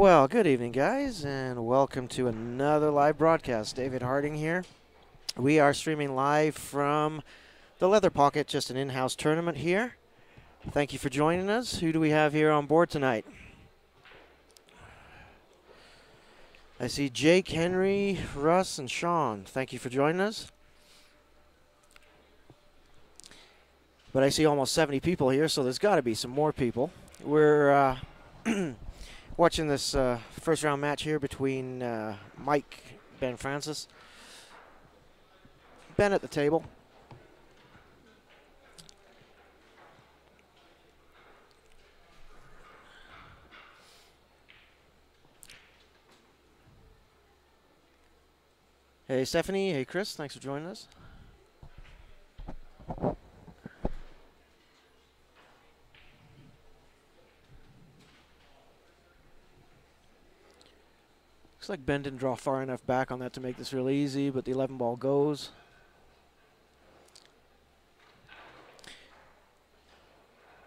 Well, good evening, guys, and welcome to another live broadcast. David Harding here. We are streaming live from the Leather Pocket, just an in-house tournament here. Thank you for joining us. Who do we have here on board tonight? I see Jake, Henry, Russ, and Sean. Thank you for joining us. But I see almost 70 people here, so there's got to be some more people. We're watching this first round match here between Mike, Ben Francis. Ben at the table. Hey, Stephanie. Hey, Chris. Thanks for joining us. Looks like Ben didn't draw far enough back on that to make this real easy, but the 11 ball goes.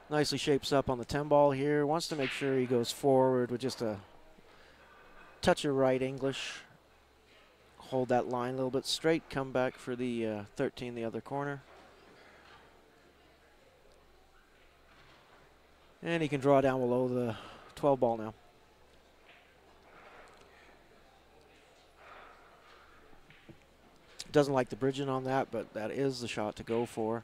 Nicely shapes up on the 10 ball here. Wants to make sure he goes forward with just a touch of right English. Hold that line a little bit straight. Come back for the 13 the other corner. And he can draw down below the 12 ball now. Doesn't like the bridging on that, but that is the shot to go for.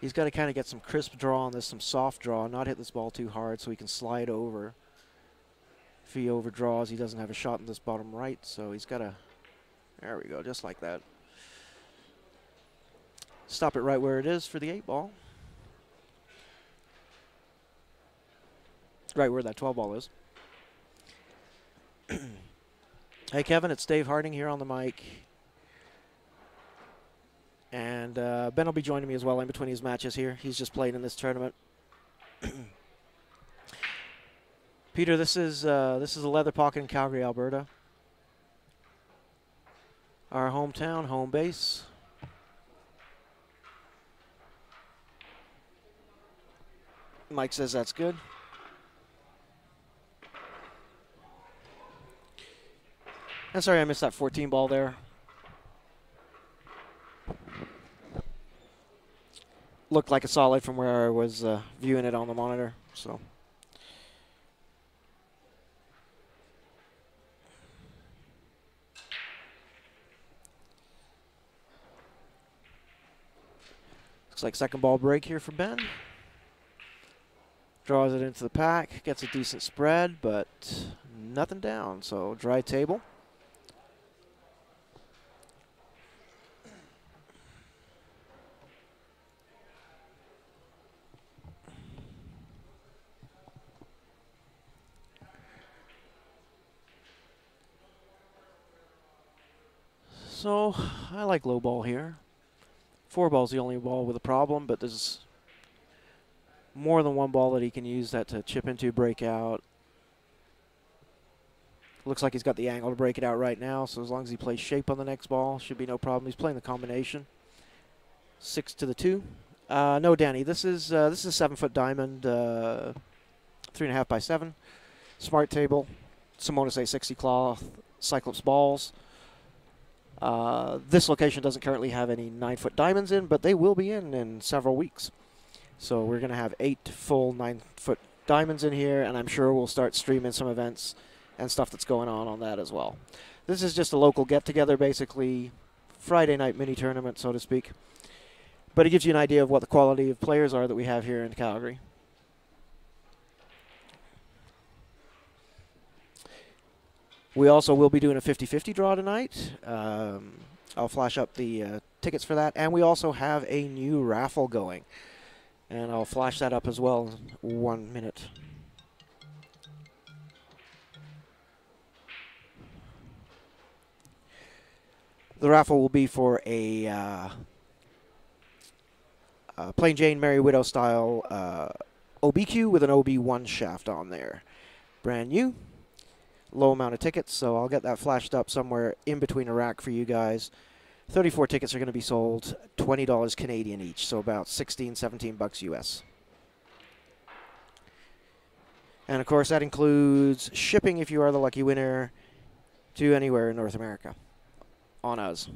He's got to kind of get some crisp draw on this, some soft draw, not hit this ball too hard so he can slide over. If he overdraws, he doesn't have a shot in this bottom right, so he's got to, there we go, just like that. Stop it right where it is for the 8 ball. Right where that 12 ball is. Hey, Kevin, it's Dave Harding here on the mic. And Ben will be joining me as well in between his matches here. He's just playing in this tournament. Peter, this is a Leather Pocket in Calgary, Alberta. Our hometown, home base. Mike says that's good. I'm sorry I missed that 14 ball there. Looked like a solid from where I was viewing it on the monitor. So. Looks like second ball break here for Ben. Draws it into the pack, gets a decent spread, but nothing down. So dry table. So I like low ball here. 4 ball's the only ball with a problem, but there's more than one ball that he can use that to chip into, break out. Looks like he's got the angle to break it out right now, so as long as he plays shape on the next ball, should be no problem. He's playing the combination. 6 to the 2. No, Danny, this is a 7-foot diamond, 3.5 by 7. Smart table, Simonis A60 cloth, Cyclops balls. This location doesn't currently have any 9-foot diamonds in, but they will be in several weeks. So we're going to have 8 full 9-foot diamonds in here, and I'm sure we'll start streaming some events and stuff that's going on that as well. This is just a local get-together, basically, Friday night mini-tournament, so to speak. But it gives you an idea of what the quality of players are that we have here in Calgary. We also will be doing a 50-50 draw tonight. I'll flash up the tickets for that. And we also have a new raffle going. And I'll flash that up as well in 1 minute. The raffle will be for a plain Jane Merry Widow style OBQ with an OB1 shaft on there. Brand new. Low amount of tickets, so I'll get that flashed up somewhere in between a rack for you guys. 34 tickets are going to be sold, $20 Canadian each, so about 16, 17 bucks US. And of course, that includes shipping if you are the lucky winner to anywhere in North America on us.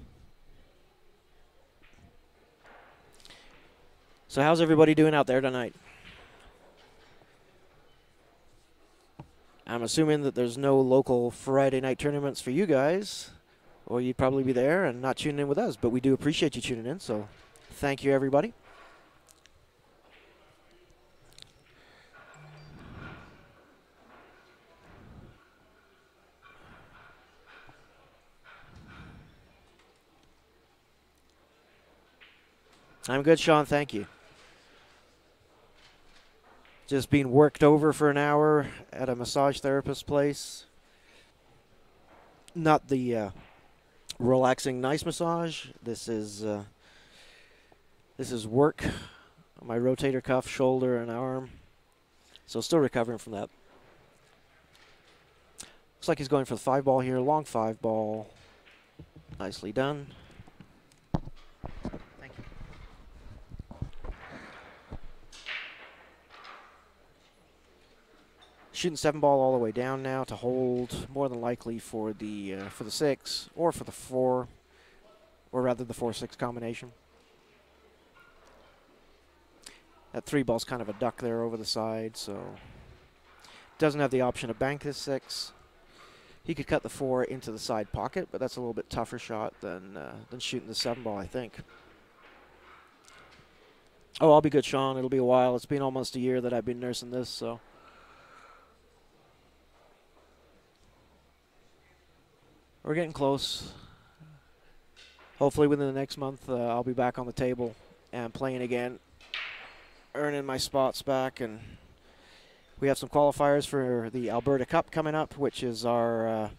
So how's everybody doing out there tonight? I'm assuming that there's no local Friday night tournaments for you guys, or you'd probably be there and not tuning in with us, but we do appreciate you tuning in, so thank you, everybody. I'm good, Sean, thank you. Just being worked over for an hour at a massage therapist's place. Not the relaxing, nice massage. This is work. My rotator cuff, shoulder, and arm. So still recovering from that. Looks like he's going for the 5-ball here. Long 5-ball. Nicely done. Thank you. Shooting 7-ball all the way down now to hold, more than likely for the 6 or for the 4, or rather the 4-6 combination. That 3-ball's kind of a duck there over the side, so doesn't have the option to bank this 6. He could cut the 4 into the side pocket, but that's a little bit tougher shot than shooting the 7-ball, I think. Oh, I'll be good, Sean. It'll be a while. It's been almost a year that I've been nursing this, so. We're getting close. Hopefully within the next month, I'll be back on the table and playing again, earning my spots back. And we have some qualifiers for the Alberta Cup coming up, which is our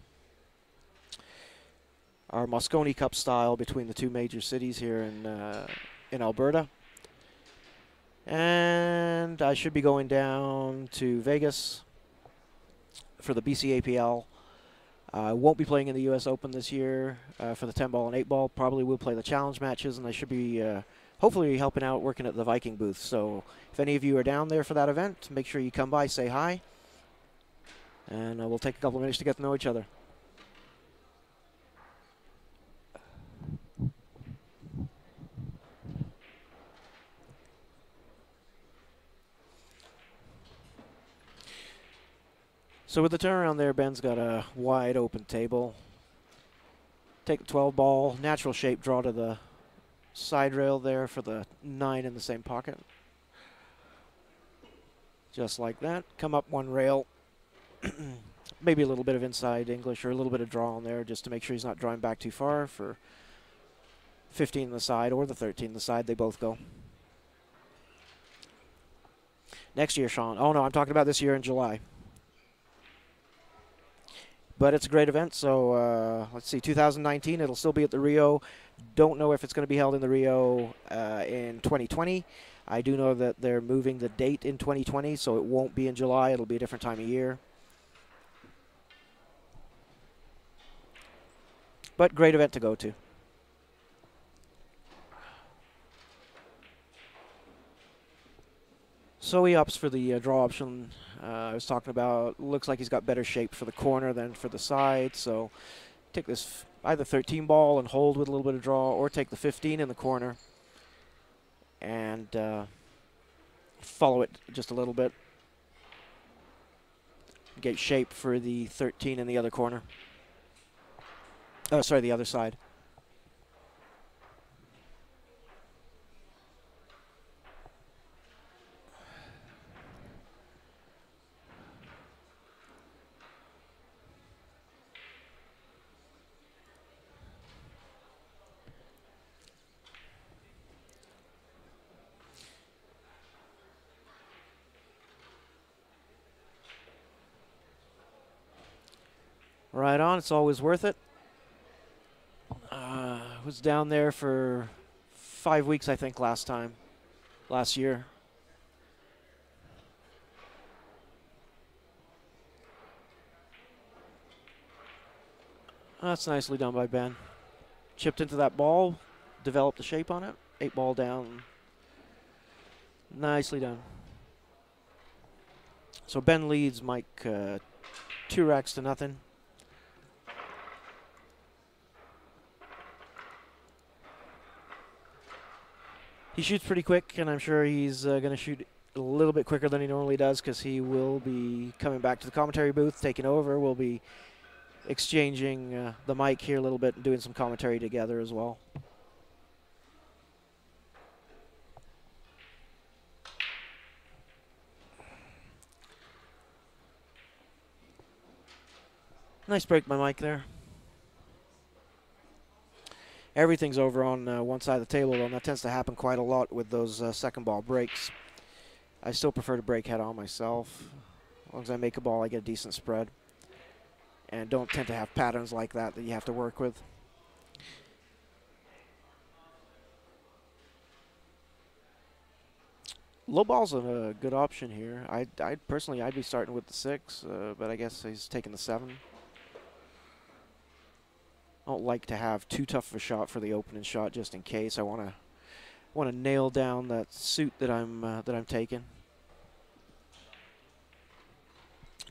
Moscone Cup style between the 2 major cities here in Alberta. And I should be going down to Vegas for the BCAPL. I won't be playing in the U.S. Open this year for the 10-ball and 8-ball. Probably will play the challenge matches, and I should be hopefully helping out working at the Viking booth. So if any of you are down there for that event, make sure you come by, say hi, and we'll take a couple of minutes to get to know each other. So with the turnaround there, Ben's got a wide open table. Take the 12-ball, natural shape draw to the side rail there for the 9 in the same pocket. Just like that. Come up 1 rail. Maybe a little bit of inside English or a little bit of draw on there just to make sure he's not drawing back too far for 15 on the side or the 13 on the side. They both go. Next year, Sean. Oh, no, I'm talking about this year in July. But it's a great event, so let's see, 2019, it'll still be at the Rio. Don't know if it's going to be held in the Rio in 2020. I do know that they're moving the date in 2020, so it won't be in July. It'll be a different time of year. But great event to go to. So he opts for the draw option I was talking about. Looks like he's got better shape for the corner than for the side. So take this either 13 ball and hold with a little bit of draw, or take the 15 in the corner and follow it just a little bit. Get shape for the 13 in the other corner. Oh, sorry, the other side. Right on, it's always worth it. Was down there for 5 weeks, I think, last year. That's nicely done by Ben. Chipped into that ball, developed the shape on it. 8-ball down. Nicely done. So Ben leads Mike 2 racks to nothing. He shoots pretty quick, and I'm sure he's going to shoot a little bit quicker than he normally does because he will be coming back to the commentary booth, taking over. We'll be exchanging the mic here a little bit and doing some commentary together as well. Nice break by Mike there. Everything's over on one side of the table, though, and that tends to happen quite a lot with those second ball breaks. I still prefer to break head on myself. As long as I make a ball, I get a decent spread. And don't tend to have patterns like that that you have to work with. Low ball's a good option here. I'd personally, I'd be starting with the 6, but I guess he's taking the 7. I don't like to have too tough of a shot for the opening shot, just in case. I want to nail down that suit that I'm taking.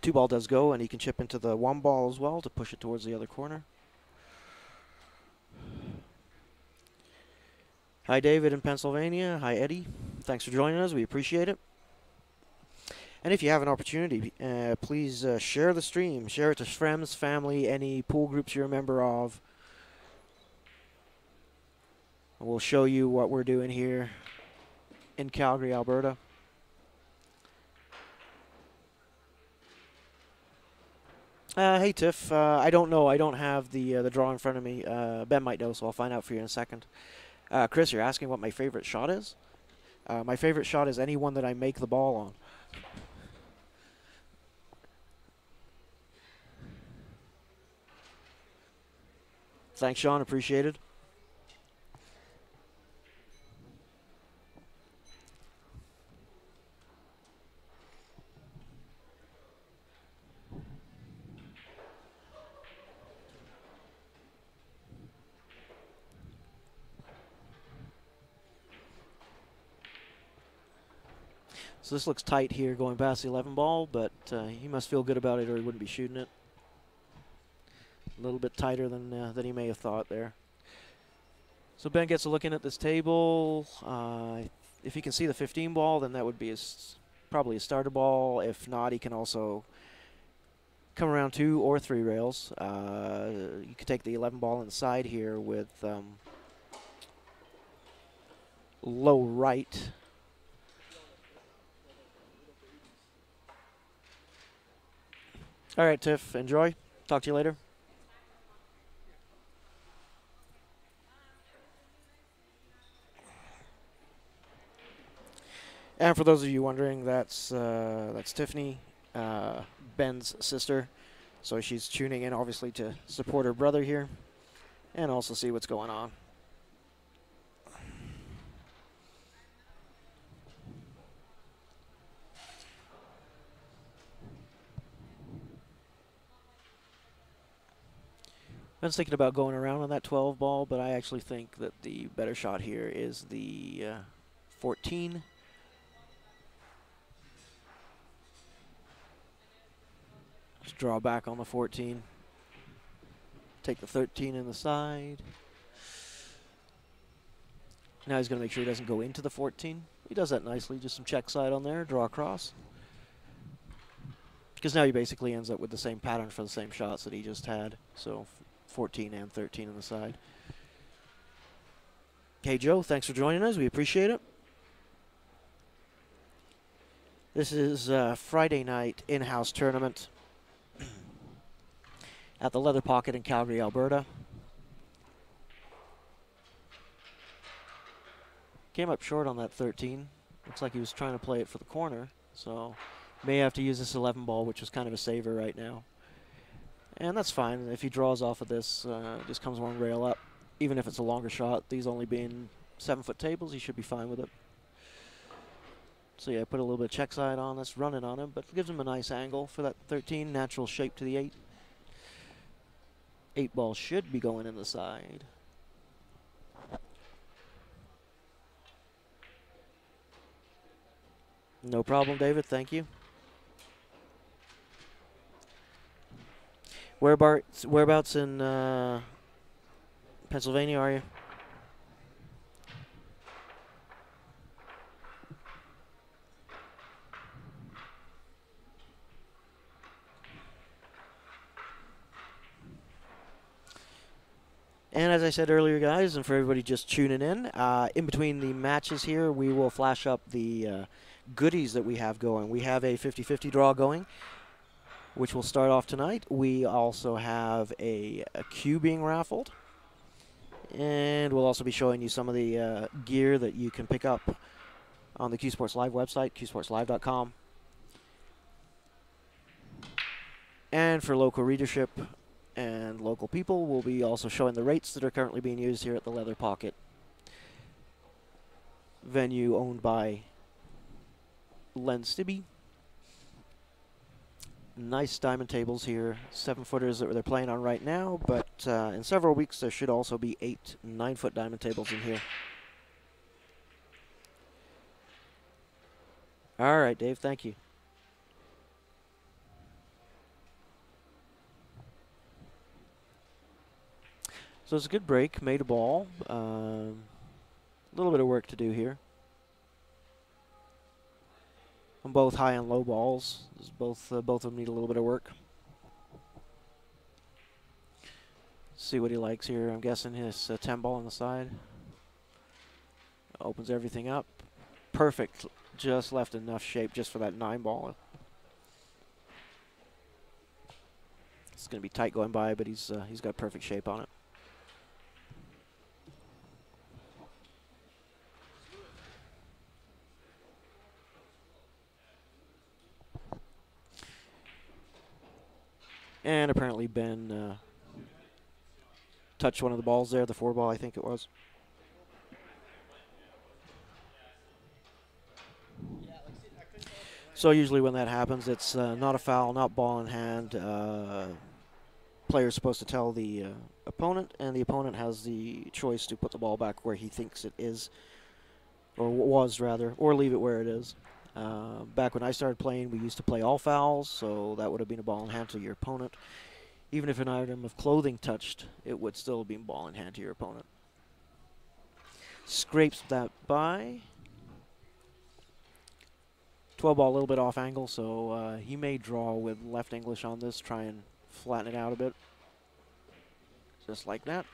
2 ball does go, and he can chip into the 1 ball as well to push it towards the other corner. Hi, David in Pennsylvania. Hi, Eddie. Thanks for joining us. We appreciate it. And if you have an opportunity, please share the stream. Share it to friends, family, any pool groups you're a member of. We'll show you what we're doing here in Calgary, Alberta. Hey, Tiff. I don't know. I don't have the draw in front of me. Ben might know, so I'll find out for you in a second. Chris, you're asking what my favorite shot is? My favorite shot is any one that I make the ball on. Thanks, Sean. Appreciated. So this looks tight here going past the 11 ball, but he must feel good about it or he wouldn't be shooting it. A little bit tighter than he may have thought there. So Ben gets a look in at this table. If he can see the 15 ball, then that would be probably a starter ball. If not, he can also come around 2 or 3 rails. You could take the 11 ball inside here with low right. All right, Tiff, enjoy. Talk to you later. And for those of you wondering, that's Tiffany, Ben's sister. So she's tuning in, obviously, to support her brother here and also see what's going on. Ben's thinking about going around on that 12 ball, but I actually think that the better shot here is the 14. Just draw back on the 14. Take the 13 in the side. Now he's going to make sure he doesn't go into the 14. He does that nicely. Just some check side on there, draw across. Because now he basically ends up with the same pattern for the same shots that he just had. So 14 and 13 on the side. Hey, Joe, thanks for joining us. We appreciate it. This is Friday night in-house tournament at the Leather Pocket in Calgary, Alberta. Came up short on that 13. Looks like he was trying to play it for the corner, so may have to use this 11 ball, which was kind of a saver right now. And that's fine. If he draws off of this, just comes 1 rail up. Even if it's a longer shot, these only being 7-foot tables, he should be fine with it. So yeah, put a little bit of check side on. That's running on him, but it gives him a nice angle for that 13. Natural shape to the 8. 8 ball should be going in the side. No problem, David. Thank you. Whereabouts in Pennsylvania are you? And as I said earlier, guys, and for everybody just tuning in between the matches here, we will flash up the goodies that we have going. We have a 50-50 draw going, which will start off tonight. We also have a cue being raffled. And we'll also be showing you some of the gear that you can pick up on the Q Sports Live website, qsportslive.com. And for local readership and local people, we'll be also showing the rates that are currently being used here at the Leather Pocket venue owned by Len Stibbe. Nice diamond tables here, 7-footers that they're playing on right now, but in several weeks there should also be 8 9-foot diamond tables in here. All right, Dave, thank you. So it's a good break, made a ball. A little bit of work to do here. On both high and low balls, both of them need a little bit of work. See what he likes here. I'm guessing his 10 ball on the side. Opens everything up. Perfect. Just left enough shape just for that 9 ball. It's going to be tight going by, but he's got perfect shape on it. And apparently Ben touched one of the balls there, the 4 ball I think it was. So usually when that happens, it's not a foul, not ball in hand. Player's supposed to tell the opponent, and the opponent has the choice to put the ball back where he thinks it is, or was rather, or leave it where it is. Back when I started playing, we used to play all fouls, so that would have been a ball in hand to your opponent. Even if an item of clothing touched, it would still be ball in hand to your opponent. Scrapes that by. 12 ball a little bit off angle, so he may draw with left English on this, try and flatten it out a bit. Just like that.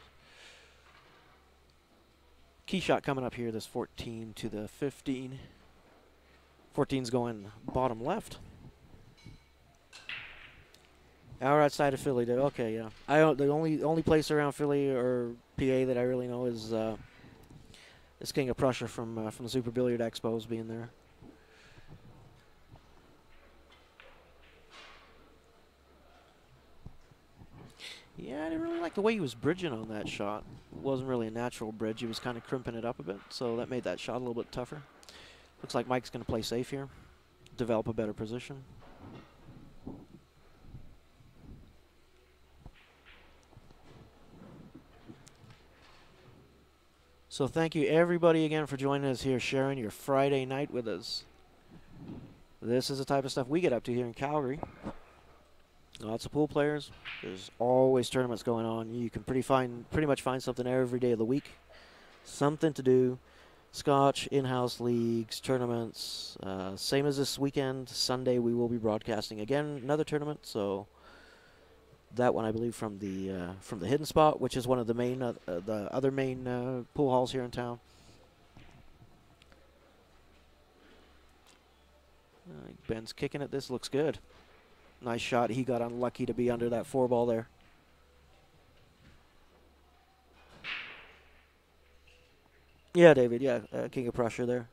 Key shot coming up here, this 14 to the 15. 14's going bottom left. Our outside of Philly, okay, yeah. The only place around Philly or PA that I really know is King of Prussia from the Super Billiard Expos being there. Yeah, I didn't really like the way he was bridging on that shot. It wasn't really a natural bridge. He was kind of crimping it up a bit, so that made that shot a little bit tougher. Looks like Mike's going to play safe here, develop a better position. So thank you everybody again for joining us here, sharing your Friday night with us. This is the type of stuff we get up to here in Calgary. Lots of pool players. There's always tournaments going on. You can pretty much find something every day of the week. Something to do. Scotch, in-house leagues, tournaments. Same as this weekend. Sunday we will be broadcasting again another tournament. So that one I believe from the Hidden Spot, which is one of the other main pool halls here in town. Ben's kicking it. This looks good. Nice shot. He got unlucky to be under that 4 ball there. Yeah, David. Yeah, King of Prussia there.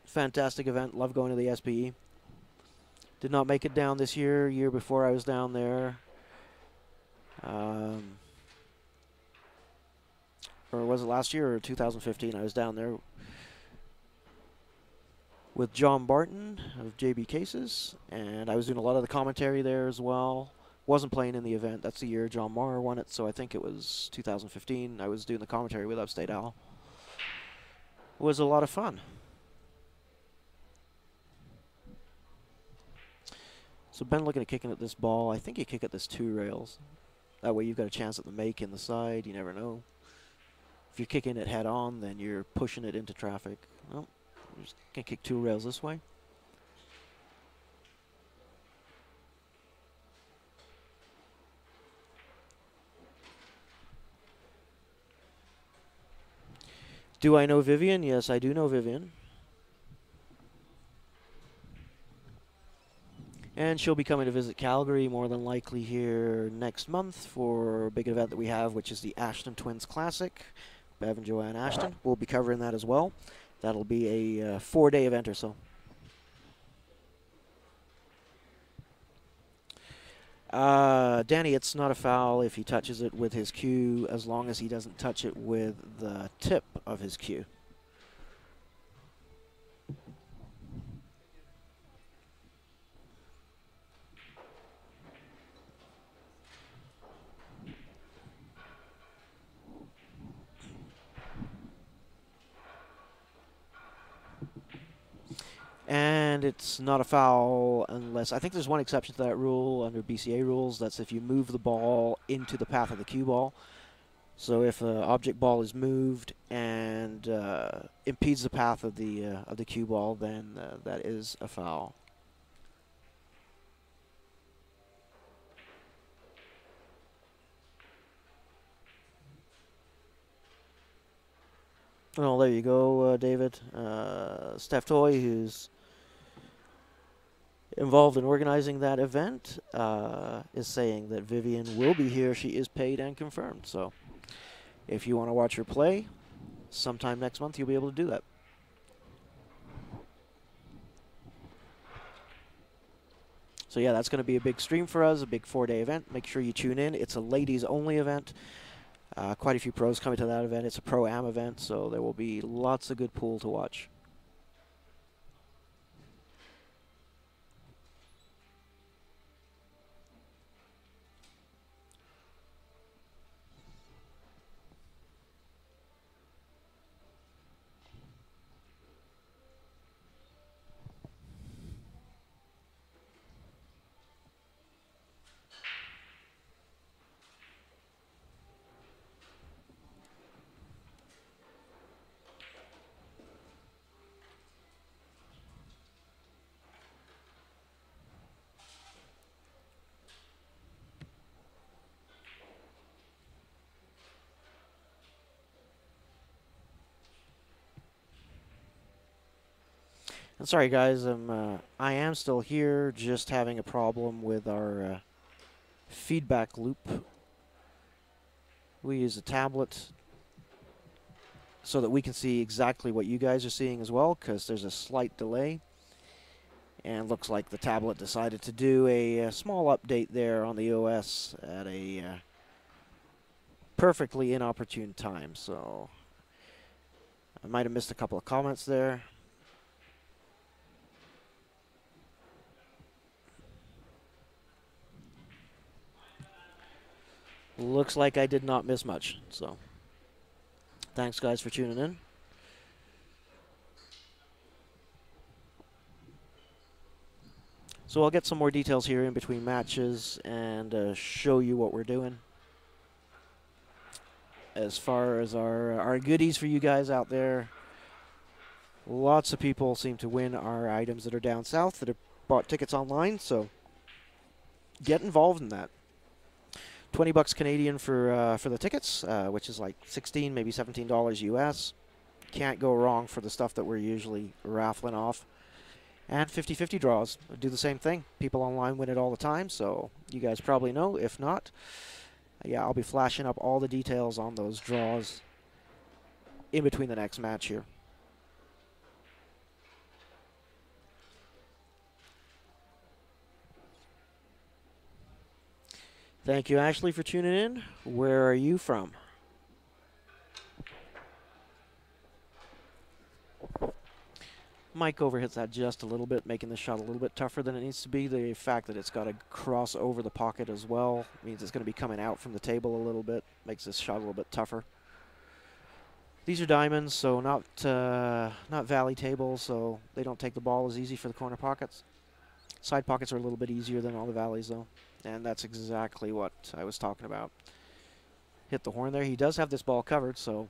Fantastic event. Love going to the SPE. Did not make it down this year. Year before I was down there. Or was it last year or 2015? I was down there with John Barton of JB Cases, and I was doing a lot of the commentary there as well. Wasn't playing in the event. That's the year John Maurer won it, so I think it was 2015. I was doing the commentary with Upstate Al. It was a lot of fun. So Ben looking at kicking at this ball. I think you kick at this 2 rails. That way you've got a chance at the make in the side. You never know. If you're kicking it head on, then you're pushing it into traffic. Well, I'm just going to kick 2 rails this way. Do I know Vivian? Yes, I do know Vivian. And she'll be coming to visit Calgary more than likely here next month for a big event that we have, which is the Ashton Twins Classic. Bev and Joanne Ashton. We'll be covering that as well. That'll be a 4-day event or so. Danny, it's not a foul if he touches it with his cue, as long as he doesn't touch it with the tip of his cue. And it's not a foul unless, I think there's one exception to that rule under BCA rules. That's if you move the ball into the path of the cue ball. So if an object ball is moved and impedes the path of the cue ball, then that is a foul. Oh, there you go, David. Steph Toy, who's involved in organizing that event, is saying that Vivian will be here. She is paid and confirmed. So if you want to watch her play sometime next month, you'll be able to do that. So yeah, that's going to be a big stream for us, a big 4-day event. Make sure you tune in. It's a ladies-only event. Quite a few pros coming to that event. It's a pro-am event, so there will be lots of good pool to watch. And sorry, guys, I am still here, just having a problem with our feedback loop. We use a tablet so that we can see exactly what you guys are seeing as well, because there's a slight delay. And looks like the tablet decided to do a small update there on the OS at a perfectly inopportune time. So I might have missed a couple of comments there. Looks like I did not miss much. So thanks, guys, for tuning in. So I'll get some more details here in between matches and show you what we're doing. As far as our goodies for you guys out there, lots of people seem to win our items that are down south that have bought tickets online, so get involved in that. $20 Canadian for the tickets, which is like $16, maybe $17 US. Can't go wrong for the stuff that we're usually raffling off. And 50-50 draws do the same thing. People online win it all the time, so you guys probably know. If not, yeah, I'll be flashing up all the details on those draws in between the next match here. Thank you, Ashley, for tuning in. Where are you from? Mike overhits that just a little bit, making the shot a little bit tougher than it needs to be. The fact that it's got to cross over the pocket as well means it's going to be coming out from the table a little bit, makes this shot a little bit tougher. These are diamonds, so not valley tables, so they don't take the ball as easy for the corner pockets. Side pockets are a little bit easier than all the valleys, though. And that's exactly what I was talking about. Hit the horn there. He does have this ball covered, so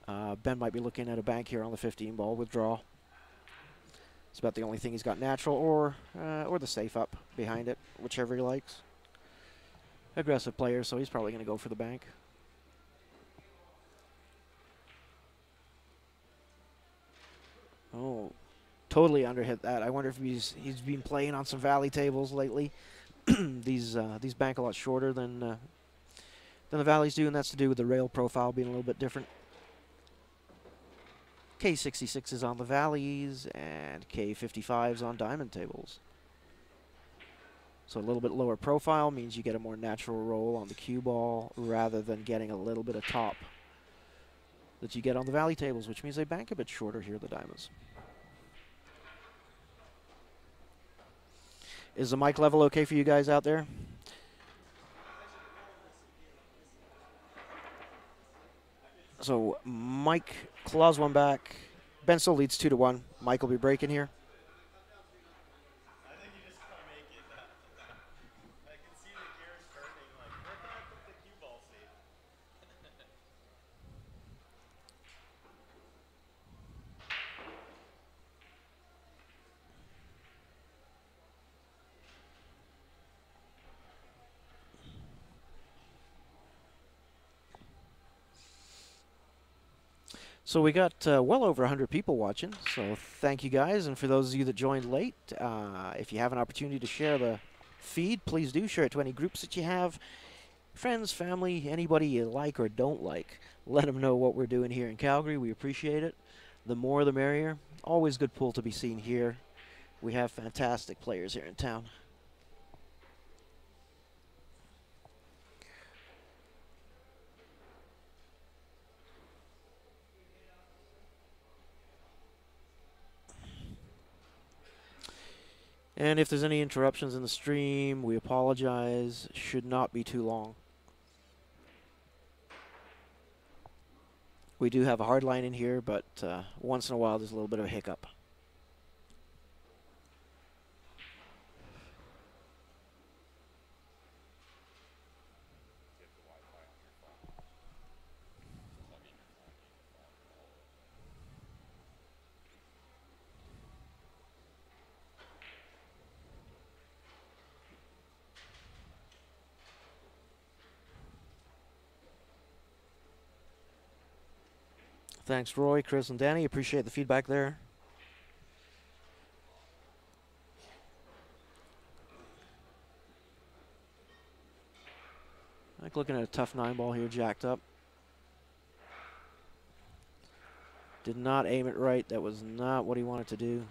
Ben might be looking at a bank here on the 15 ball with draw. It's about the only thing he's got natural, or the safe up behind it, whichever he likes. Aggressive player, so he's probably going to go for the bank. Oh, totally underhit that. I wonder if he's been playing on some valley tables lately. These bank a lot shorter than the valleys do, and that's to do with the rail profile being a little bit different. K66 is on the valleys, and K55 is on diamond tables. So a little bit lower profile means you get a more natural roll on the cue ball rather than getting a little bit of top that you get on the valley tables, which means they bank a bit shorter here, the diamonds. Is the mic level okay for you guys out there? So Mike claws one back. Ben still leads 2-1. Mike will be breaking here. So we got well over 100 people watching, so thank you guys. And for those of you that joined late, if you have an opportunity to share the feed, please do share it to any groups that you have. Friends, family, anybody you like or don't like. Let them know what we're doing here in Calgary. We appreciate it. The more the merrier. Always good pool to be seen here. We have fantastic players here in town. And if there's any interruptions in the stream, we apologize. Should not be too long. We do have a hard line in here, but once in a while there's a little bit of a hiccup. Thanks, Roy, Chris, and Danny. Appreciate the feedback there. Like looking at a tough 9 ball here, jacked up. Did not aim it right. That was not what he wanted to do.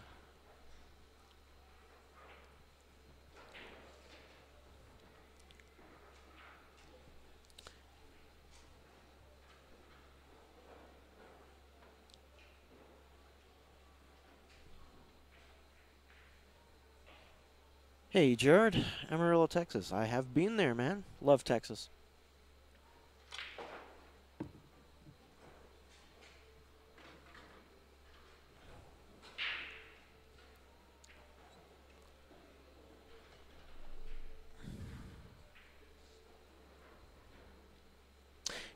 Hey, Jared, Amarillo, Texas. I have been there, man. Love Texas.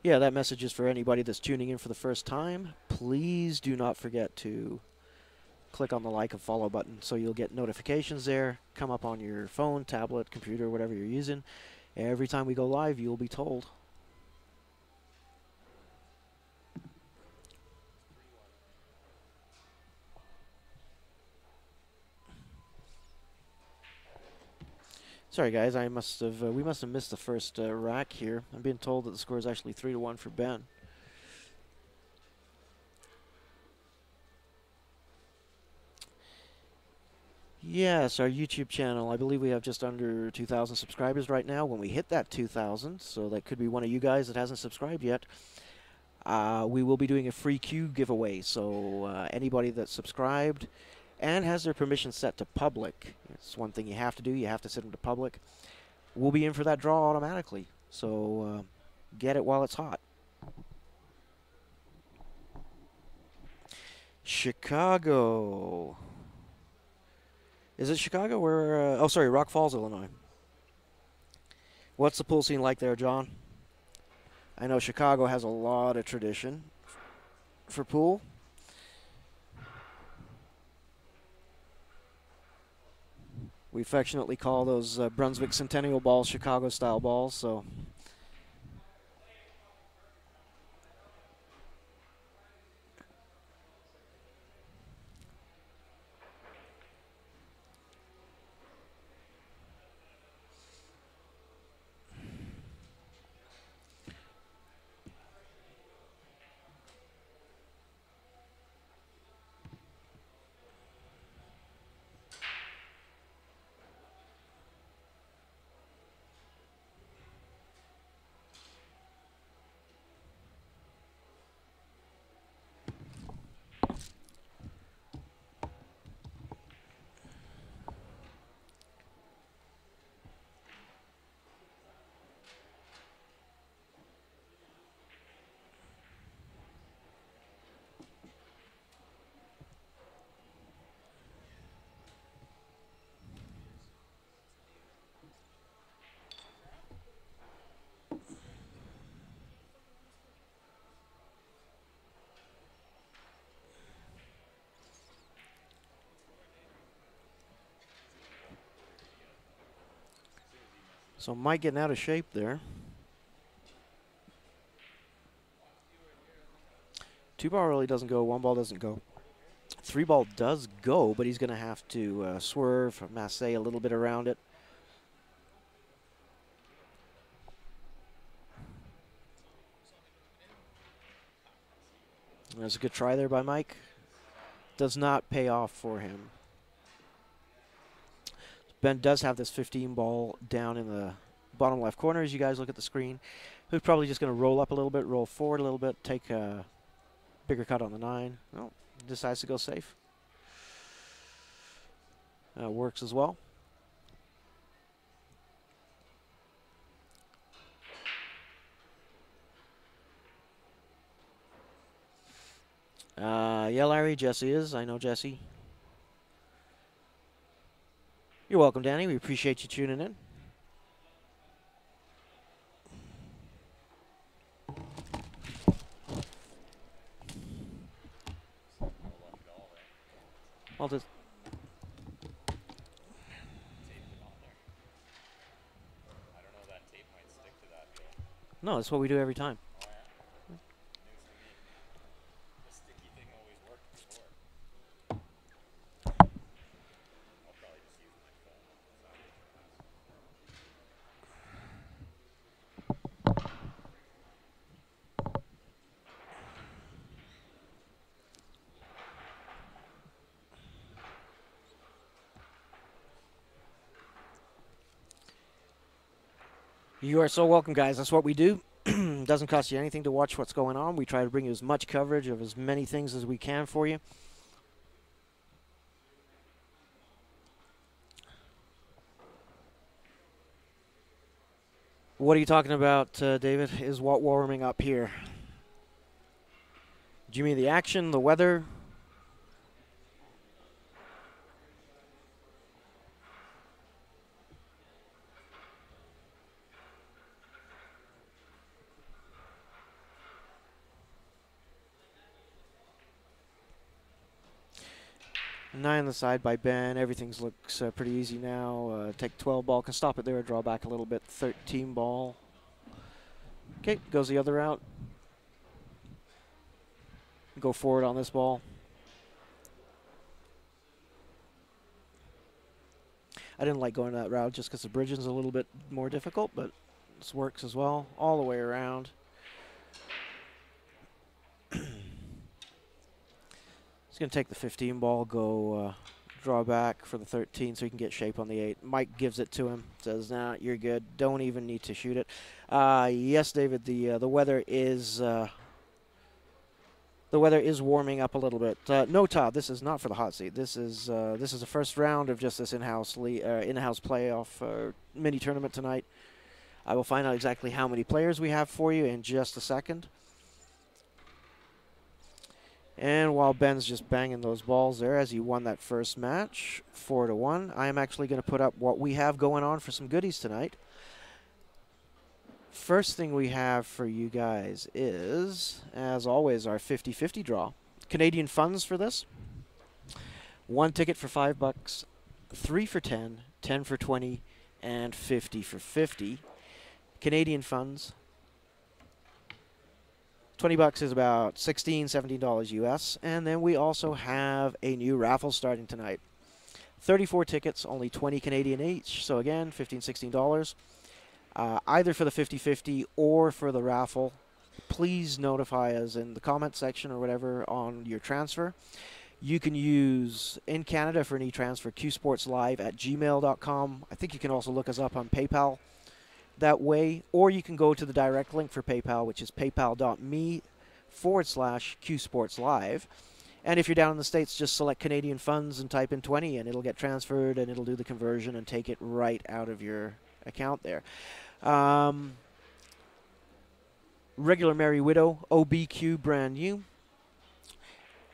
Yeah, that message is for anybody that's tuning in for the first time. Please do not forget to click on the like and follow button so you'll get notifications there, come up on your phone, tablet, computer, whatever you're using. Every time we go live, you'll be told. Sorry guys, we must have missed the first rack here. I'm being told that the score is actually 3-1 for Ben. Yes, our YouTube channel. I believe we have just under 2,000 subscribers right now. When we hit that 2,000, so that could be one of you guys that hasn't subscribed yet, we will be doing a free cue giveaway. So anybody that's subscribed and has their permission set to public, it's one thing you have to do. You have to set them to public. We'll be in for that draw automatically. So get it while it's hot. Chicago. Is it Chicago? Where? Oh, sorry, Rock Falls, Illinois. What's the pool scene like there, John? I know Chicago has a lot of tradition for pool. We affectionately call those Brunswick Centennial balls Chicago-style balls. So. So Mike getting out of shape there. 2-ball really doesn't go. 1-ball doesn't go. 3-ball does go, but he's going to have to swerve, masse a little bit around it. That's a good try there by Mike. Does not pay off for him. Ben does have this 15-ball down in the bottom left corner as you guys look at the screen. He's probably just going to roll up a little bit, roll forward a little bit, take a bigger cut on the 9. Oh, decides to go safe. Works as well. Yeah, Larry, Jesse is. I know Jesse. You're welcome, Danny. We appreciate you tuning in. Well, just no, that's what we do every time. You are so welcome, guys. That's what we do. Doesn't cost you anything to watch what's going on. We try to bring you as much coverage of as many things as we can for you. What are you talking about, David? Is what warming up here? Do you mean the action, the weather? 9 on the side by Ben. Everything looks pretty easy now. Take 12 ball. Can stop it there. Draw back a little bit. 13 ball. Okay, goes the other route. Go forward on this ball. I didn't like going that route just because the bridging's a little bit more difficult, but this works as well. All the way around. He's going to take the 15 ball, go draw back for the 13 so he can get shape on the 8. Mike gives it to him, says, nah, you're good. Don't even need to shoot it. Yes, David, the weather is warming up a little bit. No, Todd, this is not for the hot seat. This is the first round of just this in-house playoff mini tournament tonight. I will find out exactly how many players we have for you in just a second. And while Ben's just banging those balls there as he won that first match, 4-1, I am actually going to put up what we have going on for some goodies tonight. First thing we have for you guys is, as always, our 50-50 draw. Canadian funds for this. 1 ticket for $5, 3 for 10, 10 for 20, and 50 for 50. Canadian funds. $20 is about $16, $17 US. And then we also have a new raffle starting tonight. 34 tickets, only 20 Canadian each. So again, $15, $16. Either for the 50-50 or for the raffle. Please notify us in the comment section or whatever on your transfer. You can use, in Canada for an e-transfer, qsportslive@gmail.com. I think you can also look us up on PayPal that way, or you can go to the direct link for PayPal, which is paypal.me/qsportslive. And if you're down in the States, just select Canadian funds and type in 20, and it'll get transferred, and it'll do the conversion and take it right out of your account there. Regular Merry Widow, OBQ brand new,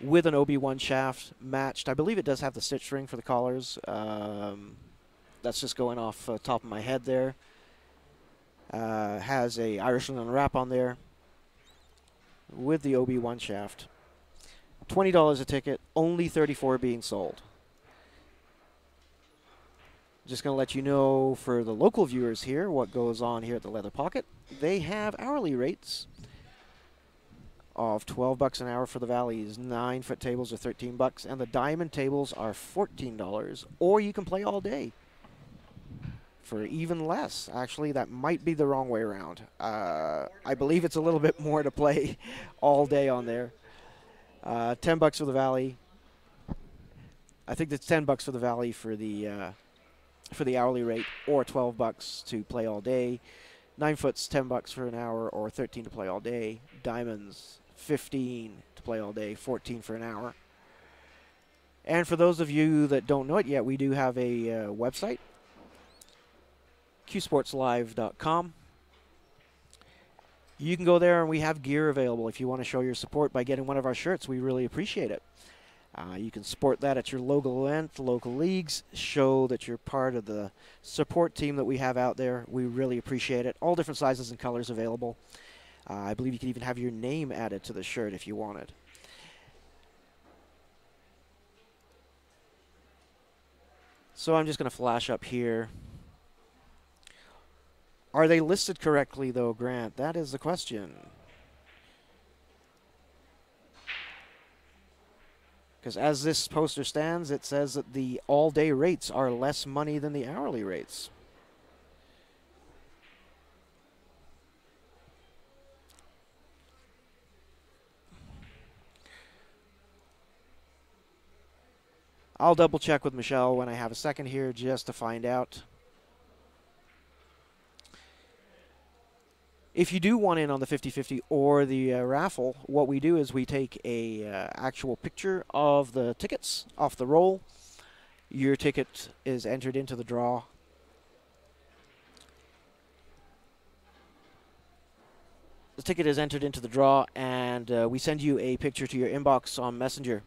with an OB1 shaft matched. I believe it does have the stitch ring for the collars. That's just going off the top of my head there. Has a Irishman unwrap on there with the OB1 shaft. $20 a ticket, only 34 being sold. Just going to let you know for the local viewers here what goes on here at the Leather Pocket. They have hourly rates of $12 an hour for the Valleys. 9-foot tables are $13, and the diamond tables are $14. Or you can play all day for even less. Actually, that might be the wrong way around. I believe it's a little bit more to play all day on there. $10 for the Valley. I think it's $10 for the Valley for the hourly rate, or $12 to play all day. 9-foot's $10 for an hour, or $13 to play all day. Diamonds, $15 to play all day, $14 for an hour. And for those of you that don't know it yet, we do have a website, qsportslive.com. You can go there, and we have gear available if you want to show your support by getting one of our shirts. We really appreciate it. You can sport that at your local event, local leagues, show that you're part of the support team that we have out there. We really appreciate it. All different sizes and colors available. I believe you can even have your name added to the shirt if you wanted. So I'm just going to flash up here. Are they listed correctly, though, Grant? That is the question. Because as this poster stands, it says that the all-day rates are less money than the hourly rates. I'll double check with Michelle when I have a second here just to find out. If you do want in on the 50-50 or the raffle, what we do is we take a actual picture of the tickets off the roll. Your ticket is entered into the draw. The ticket is entered into the draw, and we send you a picture to your inbox on Messenger.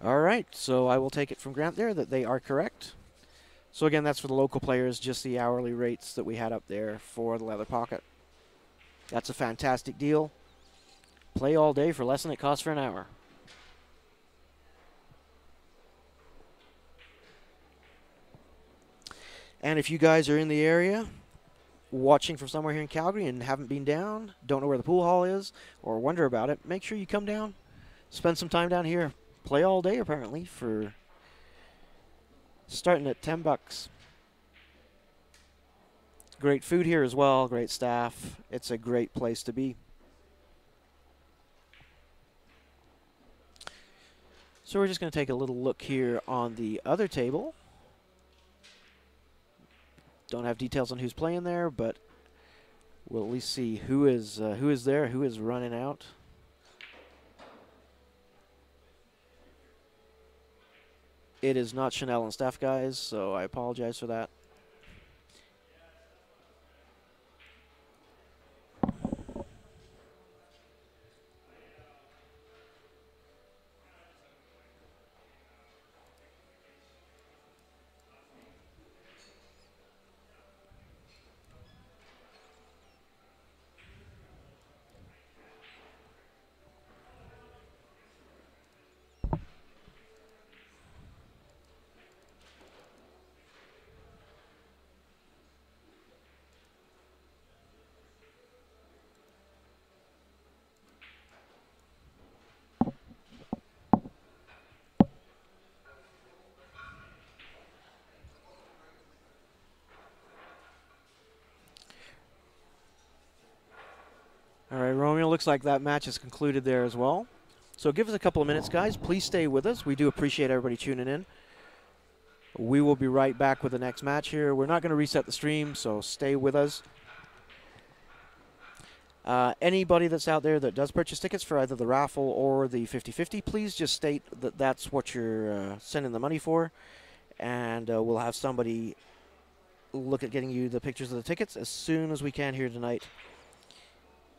All right, so I will take it from Grant there that they are correct. So again, that's for the local players, just the hourly rates that we had up there for the Leather Pocket. That's a fantastic deal. Play all day for less than it costs for an hour. And if you guys are in the area, watching from somewhere here in Calgary and haven't been down, don't know where the pool hall is, or wonder about it, make sure you come down, spend some time down here. Play all day, apparently, for starting at $10. Great food here as well, great staff. It's a great place to be. So we're just going to take a little look here on the other table. Don't have details on who's playing there, but we'll at least see who is there, who is running out. It is not Chanel and Steph, guys, so I apologize for that. looks like that match is concluded there as well. So give us a couple of minutes, guys. Please stay with us. We do appreciate everybody tuning in. We will be right back with the next match here. We're not going to reset the stream, so stay with us. Anybody that's out there that does purchase tickets for either the raffle or the 50-50, please just state that that's what you're sending the money for, and we'll have somebody look at getting you the pictures of the tickets as soon as we can here tonight.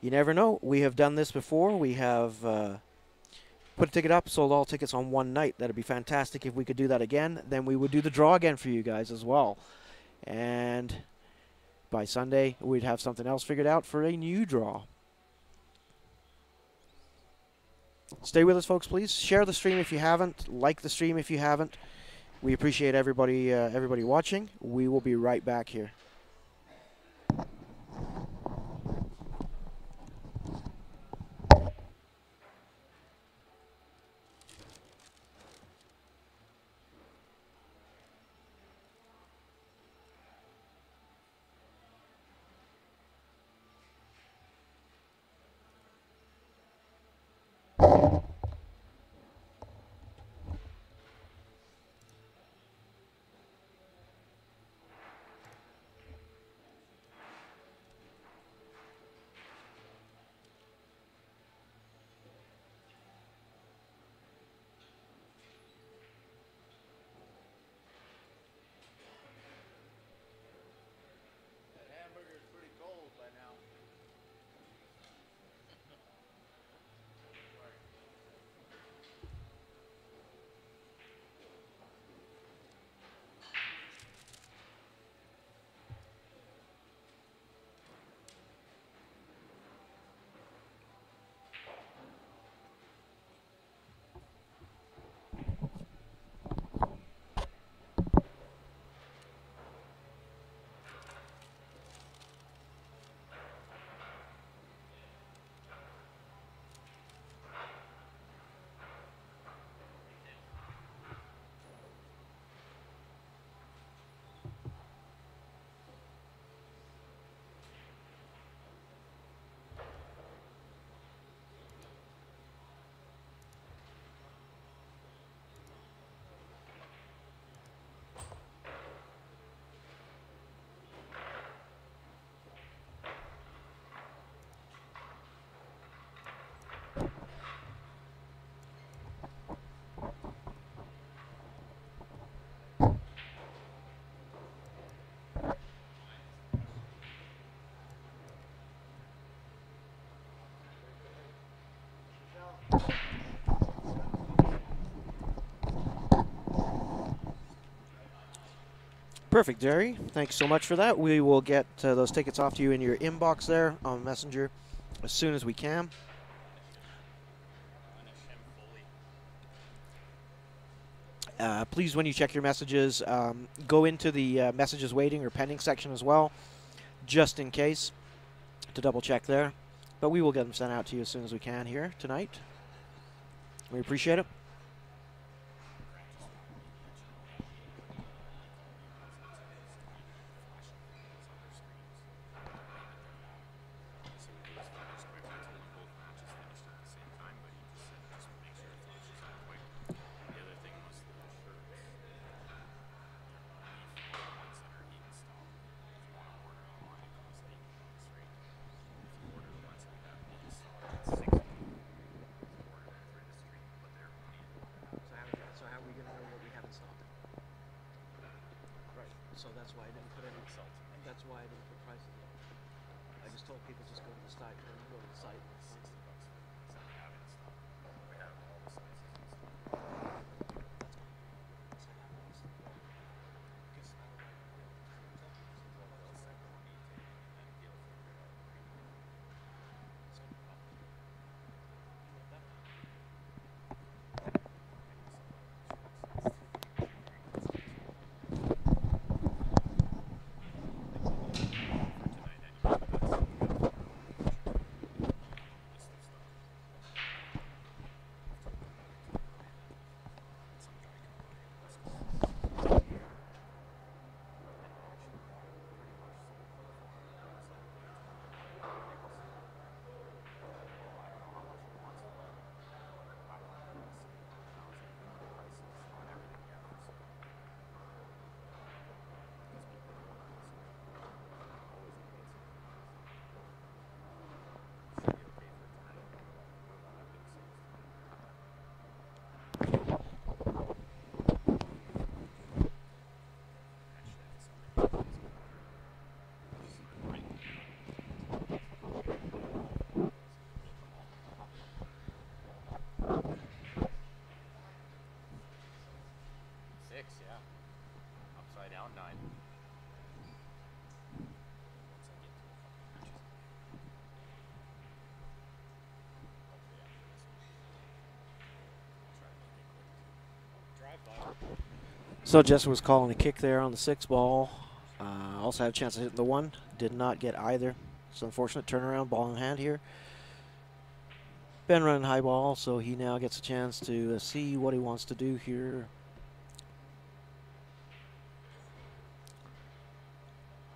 You never know. We have done this before. We have put a ticket up, sold all tickets on one night. That'd be fantastic if we could do that again. Then we would do the draw again for you guys as well. And by Sunday, we'd have something else figured out for a new draw. Stay with us, folks, please. Share the stream if you haven't. Like the stream if you haven't. We appreciate everybody watching. We will be right back here. Perfect, Jerry. Thanks so much for that. We will get those tickets off to you in your inbox there on Messenger as soon as we can. Please, when you check your messages, go into the messages waiting or pending section as well, just in case, to double check there. But we will get them sent out to you as soon as we can here tonight. We appreciate it. So that's why I didn't put any. That's why I didn't put prices on. I just told people just go to the site. Go to the site. So Jesse was calling a kick there on the 6 ball. Also had a chance of hitting the 1. Did not get either. It's unfortunate turnaround, ball in hand here. Ben running high ball, so he now gets a chance to see what he wants to do here.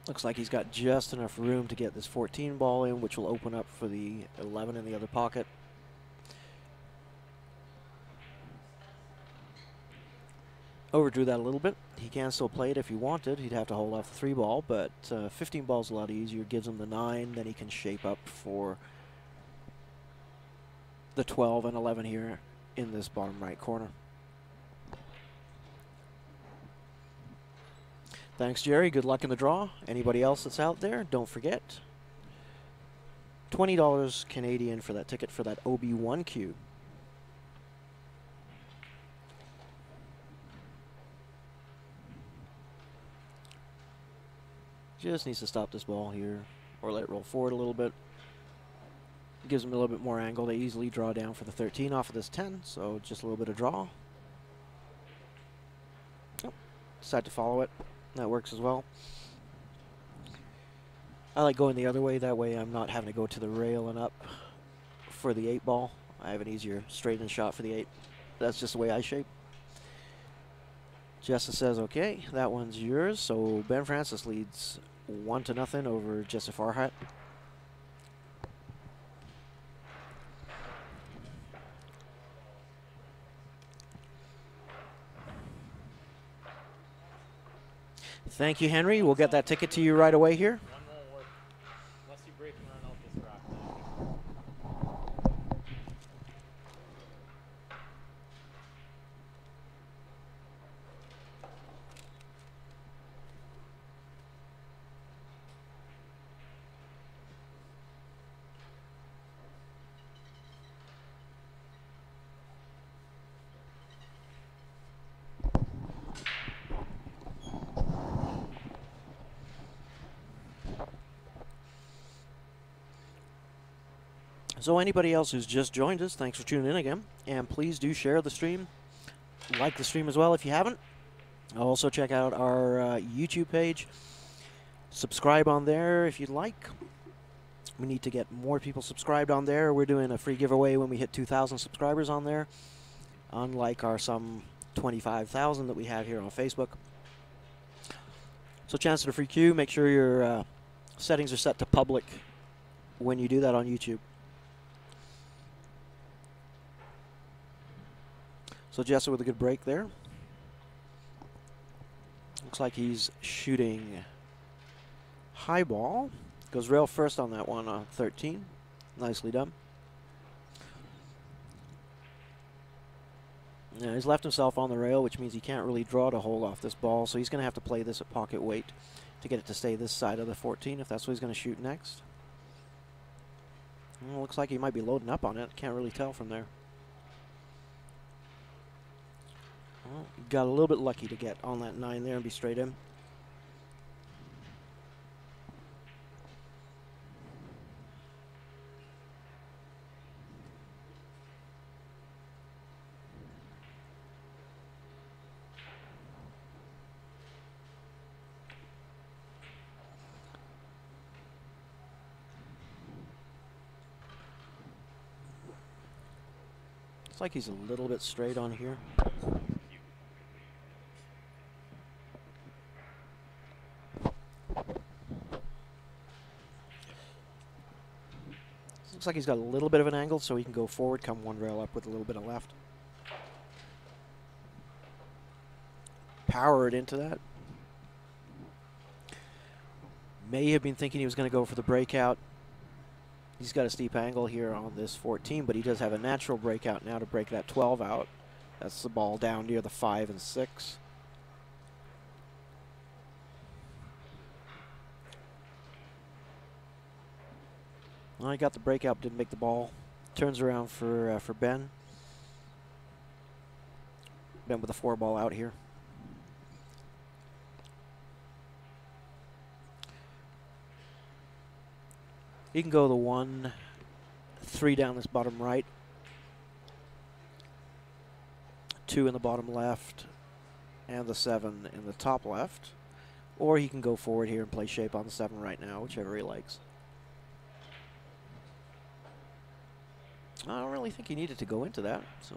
Looks like he's got just enough room to get this 14 ball in, which will open up for the 11 in the other pocket. Overdrew that a little bit. He can still play it if he wanted. He'd have to hold off the 3 ball, but 15 ball's a lot easier. Gives him the 9, then he can shape up for the 12 and 11 here in this bottom right corner. Thanks, Jerry. Good luck in the draw. Anybody else that's out there, don't forget, $20 Canadian for that ticket for that OB1 queue. Just needs to stop this ball here or let it roll forward a little bit. Gives them a little bit more angle. They easily draw down for the 13 off of this 10, so just a little bit of draw. Oh, decide to follow it. That works as well. I like going the other way. That way I'm not having to go to the rail and up for the 8 ball. I have an easier straight-in shot for the 8. That's just the way I shape. Jessa says, okay, that one's yours. So Ben Francis leads 1-0 over Jesse Farhat. Thank you, Henry. We'll get that ticket to you right away here. One won't work unless you break and run out this rack. So anybody else who's just joined us, thanks for tuning in again. And please do share the stream. Like the stream as well if you haven't. Also check out our YouTube page. Subscribe on there if you'd like. We need to get more people subscribed on there. We're doing a free giveaway when we hit 2,000 subscribers on there. Unlike our some 25,000 that we have here on Facebook. So chance at a free queue. Make sure your settings are set to public when you do that on YouTube. So Jesse with a good break there. Looks like he's shooting high ball. Goes rail first on that one on 13. Nicely done. Yeah, he's left himself on the rail, which means he can't really draw to hold off this ball. So he's going to have to play this at pocket weight to get it to stay this side of the 14 if that's what he's going to shoot next. Well, looks like he might be loading up on it. Can't really tell from there. Well, got a little bit lucky to get on that 9 there and be straight in. Looks like he's a little bit straight on here. Looks like he's got a little bit of an angle, so he can go forward, come one rail up with a little bit of left. Power it into that. May have been thinking he was going to go for the breakout. He's got a steep angle here on this 14, but he does have a natural breakout now to break that 12 out. That's the ball down near the 5 and 6. Well, he got the breakout, didn't make the ball. Turns around for Ben. Ben with a 4 ball out here. He can go the 1, 3 down this bottom right, 2 in the bottom left, and the 7 in the top left. Or he can go forward here and play shape on the 7 right now, whichever he likes. I don't really think he needed to go into that, so.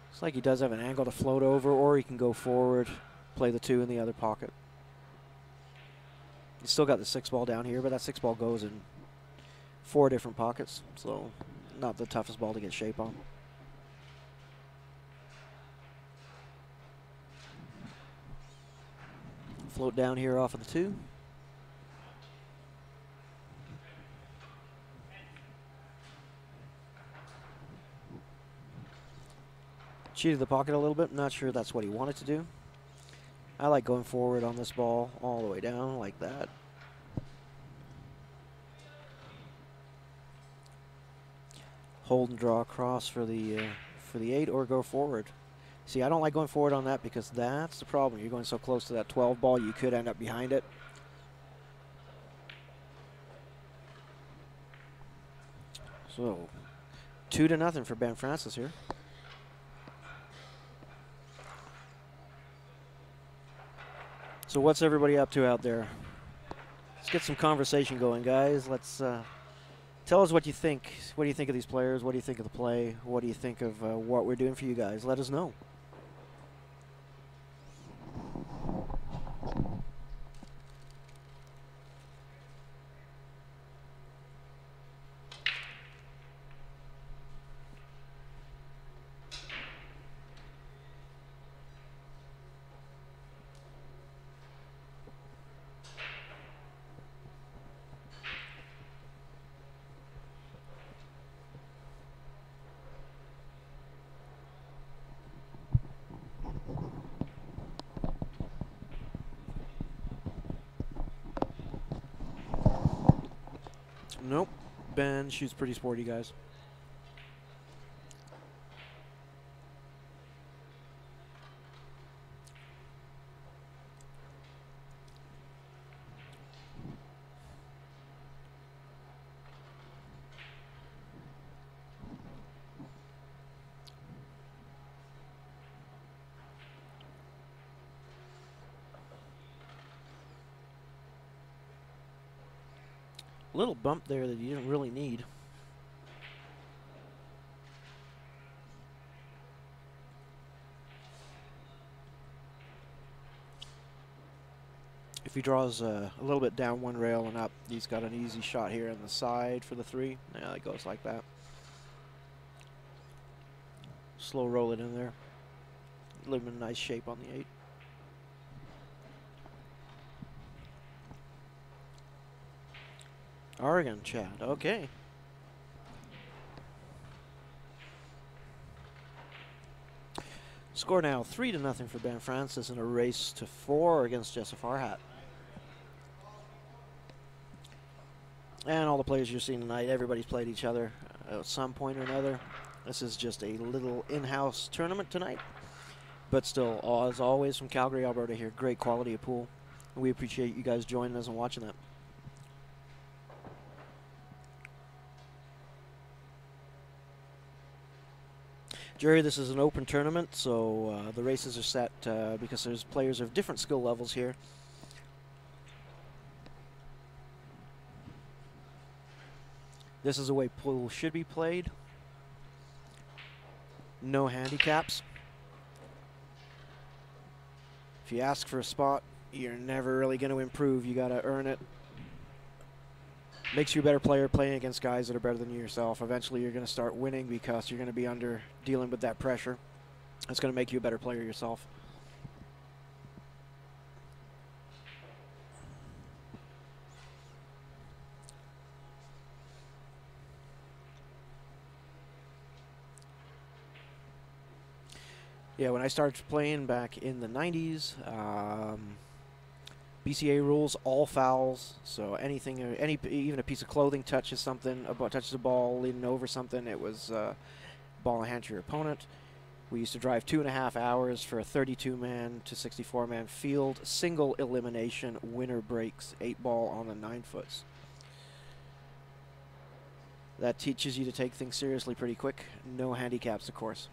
Looks like he does have an angle to float over, or he can go forward, play the 2 in the other pocket. He's still got the 6 ball down here, but that 6 ball goes in 4 different pockets, so not the toughest ball to get shape on. Float down here off of the 2. Cheated the pocket a little bit. Not sure that's what he wanted to do. I like going forward on this ball all the way down like that. Hold and draw across for the 8 or go forward. See, I don't like going forward on that because that's the problem. You're going so close to that 12 ball, you could end up behind it. So, 2-0 for Ben Francis here. So what's everybody up to out there? Let's get some conversation going, guys. Let's tell us what you think. What do you think of these players? What do you think of the play? What do you think of what we're doing for you guys? Let us know. Nope. Ben shoots pretty sporty, guys. Little bump there that you didn't really need. If he draws a little bit down one rail and up, he's got an easy shot here on the side for the 3. Yeah, it goes like that. Slow roll it in there. Leave him in a nice shape on the 8. Oregon, Chad. Okay. Score now 3-0 for Ben Francis in a race to 4 against Jesse Farhat. And all the players you're seeing tonight, everybody's played each other at some point or another. This is just a little in-house tournament tonight. But still, as always, from Calgary, Alberta here, great quality of pool. And we appreciate you guys joining us and watching that. Jerry, this is an open tournament, so the races are set because there's players of different skill levels here. This is the way pool should be played. No handicaps. If you ask for a spot, you're never really going to improve. You got to earn it. Makes you a better player playing against guys that are better than you yourself. Eventually, you're going to start winning because you're going to be dealing with that pressure. It's going to make you a better player yourself. Yeah, when I started playing back in the 90s, BCA rules, all fouls. So anything, even a piece of clothing touches something, touches a ball leaning over something, it was ball in hand to your opponent. We used to drive 2.5 hours for a 32-man to 64-man field, single elimination, winner breaks, 8-ball on the 9-foots. That teaches you to take things seriously pretty quick. No handicaps, of course.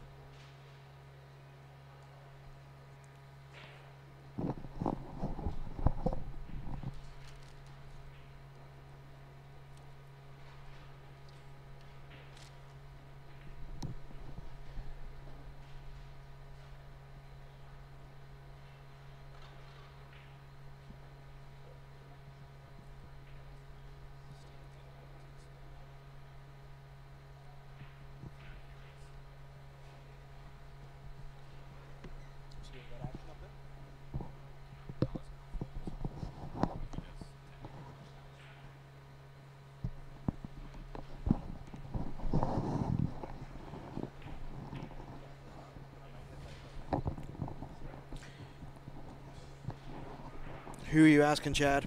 Who are you asking, Chad?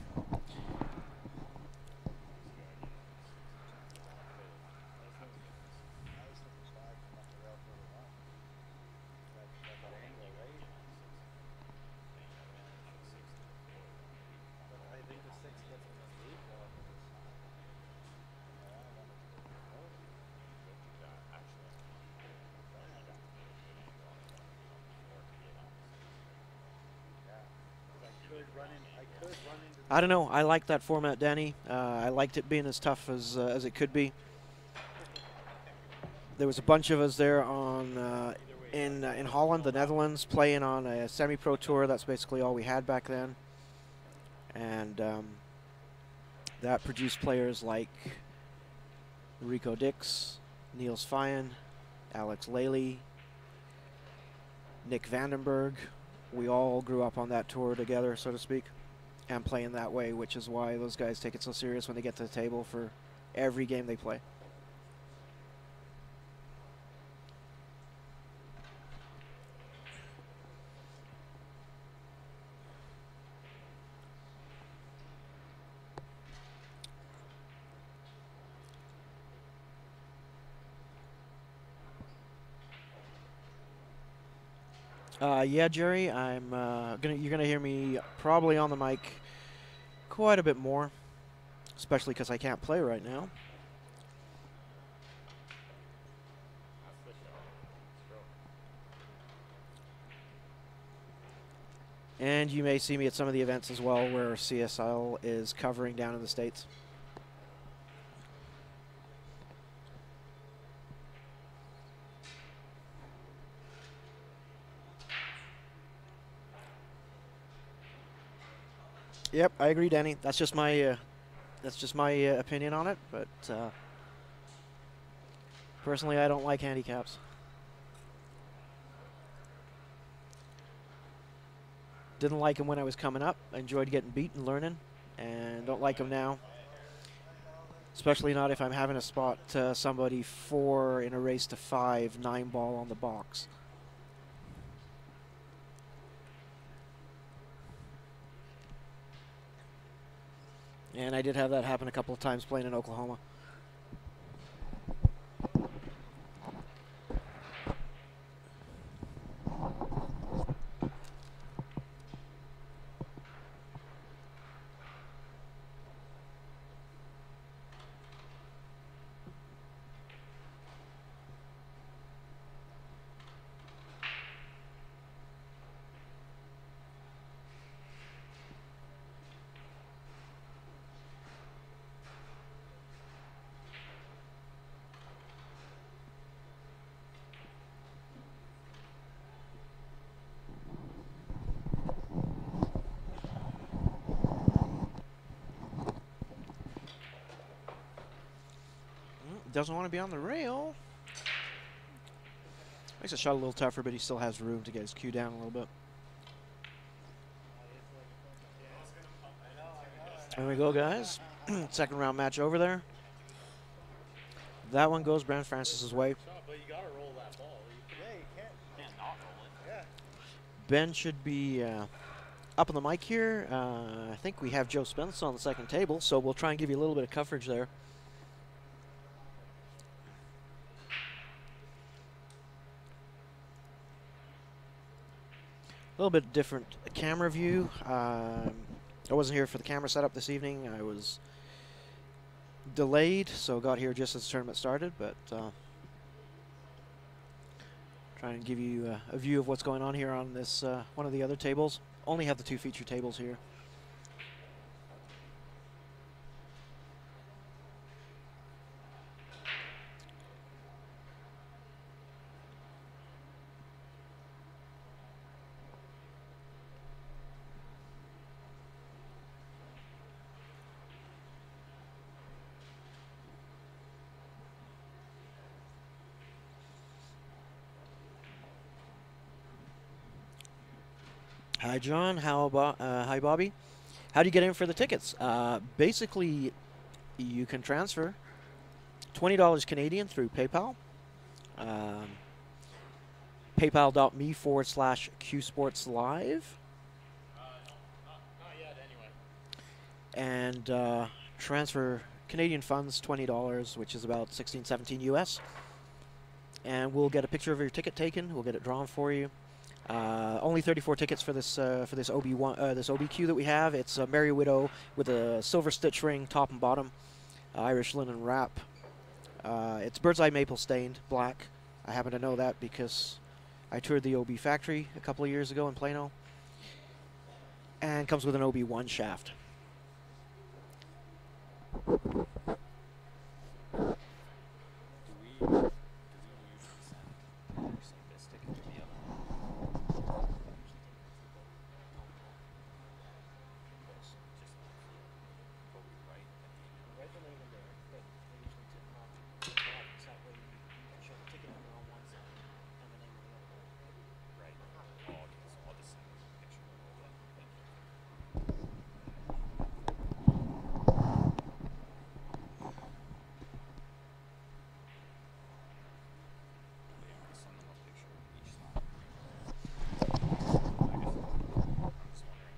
I don't know. I like that format, Danny. I liked it being as tough as it could be. There was a bunch of us there on in Holland, the Netherlands, playing on a semi-pro tour. That's basically all we had back then, and that produced players like Rico Dix, Niels Feyen, Alex Lely, Nick Vandenberg. We all grew up on that tour together, so to speak, and playing that way, which is why those guys take it so serious when they get to the table for every game they play. Yeah, Jerry, you're gonna hear me probably on the mic quite a bit more, especially because I can't play right now. And you may see me at some of the events as well where CSL is covering down in the States. Yep, I agree, Danny. That's just my opinion on it. But personally, I don't like handicaps. Didn't like them when I was coming up. I enjoyed getting beat and learning, and don't like them now. Especially not if I'm having to spot somebody 4 in a race to 5, 9-ball on the box. And I did have that happen a couple of times playing in Oklahoma. Doesn't want to be on the rail. Makes the shot a little tougher, but he still has room to get his cue down a little bit. There we go, guys. Second round match over there. That one goes Brand Francis's way. But you gotta roll that ball. Yeah, you can't not roll it. Yeah. Ben should be up on the mic here. I think we have Joe Spence on the second table, so we'll try and give you a little bit of coverage there. little bit different camera view. I wasn't here for the camera setup this evening. I was delayed, so got here just as the tournament started, but trying to give you a view of what's going on here on this one of the other tables. Only have the 2 feature tables here. Hi, John. Hi, Bobby. How do you get in for the tickets? Basically, you can transfer $20 Canadian through PayPal. PayPal.me/QSportsLive. Not yet, anyway. And transfer Canadian funds, $20, which is about 16, 17 US. And we'll get a picture of your ticket taken. We'll get it drawn for you. Only 34 tickets for this OB1 this OBQ that we have. It's a Merry Widow with a silver stitch ring, top and bottom, Irish linen wrap. It's bird's eye maple stained black. I happen to know that because I toured the OB factory a couple of years ago in Plano. And comes with an OB1 shaft. Do we usually send this ticket to the other one? Write the name in there, but they usually tip them off to the box. That way you can show the ticket number on one side and the name on the other. Right. Oh, okay. So I'll just send a picture of all that. Thank you. Maybe we send them a picture of each slot. I guess I'm just wondering which one this is. Like that. Perfect.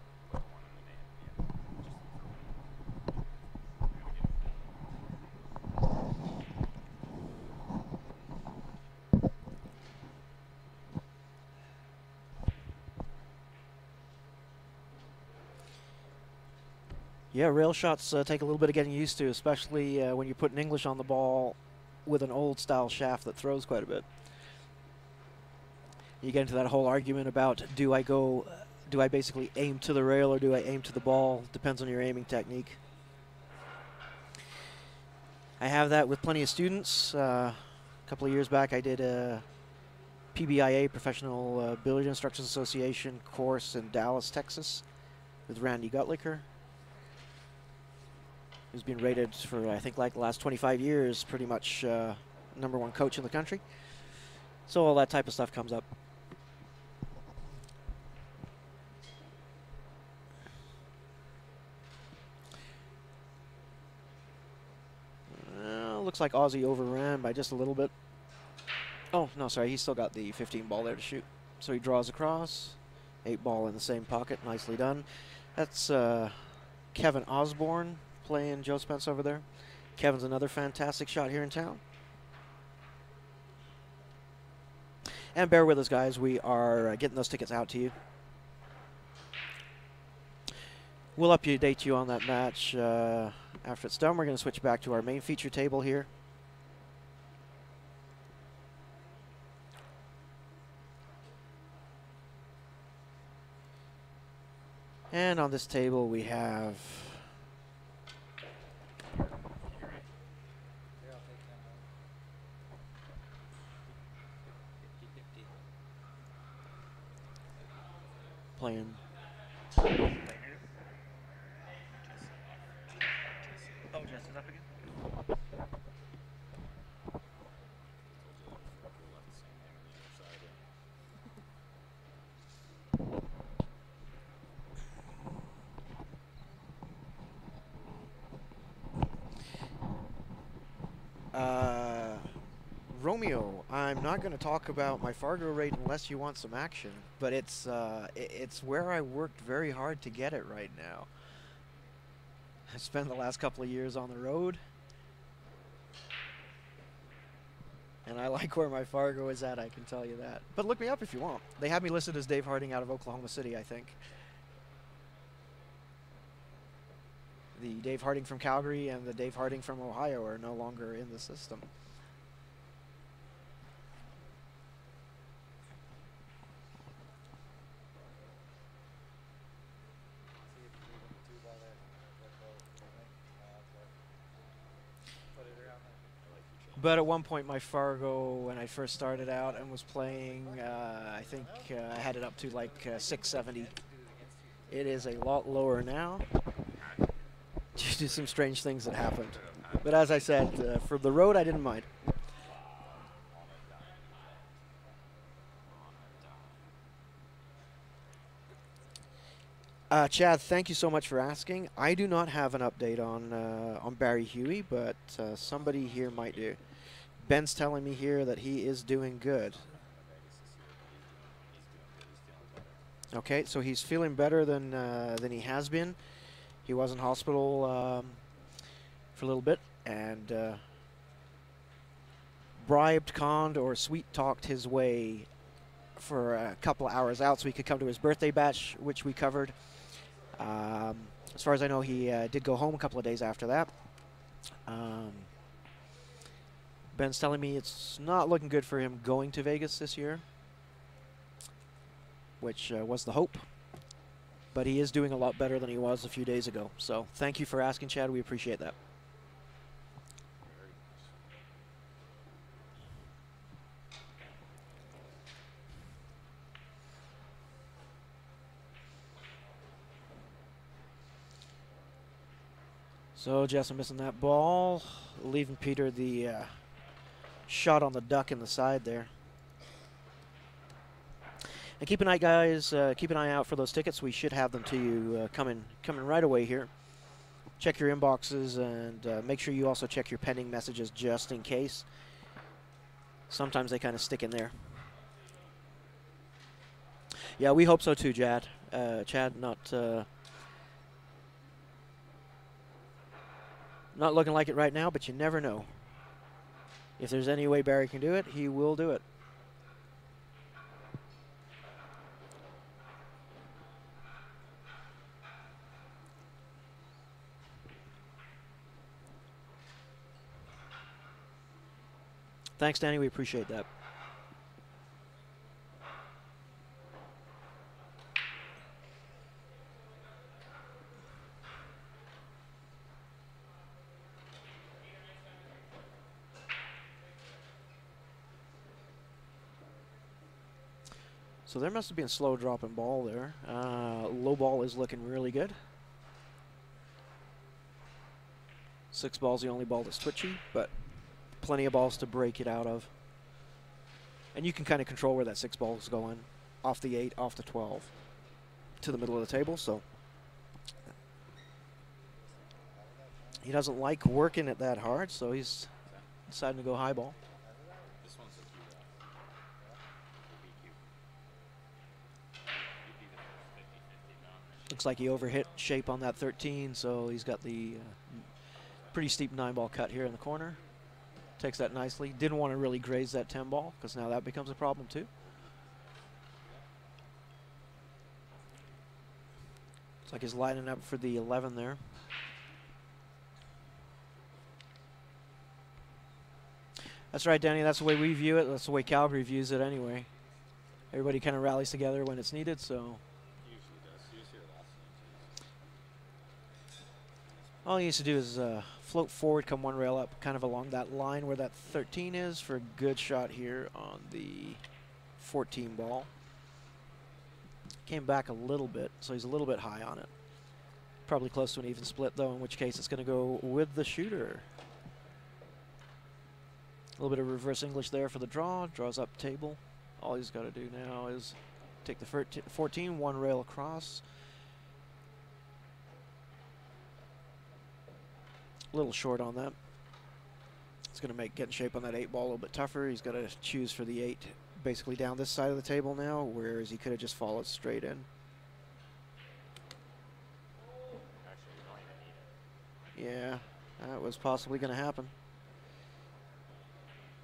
Put the one in the name. Yeah. Yeah, rail shots take a little bit of getting used to, especially when you're putting English on the ball with an old style shaft that throws quite a bit. You get into that whole argument about do I basically aim to the rail or do I aim to the ball? Depends on your aiming technique. I have that with plenty of students. A couple of years back I did a PBIA, Professional Billiard Instructors Association course in Dallas, Texas with Randy Gutlicker, who's been rated for, I think, like the last 25 years, pretty much #1 coach in the country. So all that type of stuff comes up. Looks like Aussie overran by just a little bit. Oh, no, sorry, he's still got the 15 ball there to shoot. So he draws across, 8 ball in the same pocket, nicely done. That's Kevin Osborne playing Joe Spence over there. Kevin's another fantastic shot here in town. And bear with us, guys. We are getting those tickets out to you. We'll update you on that match after it's done. We're going to switch back to our main feature table here. And on this table we have playing. Oh, Jess is up again? Romeo, I'm not going to talk about my Fargo rate unless you want some action, but it's where I worked very hard to get it right now. I spent the last couple of years on the road, and I like where my Fargo is at, I can tell you that. But look me up if you want. They have me listed as Dave Harding out of Oklahoma City, I think. The Dave Harding from Calgary and the Dave Harding from Ohio are no longer in the system. But at one point, my Fargo, when I first started out and was playing, I think I had it up to like 670. It is a lot lower now due to some strange things that happened. But as I said, for the road, I didn't mind. Chad, thank you so much for asking. I do not have an update on Barry Huey, but somebody here might do. Ben's telling me here that he is doing good. Okay, so he's feeling better than he has been. He was in hospital for a little bit and bribed, conned, or sweet-talked his way for a couple of hours out so he could come to his birthday bash, which we covered. As far as I know, he did go home a couple of days after that. Ben's telling me it's not looking good for him going to Vegas this year, which was the hope. But he is doing a lot better than he was a few days ago. So thank you for asking, Chad. We appreciate that. So Jess missing that ball, leaving Peter the shot on the duck in the side there. And keep an eye, guys. Keep an eye out for those tickets. We should have them to you coming right away here. Check your inboxes and make sure you also check your pending messages just in case. Sometimes they kind of stick in there. Yeah, we hope so too, Chad. Chad, not looking like it right now, but you never know. If there's any way Barry can do it, he will do it. Thanks, Danny. We appreciate that. So there must have been a slow dropping ball there. Low ball is looking really good. 6 ball's the only ball that's twitchy, but plenty of balls to break it out of. And you can kind of control where that 6 ball is going. Off the 8, off the 12, to the middle of the table. So he doesn't like working it that hard, so he's deciding to go high ball. Looks like he overhit shape on that 13, so he's got the pretty steep 9-ball cut here in the corner. Takes that nicely. Didn't want to really graze that 10 ball because now that becomes a problem too. Looks like he's lining up for the 11 there. That's right, Danny. That's the way we view it. That's the way Calgary views it anyway. Everybody kind of rallies together when it's needed, so. All he needs to do is float forward, come 1 rail up, kind of along that line where that 13 is for a good shot here on the 14 ball. Came back a little bit, so he's a little bit high on it. Probably close to an even split, though, in which case it's going to go with the shooter. A little bit of reverse English there for the draw. Draws up table. All he's got to do now is take the 14, 1 rail across. A little short on that. It's going to make getting shape on that 8 ball a little bit tougher. He's got to choose for the 8 basically down this side of the table now, whereas he could have just followed straight in. Actually, you don't even need it. Yeah, that was possibly going to happen.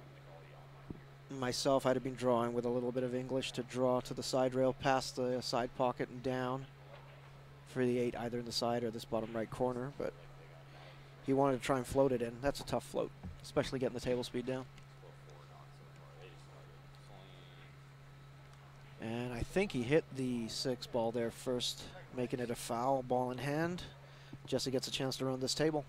Like all the online. Myself, I'd have been drawing with a little bit of English to draw to the side rail past the side pocket and down for the 8, either in the side or this bottom right corner, but he wanted to try and float it in. That's a tough float, especially getting the table speed down. And I think he hit the 6 ball there first, making it a foul, ball in hand. Jesse gets a chance to run this table.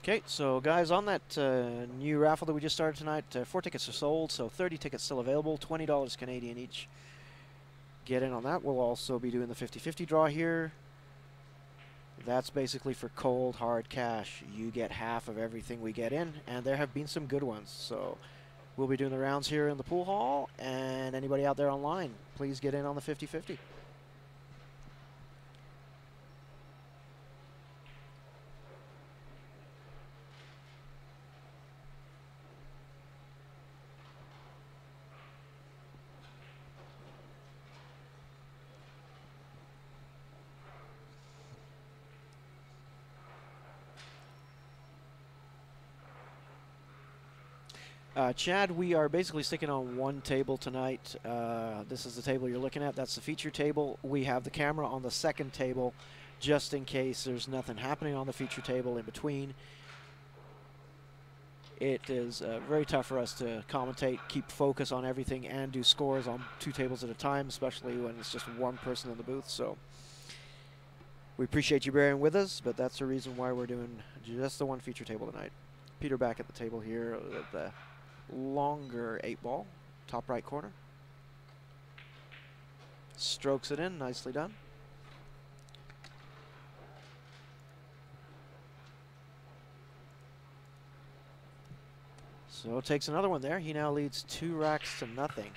Okay, so guys, on that new raffle that we just started tonight, 4 tickets are sold, so 30 tickets still available, $20 Canadian each. Get in on that. We'll also be doing the 50-50 draw here. That's basically for cold, hard cash. You get half of everything we get in, and there have been some good ones. So we'll be doing the rounds here in the pool hall, and anybody out there online, please get in on the 50-50. Chad, we are basically sticking on one table tonight. This is the table you're looking at. That's the feature table. We have the camera on the second table just in case there's nothing happening on the feature table in between. It is very tough for us to commentate, keep focus on everything, and do scores on 2 tables at a time, especially when it's just one person in the booth. So we appreciate you bearing with us, but that's the reason why we're doing just the one feature table tonight. Peter back at the table here with the longer 8 ball, top right corner. Strokes it in, nicely done. So takes another one there. He now leads 2 racks to nothing.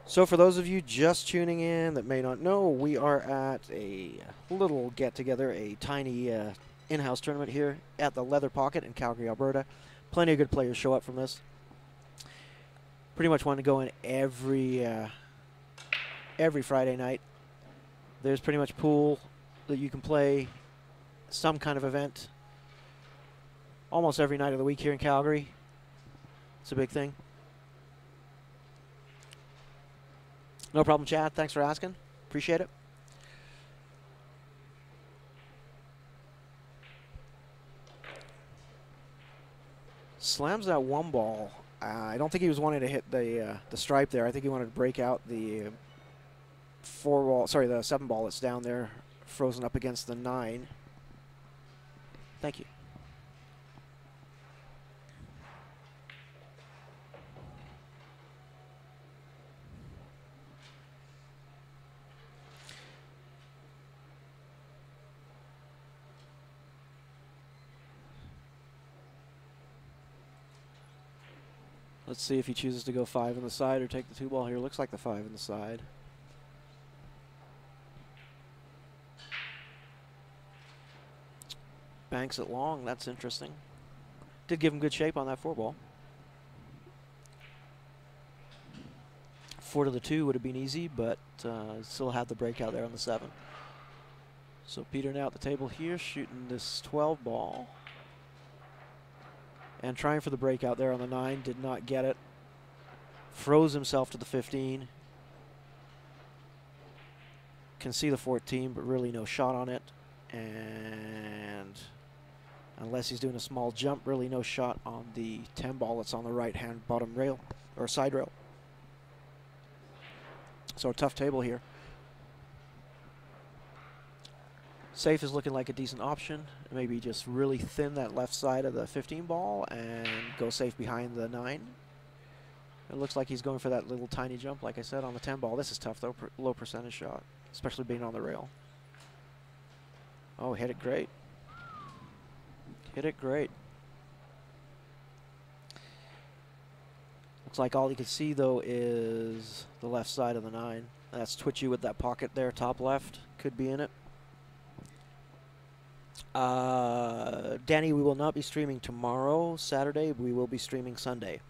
So for those of you just tuning in that may not know, we are at a little get-together, a tiny in-house tournament here at the Leather Pocket in Calgary, Alberta. Plenty of good players show up from this. Pretty much want to go in every Friday night. There's pretty much pool that you can play, some kind of event, almost every night of the week here in Calgary. It's a big thing. No problem, Chad. Thanks for asking. Appreciate it. Slams that 1 ball. I don't think he was wanting to hit the stripe there. I think he wanted to break out the 4 ball. Sorry, the 7 ball that's down there, frozen up against the 9. Thank you. Let's see if he chooses to go 5 in the side or take the 2 ball here. Looks like the 5 in the side. Banks it long. That's interesting. Did give him good shape on that 4 ball. 4 to the 2 would have been easy, but still had the breakout there on the 7. So Peter now at the table here, shooting this 12 ball. And trying for the breakout there on the 9, did not get it. Froze himself to the 15. Can see the 14, but really no shot on it. And Unless he's doing a small jump, really no shot on the 10 ball that's on the right-hand bottom rail, or side rail. So a tough table here. Safe is looking like a decent option. Maybe just really thin that left side of the 15 ball and go safe behind the 9. It looks like he's going for that little tiny jump, like I said, on the 10 ball. This is tough, though. Low percentage shot, especially being on the rail. Oh, hit it great. Hit it great. Looks like all you can see, though, is the left side of the 9. That's twitchy with that pocket there, top left. Could be in it. Danny, we will not be streaming tomorrow, Saturday. We will be streaming Sunday.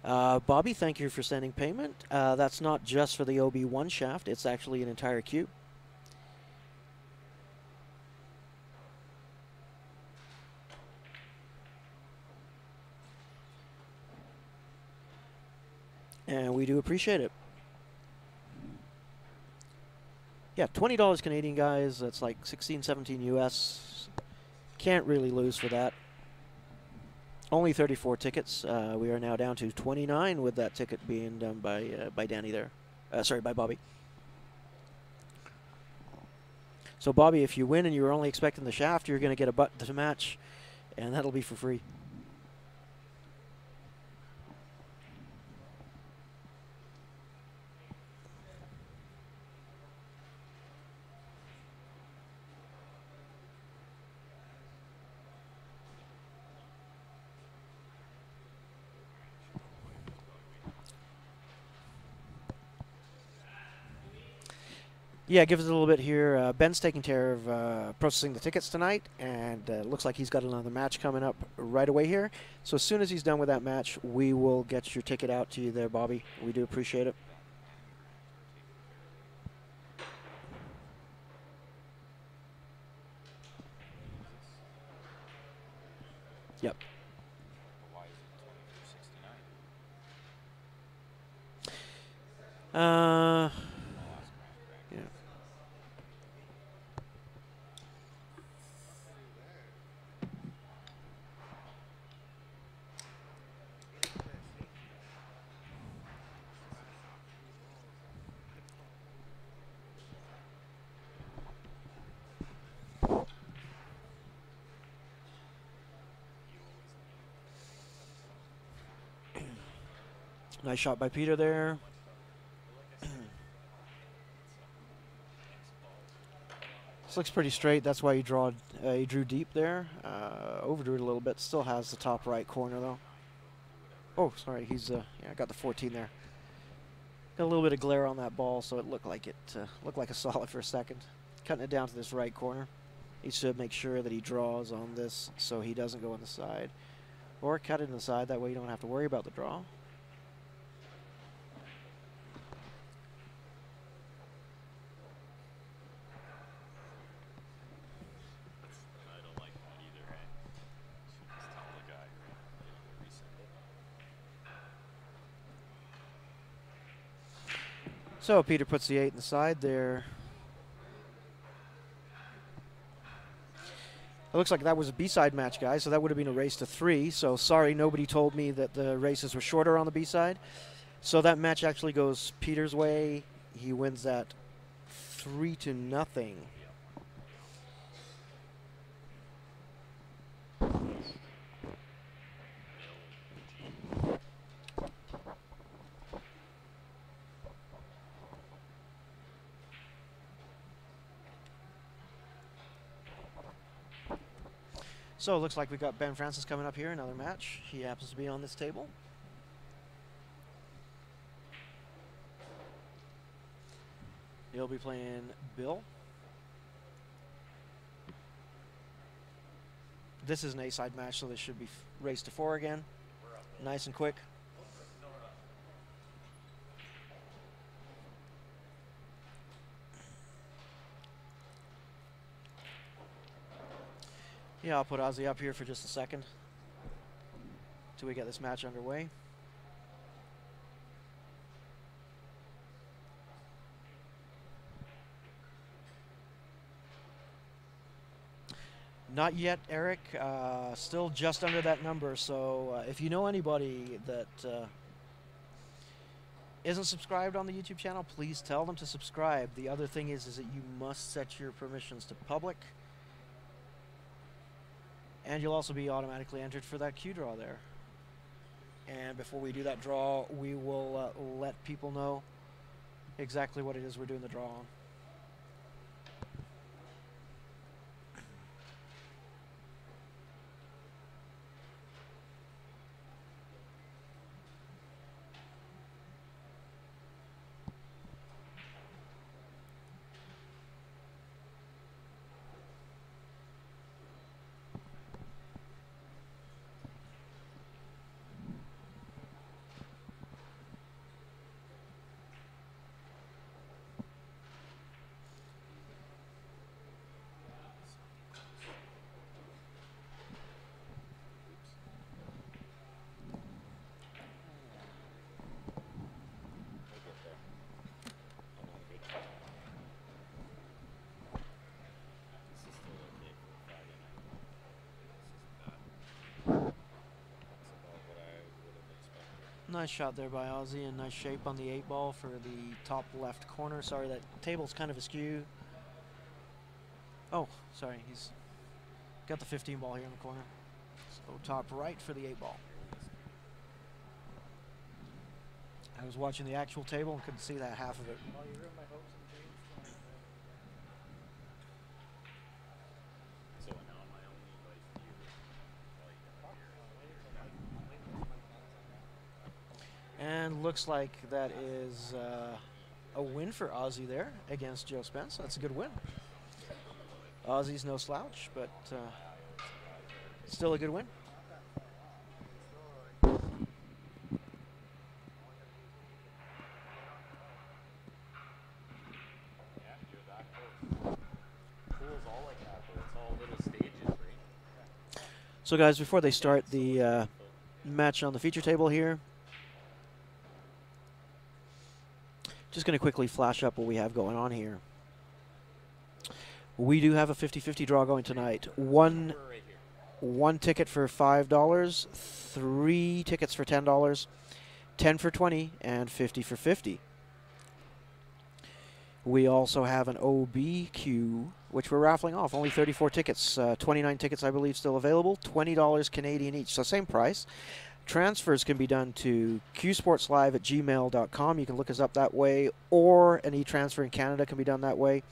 Bobby, thank you for sending payment. That's not just for the OB1 shaft. It's actually an entire cube. And we do appreciate it. Yeah, $20 Canadian, guys. That's like 16, 17 US. Can't really lose for that. Only 34 tickets. We are now down to 29 with that ticket being done by Danny there. Sorry, by Bobby. So, Bobby, if you win and you're only expecting the shaft, you're going to get a button to match, and that'll be for free. Yeah, give us a little bit here. Ben's taking care of processing the tickets tonight, and looks like he's got another match coming up right away here. So as soon as he's done with that match, we will get your ticket out to you there, Bobby. We do appreciate it. Yep. Why is it 24.69? Yeah. Nice shot by Peter there. This looks pretty straight. That's why he drew deep there. Overdrew it a little bit. Still has the top right corner though. Oh, sorry. He's yeah, I got the 14 there. Got a little bit of glare on that ball, so it looked like a solid for a second. Cutting it down to this right corner. He should make sure that he draws on this so he doesn't go on the side, or cut it in the side. That way you don't have to worry about the draw. I don't like that either, hey? Just tell the guy, resend it. So Peter puts the 8 in the side there. It looks like that was a B-side match, guys, so that would have been a race to 3. So sorry, nobody told me that the races were shorter on the B-side. So that match actually goes Peter's way. He wins that 3-0. So it looks like we've got Ben Francis coming up here, another match. He happens to be on this table. He'll be playing Bill. This is an A-side match, so this should be race to 4 again. Nice and quick. Yeah, I'll put Ozzy up here for just a second till we get this match underway. Not yet, Eric. Still just under that number. So if you know anybody that isn't subscribed on the YouTube channel, please tell them to subscribe. The other thing is that you must set your permissions to public. And you'll also be automatically entered for that Q draw there. And before we do that draw, we will let people know exactly what it is we're doing the draw on. We'll get there. I'm in good shape. This is still okay for a Friday night. This isn't bad. That's about what I would have expected. Nice shot there by Ozzy, and nice shape on the 8-ball for the top left corner. Sorry, that table's kind of askew. Oh, sorry, he's got the 15-ball here in the corner. So top right for the 8-ball. I was watching the actual table and couldn't see that half of it. Oh, you ruined my hopes and dreams. So now my only advice to you is And looks like that is a win for Ozzy there against Joe Spence. That's a good win. Ozzy's no slouch, but still a good win. yeah, you're that close. Pool's all like that, but it's all little stages, right? So guys, before they start the match on the feature table here, just going to quickly flash up what we have going on here. We do have a 50-50 draw going tonight. One ticket for $5, 3 tickets for $10, 10 for 20, and 50 for 50. We also have an OBQ, which we're raffling off. Only 34 tickets, 29 tickets, I believe, still available. $20 Canadian each, so same price. Transfers can be done to qsportslive@gmail.com. You can look us up that way, or an e-transfer in Canada can be done that way.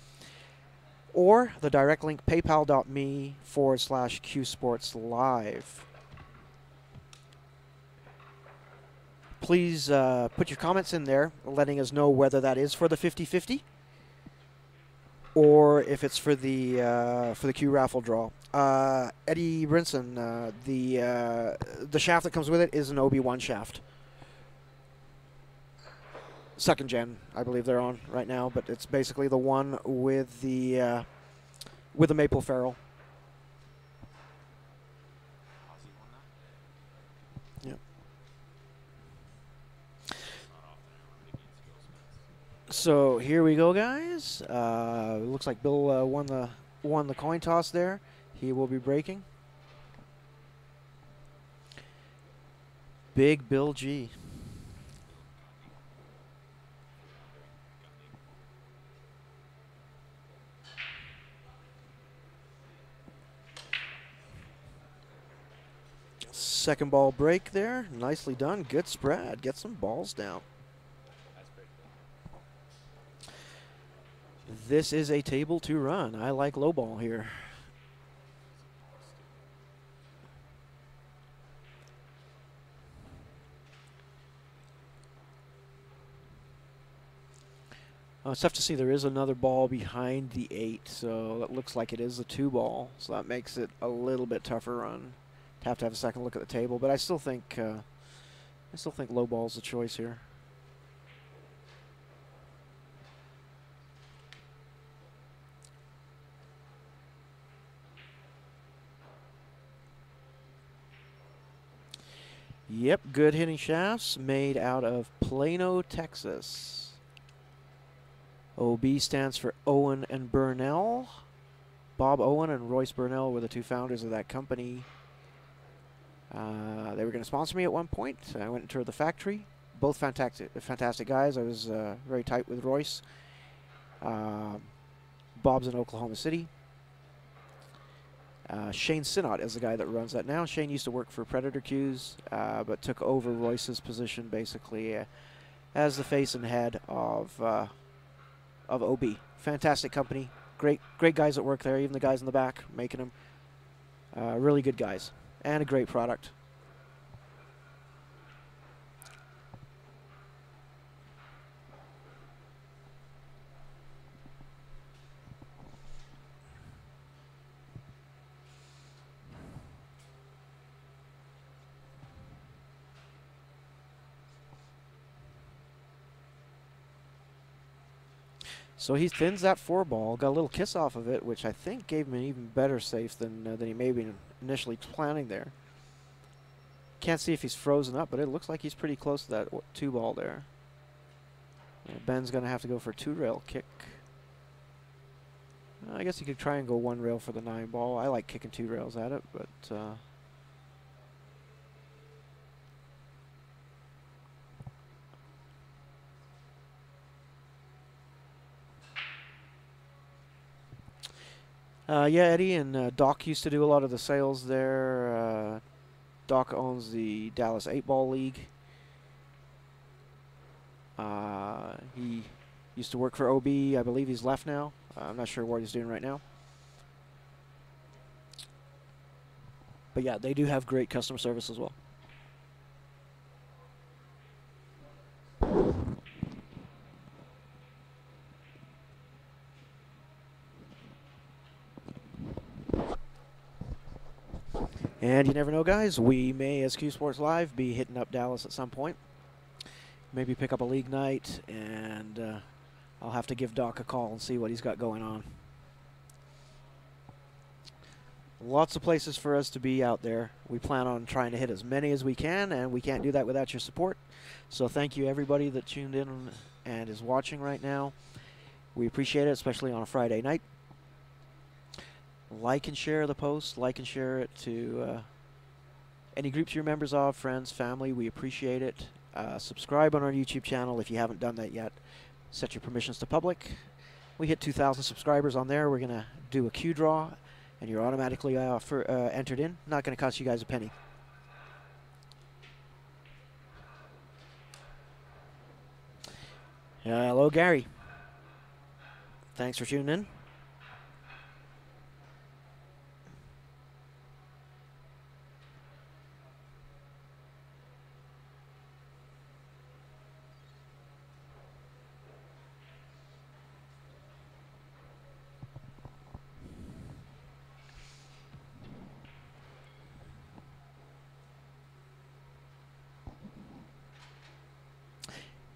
Or the direct link, paypal.me/qsportslive. Please put your comments in there, letting us know whether that is for the 50-50 or if it's for the Q raffle draw. Eddie Brinson, the shaft that comes with it is an OB1 shaft. 2nd gen, I believe they're on right now, but it's basically the one with the maple ferrule. Ozzy won that? Yeah. Not often I remember against Joe Spence. So here we go, guys. Looks like Bill won the coin toss there. He will be breaking. Big Bill G. Second ball break there. Nicely done. Good spread. Get some balls down. That's pretty cool. This is a table to run. I like low ball here. It's tough to see. There is another ball behind the 8, so it looks like it is a 2 ball. So that makes it a little bit tougher run. Have to have a second look at the table, but I still think low ball's the choice here. Yep, good hitting shafts made out of Plano, Texas. OB stands for Owen and Burnell. Bob Owen and Royce Burnell were the two founders of that company. They were going to sponsor me at one point. I went and toured the factory. Both fantastic guys. I was very tight with Royce. Bob's in Oklahoma City. Shane Sinnott is the guy that runs that now. Shane used to work for Predator Q's, but took over Royce's position basically as the face and head of OB. Fantastic company. Great guys that work there. Even the guys in the back making them. Really good guys. And a great product. So he thins that 4-ball, got a little kiss off of it, which I think gave him an even better safe than he may have been initially planning there. Can't see if he's frozen up, but it looks like he's pretty close to that 2-ball there. And Ben's going to have to go for a 2-rail kick. I guess he could try and go 1 rail for the 9-ball. I like kicking 2 rails at it, but... yeah, Eddie and Doc used to do a lot of the sales there. Doc owns the Dallas 8-Ball League. He used to work for OB. I believe he's left now. I'm not sure what he's doing right now. But yeah, they do have great customer service as well. And you never know, guys. We may, as Q Sports Live, be hitting up Dallas at some point. Maybe pick up a league night, and I'll have to give Doc a call and see what he's got going on. Lots of places for us to be out there. We plan on trying to hit as many as we can, and we can't do that without your support. So thank you, everybody that tuned in and is watching right now. We appreciate it, especially on a Friday night. Like and share the post. Like and share it to any groups you're members of, friends, family. We appreciate it. Subscribe on our YouTube channel if you haven't done that yet. Set your permissions to public. We hit 2,000 subscribers on there. We're going to do a Q draw, and you're automatically entered in. Not going to cost you guys a penny. Hello, Gary. Thanks for tuning in.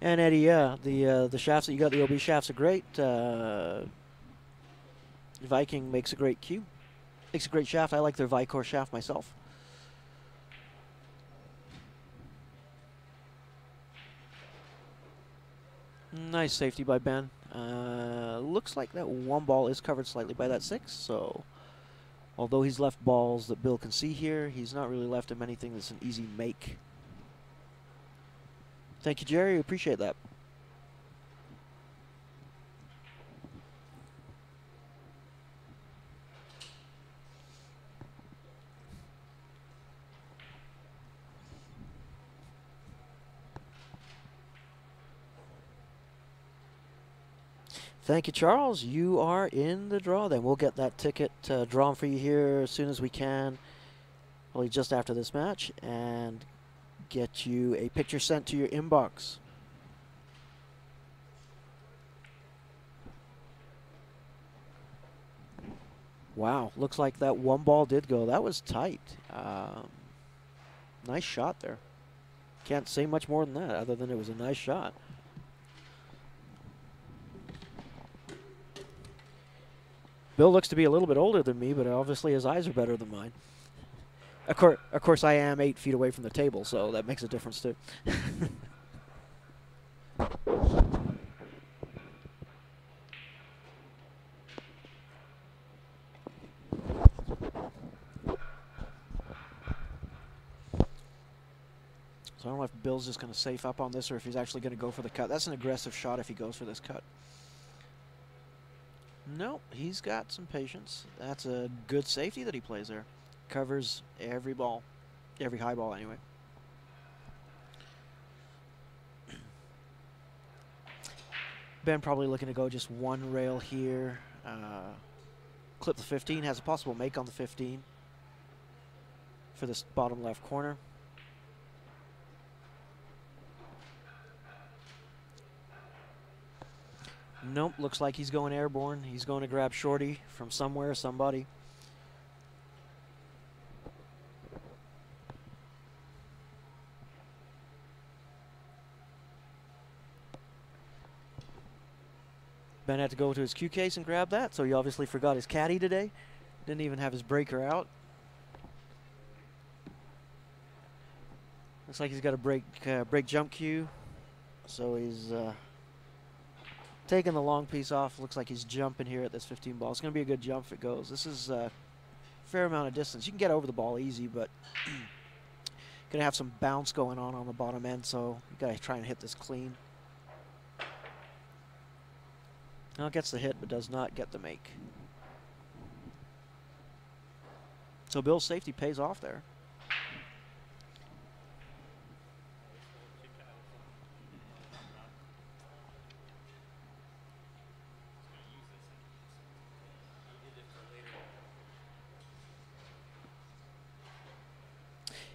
And Eddie, yeah, the shafts that you got, the OB shafts are great. Viking makes a great cue. Makes a great shaft. I like their Vicor shaft myself. Nice safety by Ben. Looks like that 1-ball is covered slightly by that 6, so although he's left balls that Bill can see here, he's not really left him anything that's an easy make. Thank you, Jerry. Appreciate that. Thank you, Charles. You are in the draw then. We'll get that ticket drawn for you here as soon as we can, probably just after this match, and get you a picture sent to your inbox. Wow, looks like that 1-ball did go. That was tight. Nice shot there. Can't say much more than that other than it was a nice shot. Bill looks to be a little bit older than me, but obviously his eyes are better than mine. Of course, I am 8 feet away from the table, so that makes a difference too. So I don't know if Bill's just going to safe up on this or if he's actually going to go for the cut. That's an aggressive shot if he goes for this cut. Nope, he's got some patience. That's a good safety that he plays there. Covers every ball, every high ball anyway. Ben probably looking to go just one rail here. Clip the 15, has a possible make on the 15 for this bottom left corner. Nope, looks like he's going airborne. He's going to grab shorty from somewhere, somebody. Ben had to go to his cue case and grab that, so he obviously forgot his caddy today. Didn't even have his breaker out. Looks like he's got a break jump cue, so he's taking the long piece off. Looks like he's jumping here at this 15 ball. It's going to be a good jump if it goes. This is a fair amount of distance. You can get over the ball easy, but going to have some bounce going on the bottom end, so you got to try and hit this clean. Now gets the hit, but does not get the make. So Bill's safety pays off there.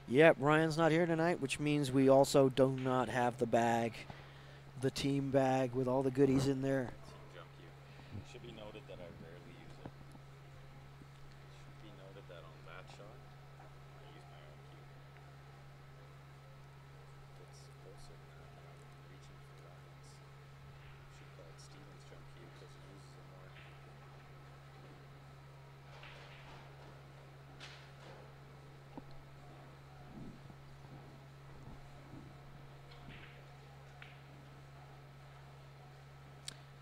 Yep, Ryan's not here tonight, which means we also do not have the bag, the team bag with all the goodies in there. Jump cue. Should be noted that I rarely use it. Should be noted that on that shot, I use my own cue. It's closer than that, and I'm reaching for Ryan's. Should call it Steven's jump cue because he uses it more.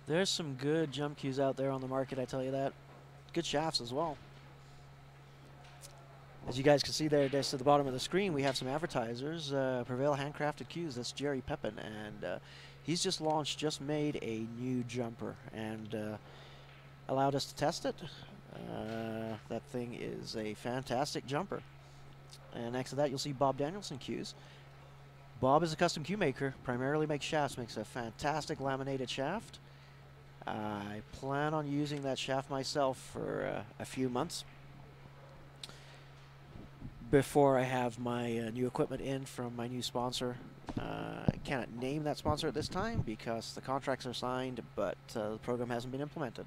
There's some good jump cues out there on the market, I tell you that. Good shafts as well. As you guys can see there, just at the bottom of the screen, we have some advertisers. Prevail Handcrafted Cues, that's Jerry Pepin, and he's just made a new jumper and allowed us to test it. That thing is a fantastic jumper. And next to that, you'll see Bob Danielson Cues. Bob is a custom cue maker, primarily makes shafts, makes a fantastic laminated shaft. I plan on using that shaft myself for a few months before I have my new equipment in from my new sponsor. I cannot name that sponsor at this time because the contracts are signed, but the program hasn't been implemented.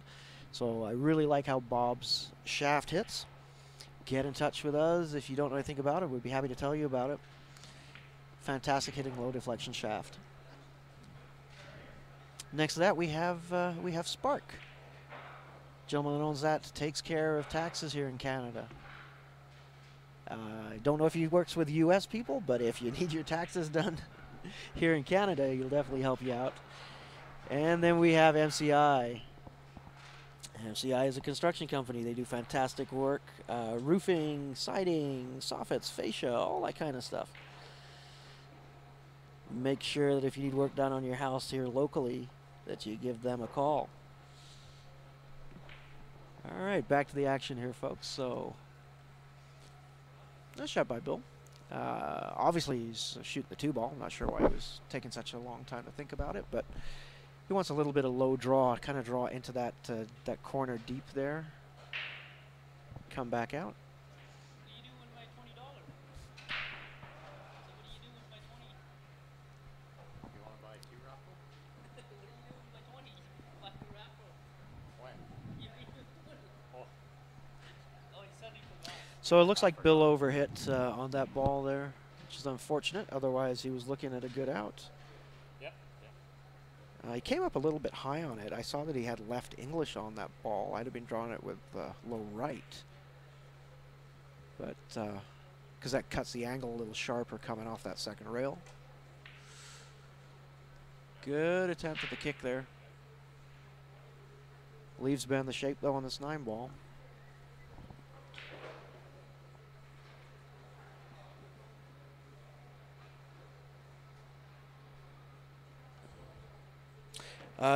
So I really like how Bob's shaft hits. Get in touch with us if you don't know anything about it. We'd be happy to tell you about it. Fantastic hitting low deflection shaft. Next to that, we have Spark. Gentleman that owns that takes care of taxes here in Canada. I don't know if he works with U.S. people, but if you need your taxes done here in Canada, he'll definitely help you out. And then we have MCI. MCI is a construction company. They do fantastic work. Roofing, siding, soffits, fascia, all that kind of stuff. Make sure that if you need work done on your house here locally, that you give them a call. All right, back to the action here, folks. So, nice shot by Bill. Obviously, he's shooting the 2-ball. I'm not sure why he was taking such a long time to think about it, but he wants a little bit of low draw, kind of draw into that that corner deep there. Come back out. What do you do with my $20? So what do you do with my 20? You want to buy a cue raffle? What do you do with my 20? Buy the raffle. When? You beat me with 20. Oh, Oh, he suddenly forgot. So it looks like Bill overhit on that ball there, which is unfortunate. Otherwise, he was looking at a good out. yeah. He came up a little bit high on it. I saw that he had left English on that ball. I'd have been drawing it with low right. But, because that cuts the angle a little sharper coming off that second rail. Good attempt at the kick there. Leaves Ben the shape, though, on this 9-ball.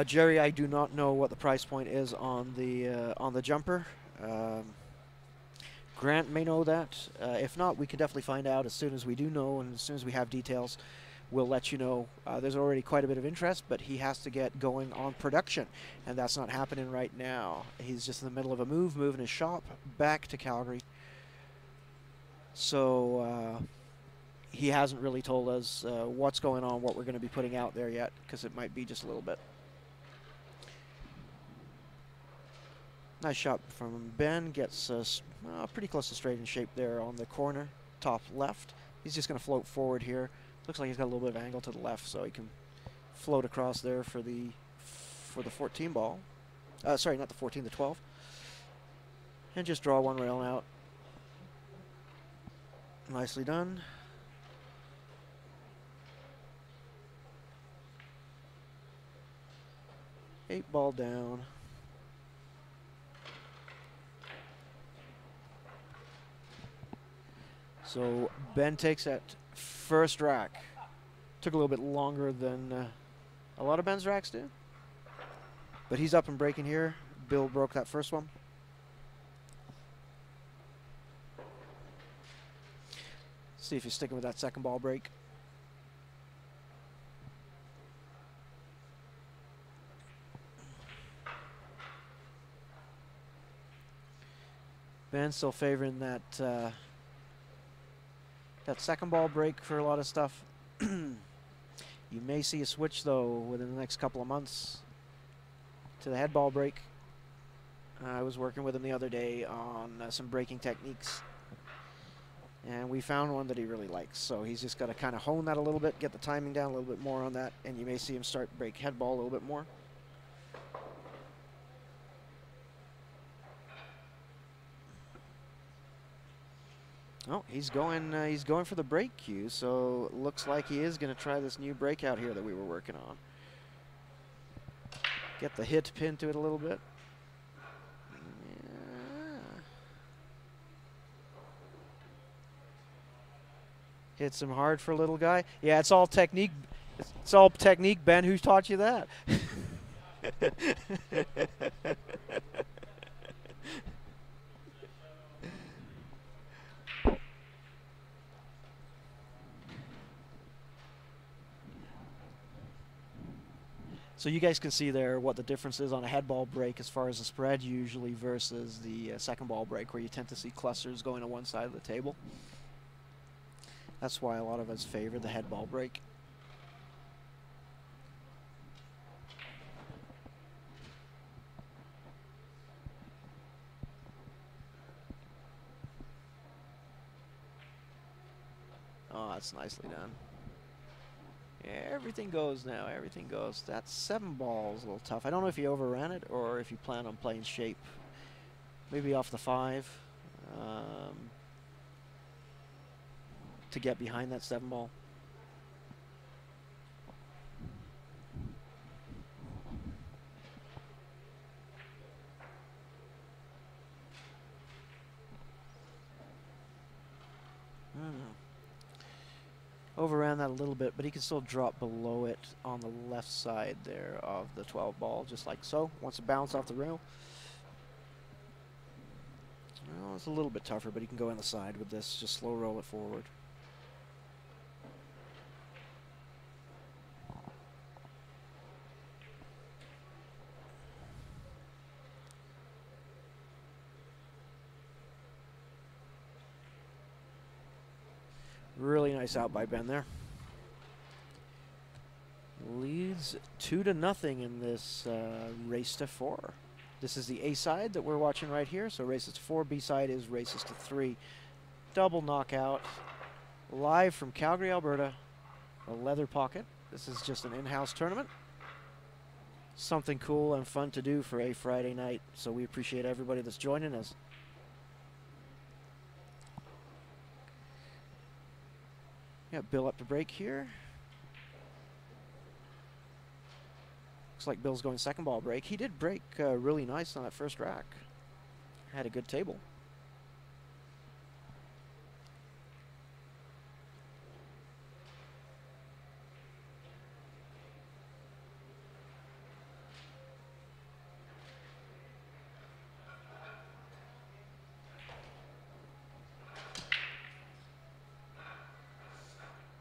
Jerry, I do not know what the price point is on the jumper. Grant may know that. If not, we can definitely find out as soon as we do know, and as soon as we have details, we'll let you know. There's already quite a bit of interest, but he has to get going on production, and that's not happening right now. He's just in the middle of a move, moving his shop back to Calgary. So he hasn't really told us what's going on, what we're going to be putting out there yet, because it might be just a little bit. Nice shot from Ben. Gets pretty close to straight in shape there on the corner, top left. He's just going to float forward here. Looks like he's got a little bit of angle to the left, so he can float across there for the 14 ball. Sorry, not the 14, the 12. And just draw one rail out. Nicely done. Eight ball down. So Ben takes that first rack. Took a little bit longer than a lot of Ben's racks do. But he's up and breaking here. Bill broke that first one. See if he's sticking with that second ball break. Ben still favoring that that second ball break for a lot of stuff. You may see a switch, though, within the next couple of months to the head ball break. I was working with him the other day on some breaking techniques, and we found one that he really likes. So he's just got to kind of hone that a little bit, get the timing down a little bit more on that, and you may see him start break head ball a little bit more. Oh, he's going for the break cue, so it looks like he is going to try this new breakout here that we were working on. Get the hit pin to it a little bit. Yeah. Hits him hard for a little guy. Yeah, it's all technique. It's all technique, Ben. Who taught you that? So you guys can see there what the difference is on a head ball break as far as the spread usually versus the second ball break, where you tend to see clusters going to one side of the table. That's why a lot of us favor the head ball break. Oh, that's nicely done. Yeah, everything goes now. Everything goes. That 7 ball is a little tough. I don't know if he overran it or if you plan on playing shape. Maybe off the 5 to get behind that 7 ball. Overran that a little bit, but he can still drop below it on the left side there of the 12 ball, just like so. Wants to bounce off the rail. Well, it's a little bit tougher, but he can go on the side with this. Just slow roll it forward. Really nice out by Ben there. Leads 2-0 in this race to 4. This is the A side that we're watching right here. So races to 4. B side is races to 3. Double knockout. Live from Calgary, Alberta. A leather pocket. This is just an in-house tournament. Something cool and fun to do for a Friday night. So we appreciate everybody that's joining us. Got Bill up to break here. Looks like Bill's going second ball break. He did break really nice on that first rack. Had a good table.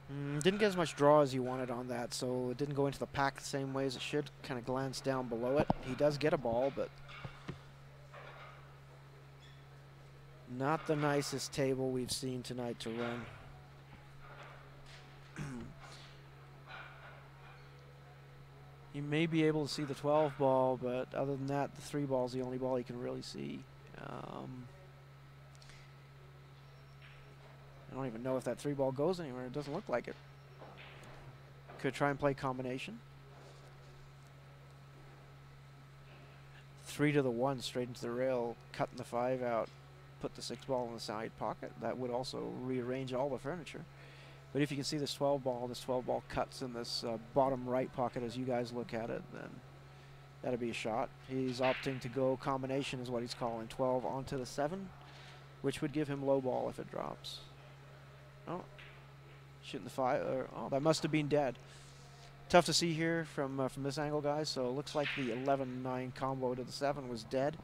Didn't get as much draw as he wanted on that, so it didn't go into the pack the same way as it should. Kind of glanced down below it. He does get a ball, but not the nicest table we've seen tonight to run. He may be able to see the 12 ball, but other than that, the 3 ball is the only ball he can really see. I don't even know if that 3 ball goes anywhere. It doesn't look like it. Could try and play combination. 3 to the 1 straight into the rail, cutting the 5 out, put the 6 ball in the side pocket. That would also rearrange all the furniture. But if you can see this 12 ball cuts in this bottom right pocket as you guys look at it, then that'll be a shot. He's opting to go combination is what he's calling. 12 onto the 7, which would give him low ball if it drops. Oh, shooting the 5. Oh, that must have been dead. Tough to see here from this angle, guys. So it looks like the 11-9 combo to the 7 was dead.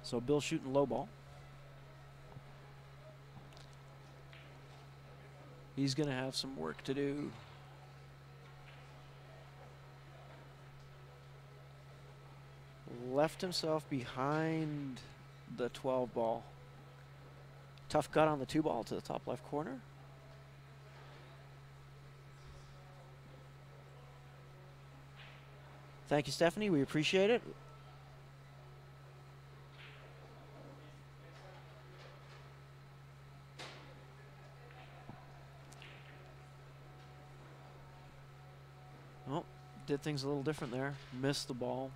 So Bill shooting low ball. He's going to have some work to do. Left himself behind the 12 ball. Tough gut on the 2 ball to the top left corner. Thank you, Stephanie. We appreciate it. Oh, did things a little different there. Missed the ball.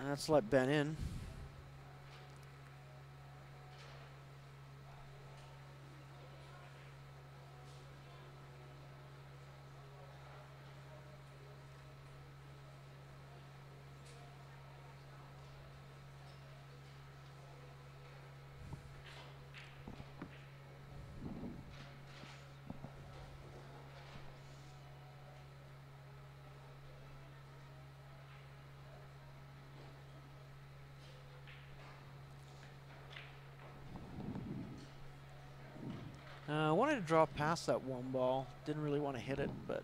Let's let Ben in. I wanted to draw past that 1 ball. Didn't really want to hit it, but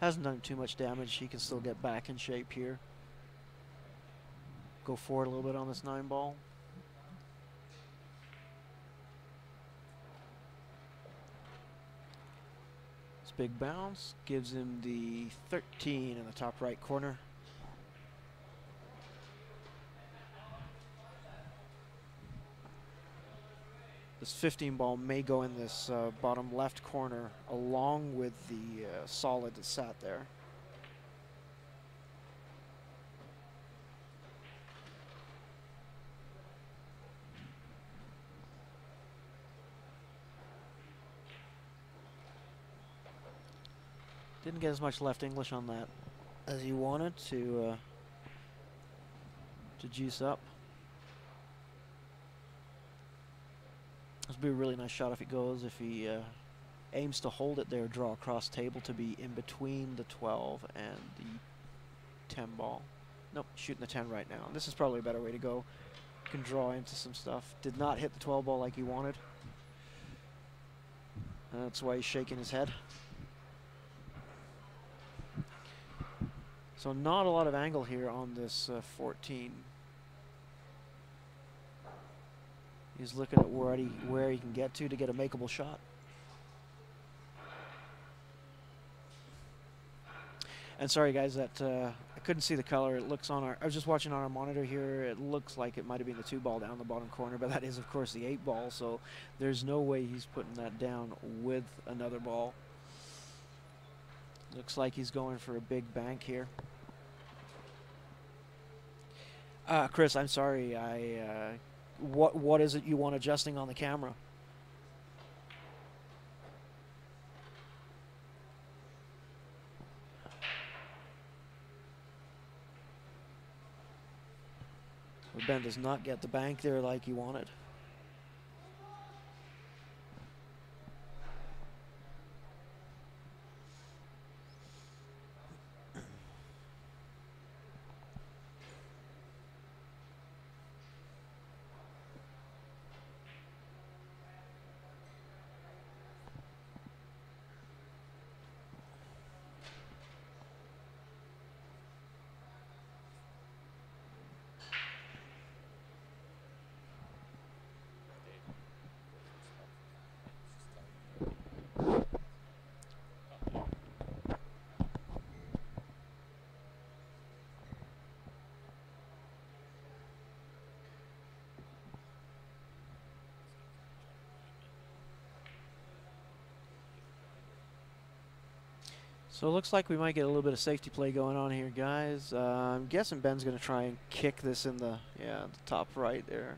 hasn't done too much damage. He can still get back in shape here. Go forward a little bit on this 9 ball. This big bounce gives him the 13 in the top right corner. This 15 ball may go in this bottom left corner along with the solid that sat there. Didn't get as much left English on that as he wanted to juice up. This would be a really nice shot if it goes. If he aims to hold it there, draw across table to be in between the 12 and the 10 ball. Nope, shooting the 10 right now. This is probably a better way to go. Can draw into some stuff. Did not hit the 12 ball like he wanted. That's why he's shaking his head. So not a lot of angle here on this 14. He's looking at where he can get to get a makeable shot. And sorry guys that I couldn't see the color. It looks on our, I was just watching on our monitor here. It looks like it might have been the 2 ball down the bottom corner, but that is of course the 8 ball. So there's no way he's putting that down with another ball. Looks like he's going for a big bank here. Chris, I'm sorry. What is it you want adjusting on the camera? Ben does not get the bank there like he wanted. So it looks like we might get a little bit of safety play going on here, guys. I'm guessing Ben's going to try and kick this in the top right there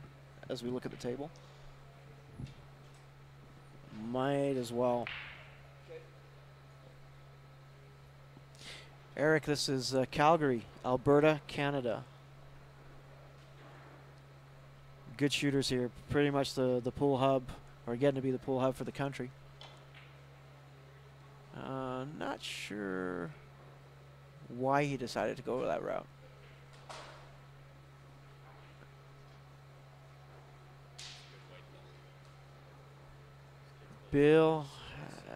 as we look at the table. Might as well. Eric, this is Calgary, Alberta, Canada. Good shooters here. Pretty much the pool hub, or getting to be the pool hub for the country. Not sure why he decided to go that route. Bill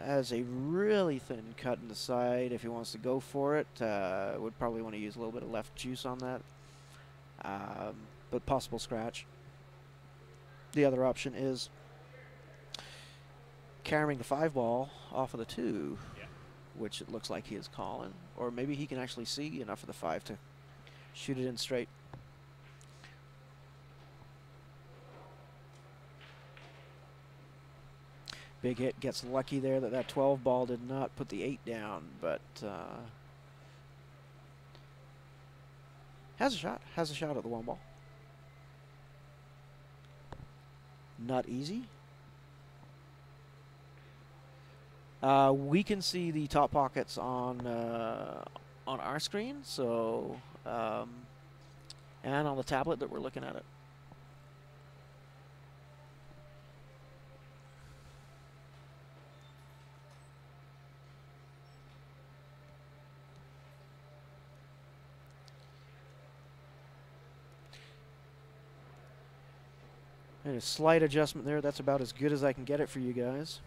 has a really thin cut in the side. If he wants to go for it, would probably want to use a little bit of left juice on that. But possible scratch. The other option is carrying the 5 ball off of the 2, which it looks like he is calling. Or maybe he can actually see enough of the 5 to shoot it in straight. Big hit, gets lucky there that that 12 ball did not put the 8 down, but has a shot at the 1 ball. Not easy. We can see the top pockets on our screen, so and on the tablet that we're looking at it. And a slight adjustment there. That's about as good as I can get it for you guys.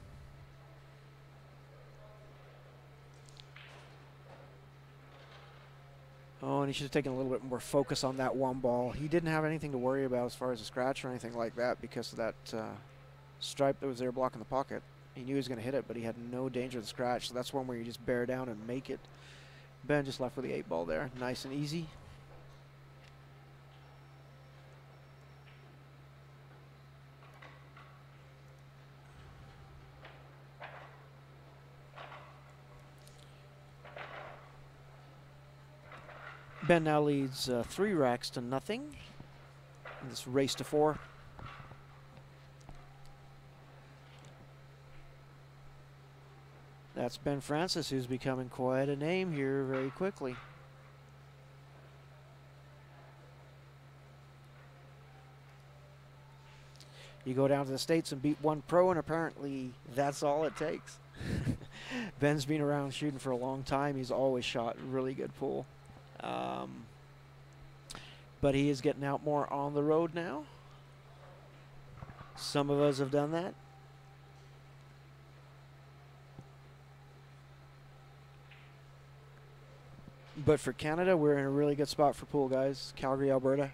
Oh, and he should have taken a little bit more focus on that 1 ball. He didn't have anything to worry about as far as a scratch or anything like that because of that stripe that was there blocking the pocket. He knew he was going to hit it, but he had no danger of the scratch. So that's one where you just bear down and make it. Ben just left with the 8 ball there. Nice and easy. Ben now leads 3 racks to nothing in this race to 4. That's Ben Francis, who's becoming quite a name here very quickly. You go down to the States and beat 1 pro, and apparently that's all it takes. Ben's been around shooting for a long time. He's always shot really good pool. But he is getting out more on the road now. Some of us have done that. But for Canada, we're in a really good spot for pool, guys. Calgary, Alberta.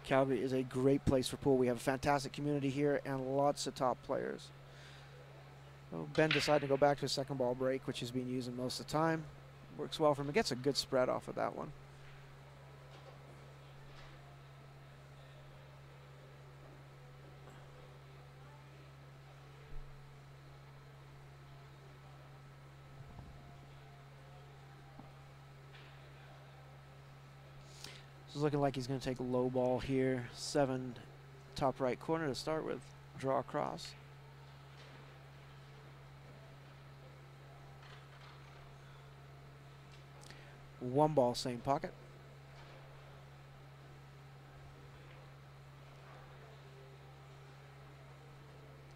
Calgary is a great place for pool. We have a fantastic community here and lots of top players. Well, Ben decided to go back to his 2nd ball break, which he's been using most of the time. Works well for him. He gets a good spread off of that one. It's looking like he's going to take a low ball here. 7, top right corner to start with. Draw across. One ball, same pocket.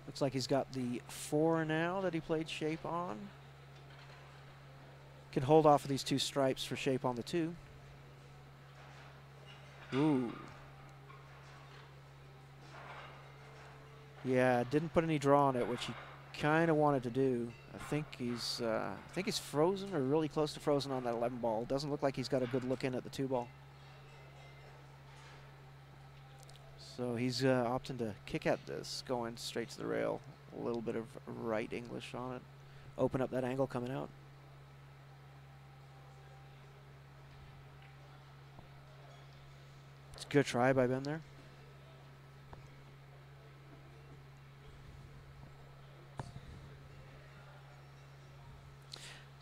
Looks like he's got the 4 now that he played shape on. Can hold off of these 2 stripes for shape on the 2. Ooh. Yeah, didn't put any draw on it, which he kind of wanted to do. I think he's frozen or really close to frozen on that 11 ball. Doesn't look like he's got a good look in at the 2 ball. So he's opting to kick at this, going straight to the rail. A little bit of right English on it. Open up that angle coming out. It's a good try by Ben there.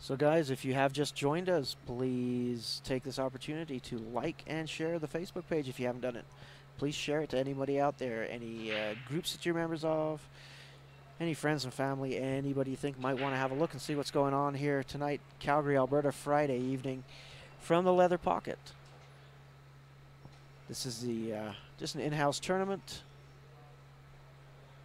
So guys, if you have just joined us, please take this opportunity to like and share the Facebook page if you haven't done it. Please share it to anybody out there, any groups that you're members of, any friends and family, anybody you think might want to have a look and see what's going on here tonight, Calgary, Alberta, Friday evening from the Leather Pocket. This is the just an in-house tournament.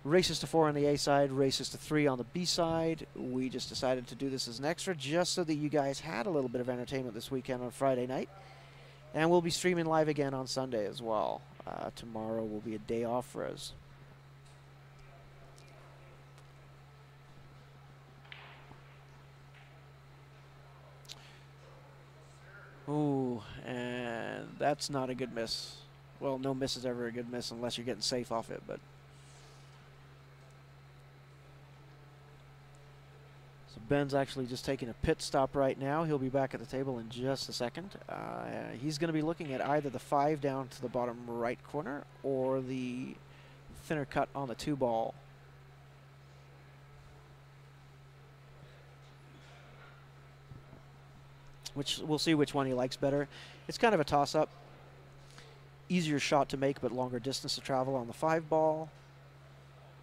Races to 4 on the A side, races to 3 on the B side. We just decided to do this as an extra just so that you guys had a little bit of entertainment this weekend on Friday night. And we'll be streaming live again on Sunday as well. Tomorrow will be a day off for us. Ooh, and that's not a good miss. Well, no miss is ever a good miss unless you're getting safe off it, but... So Ben's actually just taking a pit stop right now. He'll be back at the table in just a second. He's going to be looking at either the 5 down to the bottom right corner or the thinner cut on the 2 ball. Which we'll see which one he likes better. It's kind of a toss-up. Easier shot to make but longer distance to travel on the 5 ball.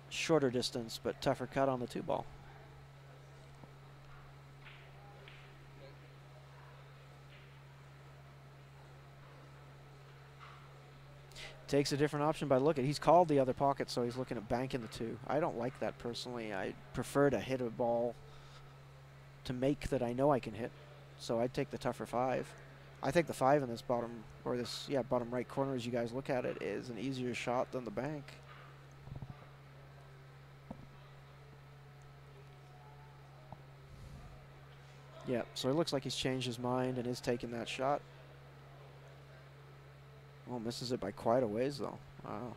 Shorter distance but tougher cut on the 2 ball. Takes a different option by look at. He's called the other pocket, so he's looking at banking the 2. I don't like that personally. I prefer to hit a ball to make that I know I can hit. So I'd take the tougher 5. I think the 5 in this bottom, or this, yeah, bottom right corner as you guys look at it, is an easier shot than the bank. Yeah, so it looks like he's changed his mind and is taking that shot. Oh, misses it by quite a ways, though. Wow.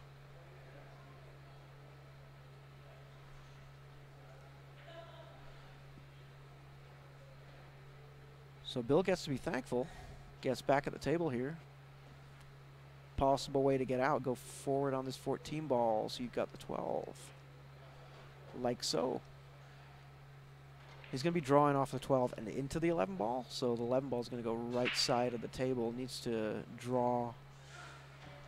So Bill gets to be thankful. Gets back at the table here. Possible way to get out. Go forward on this 14 ball, so you've got the 12. Like so. He's going to be drawing off the 12 and into the 11 ball. So the 11 ball is going to go right side of the table. Needs to draw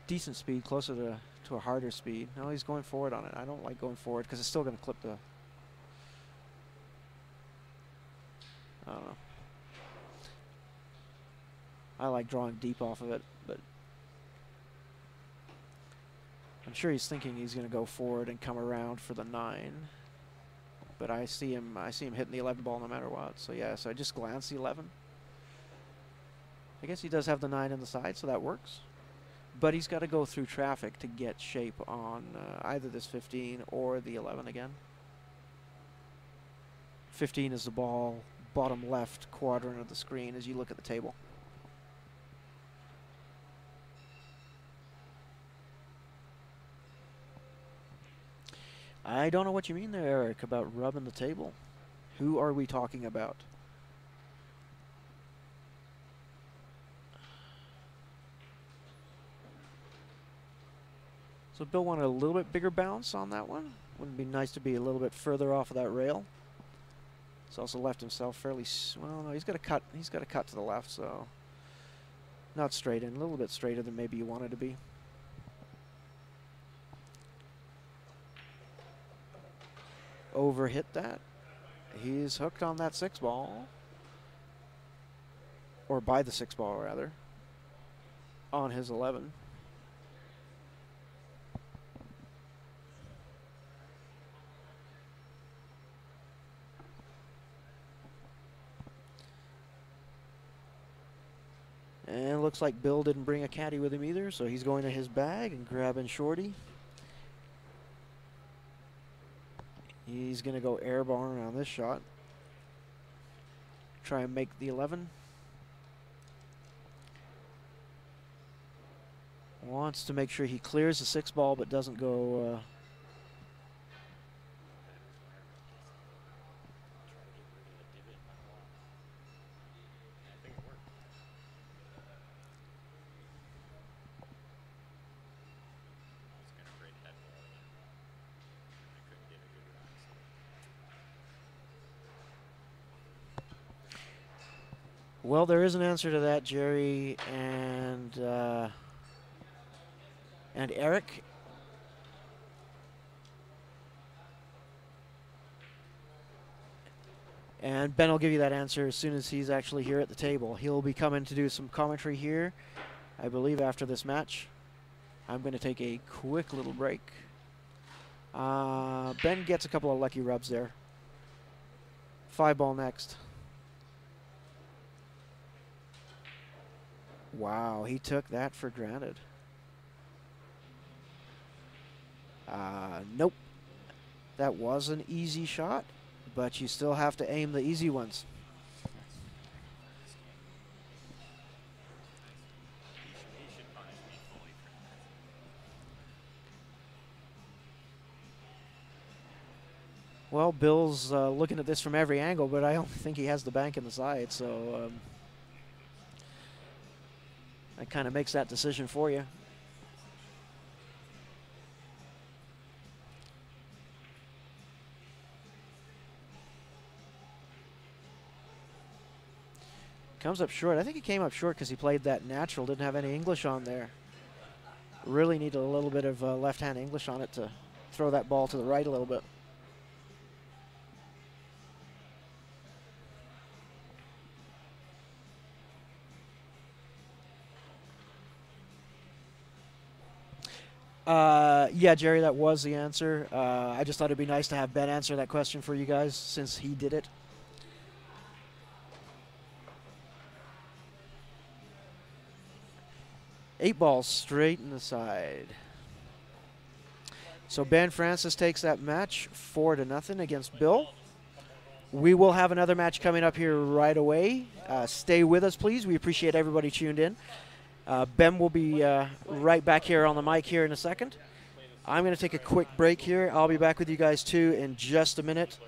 decent speed, closer to a harder speed. No, he's going forward on it. I don't like going forward because it's still going to clip the... I don't know. I like drawing deep off of it, but I'm sure he's thinking he's going to go forward and come around for the 9. But I see him hitting the 11 ball no matter what. So yeah, so I just glance the 11. I guess he does have the 9 in the side, so that works. But he's got to go through traffic to get shape on either this 15 or the 11 again. 15 is the ball, bottom left quadrant of the screen as you look at the table. I don't know what you mean there, Eric, about rubbing the table. Who are we talking about? So Bill wanted a little bit bigger bounce on that one. Wouldn't it be nice to be a little bit further off of that rail? He's also left himself fairly, well, no, he's got a cut. He's got a cut to the left, so not straight in, a little bit straighter than maybe you wanted to be. Overhit that. He's hooked on that 6 ball, or by the 6 ball rather, on his 11. And looks like Bill didn't bring a caddy with him either, so he's going to his bag and grabbing Shorty. He's going to go airborne on this shot. Try and make the 11. Wants to make sure he clears the 6 ball but doesn't go... Well, there is an answer to that, Jerry and Eric. And Ben will give you that answer as soon as he's actually here at the table. He'll be coming to do some commentary here, I believe, after this match. I'm going to take a quick little break. Ben gets a couple of lucky rubs there. 5-ball next. Wow, he took that for granted. Nope. That was an easy shot, but you still have to aim the easy ones. Well, Bill's looking at this from every angle, but I don't think he has the bank in the side, so that kind of makes that decision for you. Comes up short. I think he came up short because he played that natural, didn't have any English on there. Really needed a little bit of left-hand English on it to throw that ball to the right a little bit. Yeah, Jerry, that was the answer. I just thought it'd be nice to have Ben answer that question for you guys since he did it. Eight balls straight in the side. So Ben Francis takes that match 4-0 against Bill. We will have another match coming up here right away. Stay with us, please. We appreciate everybody tuned in. Ben will be right back here on the mic here in a second. I'm going to take a quick break here. I'll be back with you guys too in just a minute.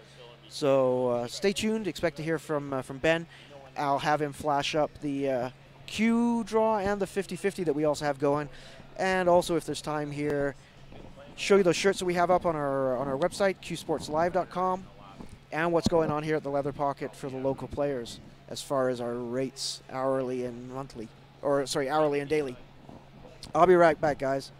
So stay tuned. Expect to hear from Ben. I'll have him flash up the Q draw and the 50-50 that we also have going. And also, if there's time here, show you those shirts that we have up on our website, qsportslive.com, and what's going on here at the Leather Pocket for the local players as far as our rates, hourly and monthly. Or, sorry, hourly and daily. I'll be right back, guys.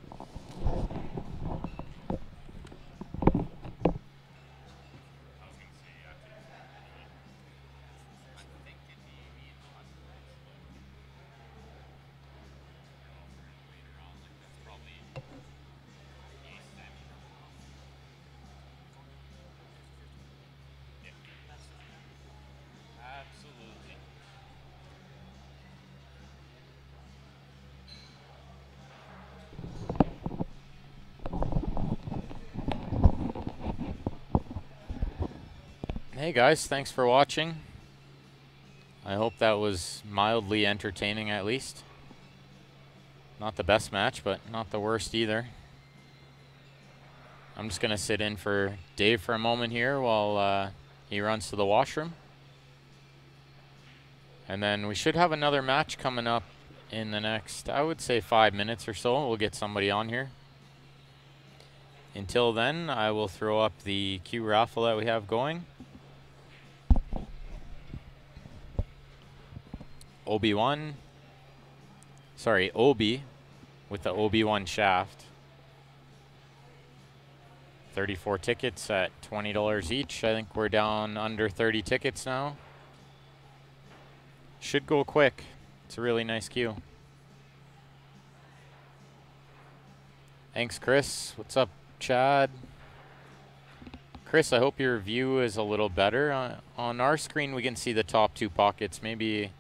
Hey guys, thanks for watching. I hope that was mildly entertaining at least. Not the best match, but not the worst either. I'm just going to sit in for Dave for a moment here while he runs to the washroom. And then we should have another match coming up in the next, I would say, 5 minutes or so. We'll get somebody on here. Until then, I will throw up the Q raffle that we have going. OB1, sorry, OB with the OB1 shaft. 34 tickets at $20 each. I think we're down under 30 tickets now. Should go quick. It's a really nice queue. Thanks, Chris. What's up, Chad? Chris, I hope your view is a little better. On our screen, we can see the top two pockets. Maybe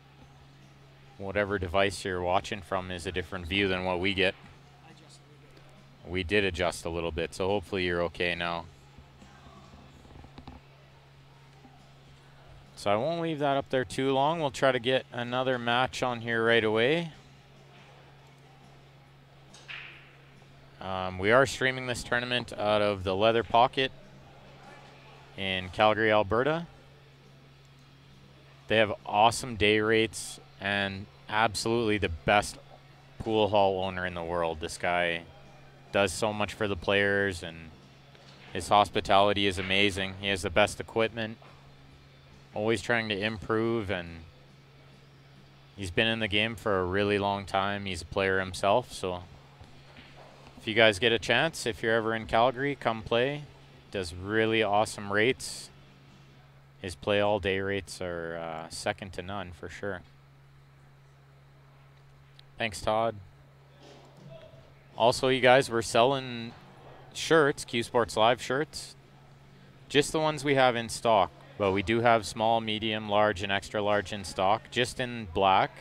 whatever device you're watching from is a different view than what we get. We did adjust a little bit, so hopefully you're okay now. So I won't leave that up there too long. We'll try to get another match on here right away. We are streaming this tournament out of the Leather Pocket in Calgary, Alberta. They have awesome day rates and absolutely the best pool hall owner in the world. This guy does so much for the players, and his hospitality is amazing. He has the best equipment, always trying to improve, and He's been in the game for a really long time. He's a player himself, so if you guys get a chance, if you're ever in Calgary, come play. Does really awesome rates. His play all day rates are second to none for sure. Thanks, Todd. Also, you guys, we're selling shirts, Q Sports Live shirts. Just the ones we have in stock. But we do have small, medium, large, and extra large in stock, just in black.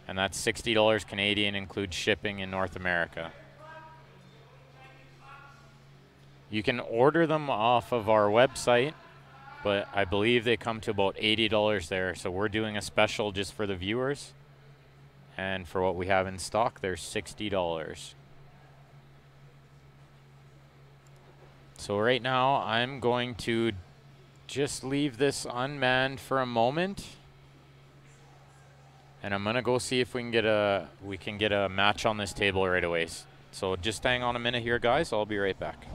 And that's $60 Canadian, includes shipping in North America. You can order them off of our website, but I believe they come to about $80 there. So we're doing a special just for the viewers. And for what we have in stock, they're $60. So right now, I'm going to just leave this unmanned for a moment. And I'm gonna go see if we can get a match on this table right away. So just hang on a minute here, guys. I'll be right back.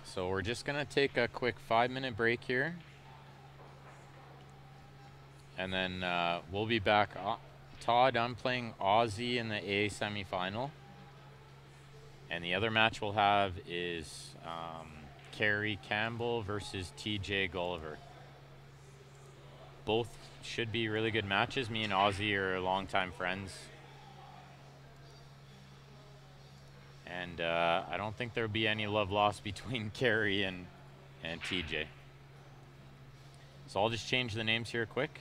So we're just gonna take a quick 5-minute break here. And then we'll be back. Todd, I'm playing Aussie in the A semifinal. And the other match we'll have is Kerry Campbell versus TJ Gulliver. Both should be really good matches. Me and Aussie are longtime friends. And I don't think there'll be any love lost between Kerry and TJ. So I'll just change the names here quick.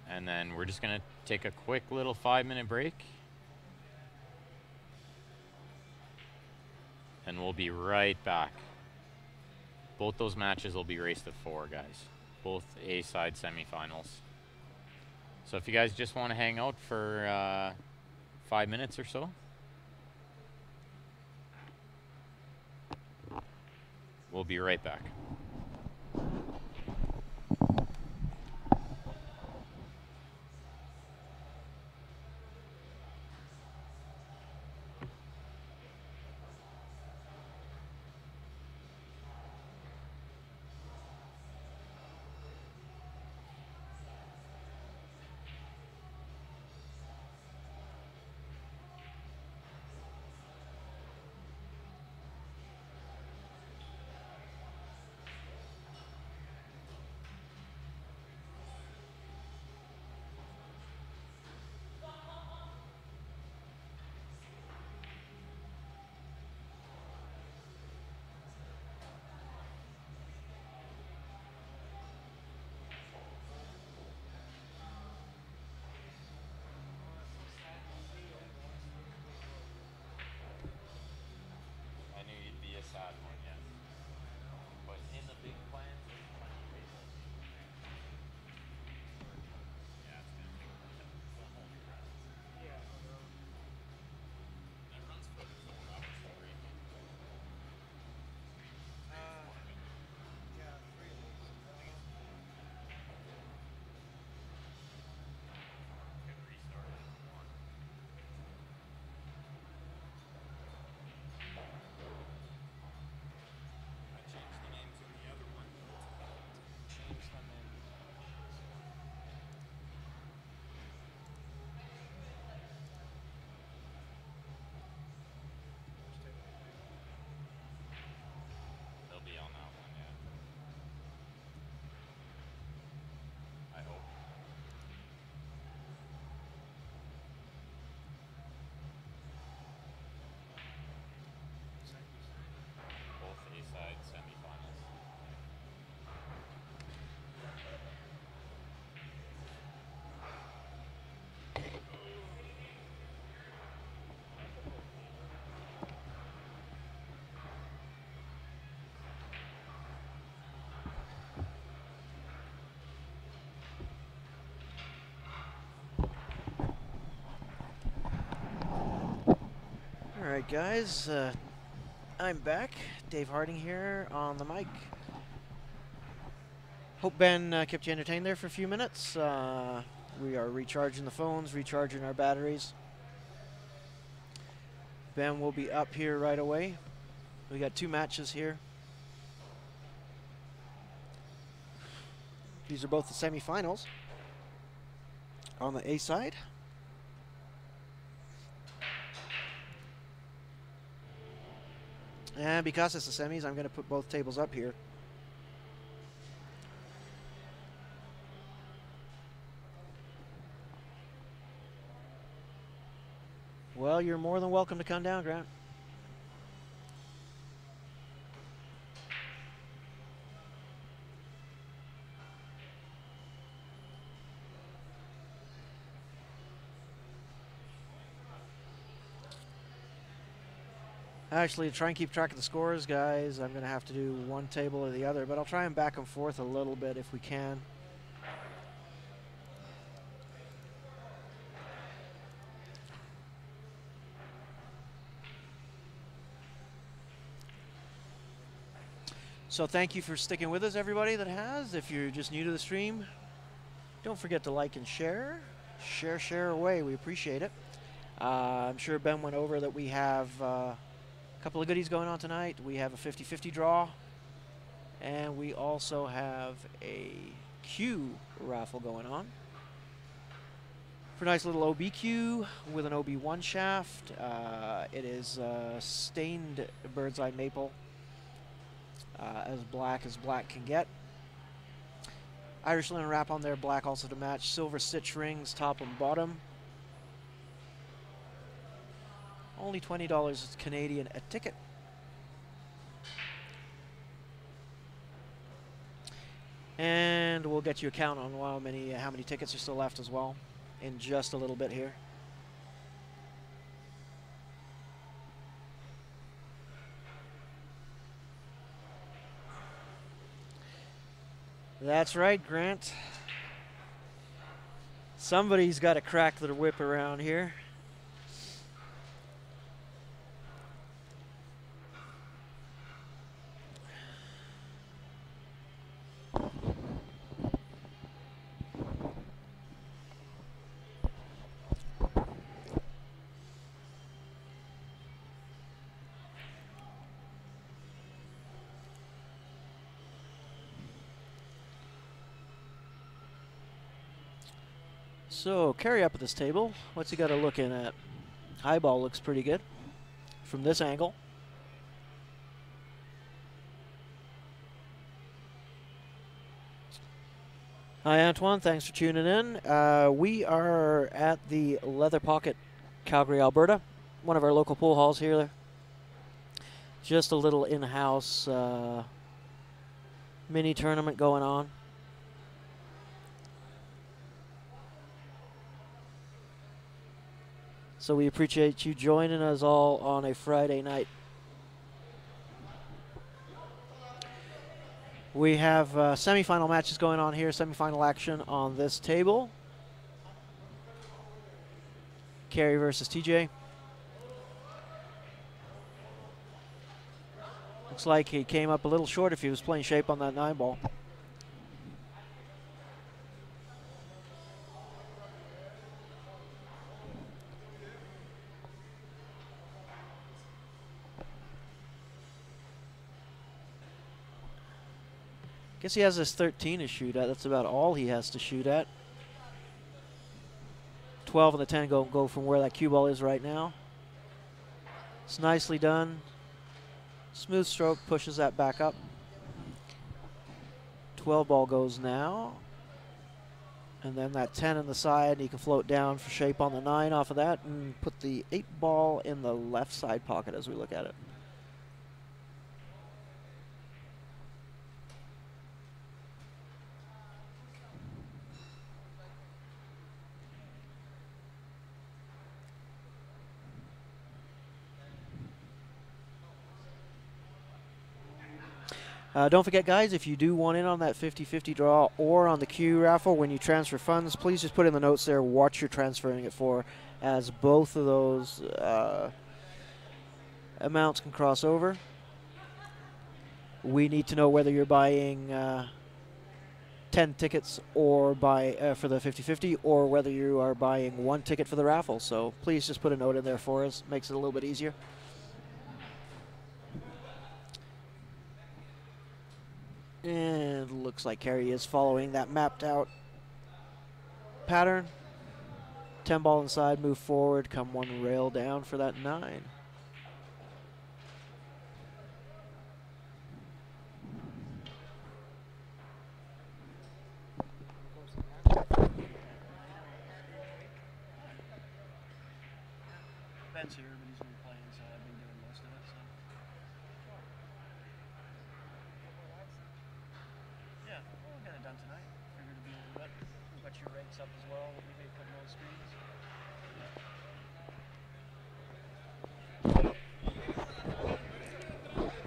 And then we're just going to take a quick little 5-minute break. And we'll be right back. Both those matches will be raced at 4, guys. Both A-side semifinals. So if you guys just want to hang out for 5 minutes or so, we'll be right back. right, guys. I'm back. Dave Harding here on the mic. Hope Ben kept you entertained there for a few minutes. We are recharging the phones, recharging our batteries. Ben will be up here right away. We got 2 matches here. These are both the semifinals on the A side. And because it's the semis, I'm going to put both tables up here. Well, you're more than welcome to come down, Grant. Actually, to try and keep track of the scores, guys, I'm going to have to do one table or the other, but I'll try and back and forth a little bit if we can. So thank you for sticking with us, everybody that has. If you're just new to the stream, don't forget to like and share. Share away. We appreciate it. I'm sure Ben went over that we have couple of goodies going on tonight. We have a 50-50 draw, and we also have a Q raffle going on for a nice little OBQ with an OB1 shaft. It is stained bird's eye maple, as black can get. Irish linen wrap on there, black also to match. Silver stitch rings, top and bottom. Only $20 Canadian a ticket. And we'll get you a count on how many tickets are still left as well in just a little bit here. That's right, Grant. Somebody's got to crack their whip around here. So, carry up at this table. What's he got to look in at? High ball looks pretty good from this angle. Hi, Antoine. Thanks for tuning in. We are at the Leather Pocket, Calgary, Alberta, one of our local pool halls here. Just a little in-house mini tournament going on. So we appreciate you joining us all on a Friday night. We have semifinal matches going on here, semifinal action on this table. Kerry versus TJ. Looks like he came up a little short if he was playing shape on that 9-ball. Guess he has this 13 to shoot at. That's about all he has to shoot at. 12 and the 10 go from where that cue ball is right now. It's nicely done. Smooth stroke pushes that back up. 12 ball goes now. And then that 10 on the side, he can float down for shape on the 9 off of that and put the 8 ball in the left side pocket as we look at it. Don't forget, guys, if you do want in on that 50-50 draw or on the Q raffle, when you transfer funds, please just put in the notes there what you're transferring it for, as both of those amounts can cross over. We need to know whether you're buying 10 tickets or buy for the 50-50, or whether you are buying 1 ticket for the raffle. So please just put a note in there for us. Makes it a little bit easier. And looks like Kerry is following that mapped out pattern. 10 ball inside, move forward, come 1 rail down for that 9. Ben's here, but he's been playing, so I've been doing most of it. So. Yeah, we'll get it done tonight. Figured it'd be a little bit. We've got your rates up as well. We may put them on screens.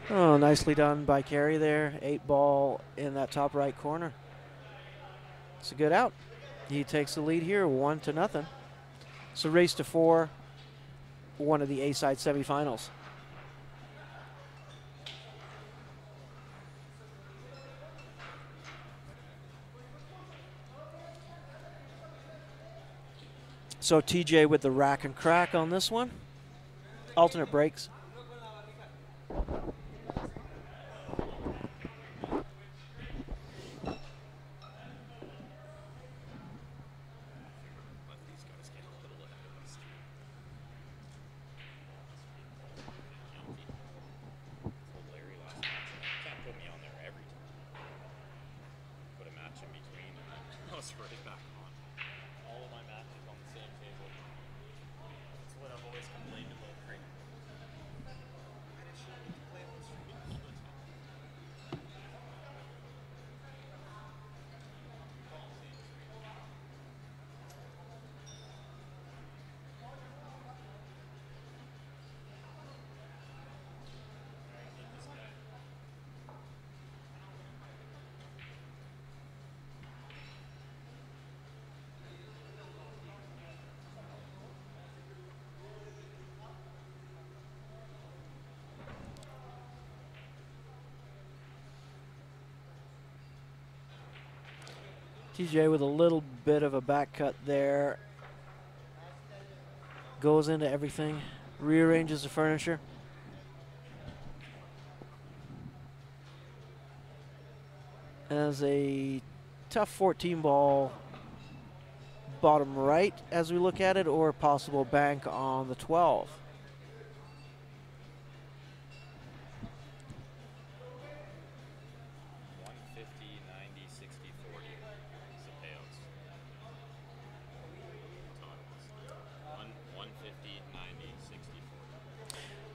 Oh, nicely done by Kerry there. 8 ball in that top right corner. It's a good out. He takes the lead here, 1-0. So race to 4, one of the A-side semifinals. So TJ with the rack and crack on this one. Alternate breaks. TJ with a little bit of a back cut there. Goes into everything. Rearranges the furniture. As a tough 14 ball bottom right as we look at it, or possible bank on the 12.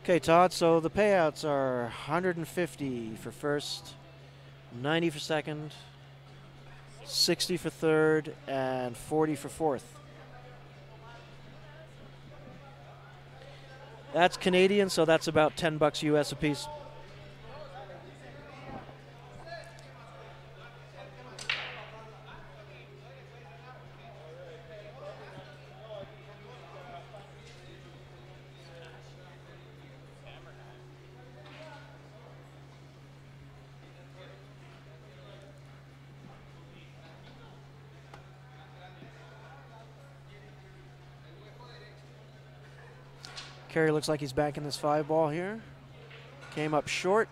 Okay, Todd, so the payouts are 150 for first, 90 for second, 60 for third, and 40 for fourth. That's Canadian, so that's about $10 US a piece. Kerry looks like he's back in this 5 ball here. Came up short.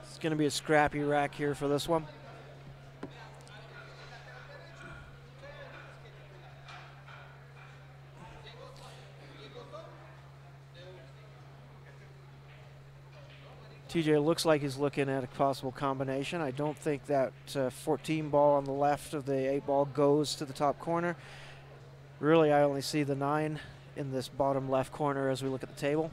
It's going to be a scrappy rack here for this one. TJ looks like he's looking at a possible combination. I don't think that 14 ball on the left of the 8 ball goes to the top corner. Really, I only see the 9 in this bottom left corner as we look at the table.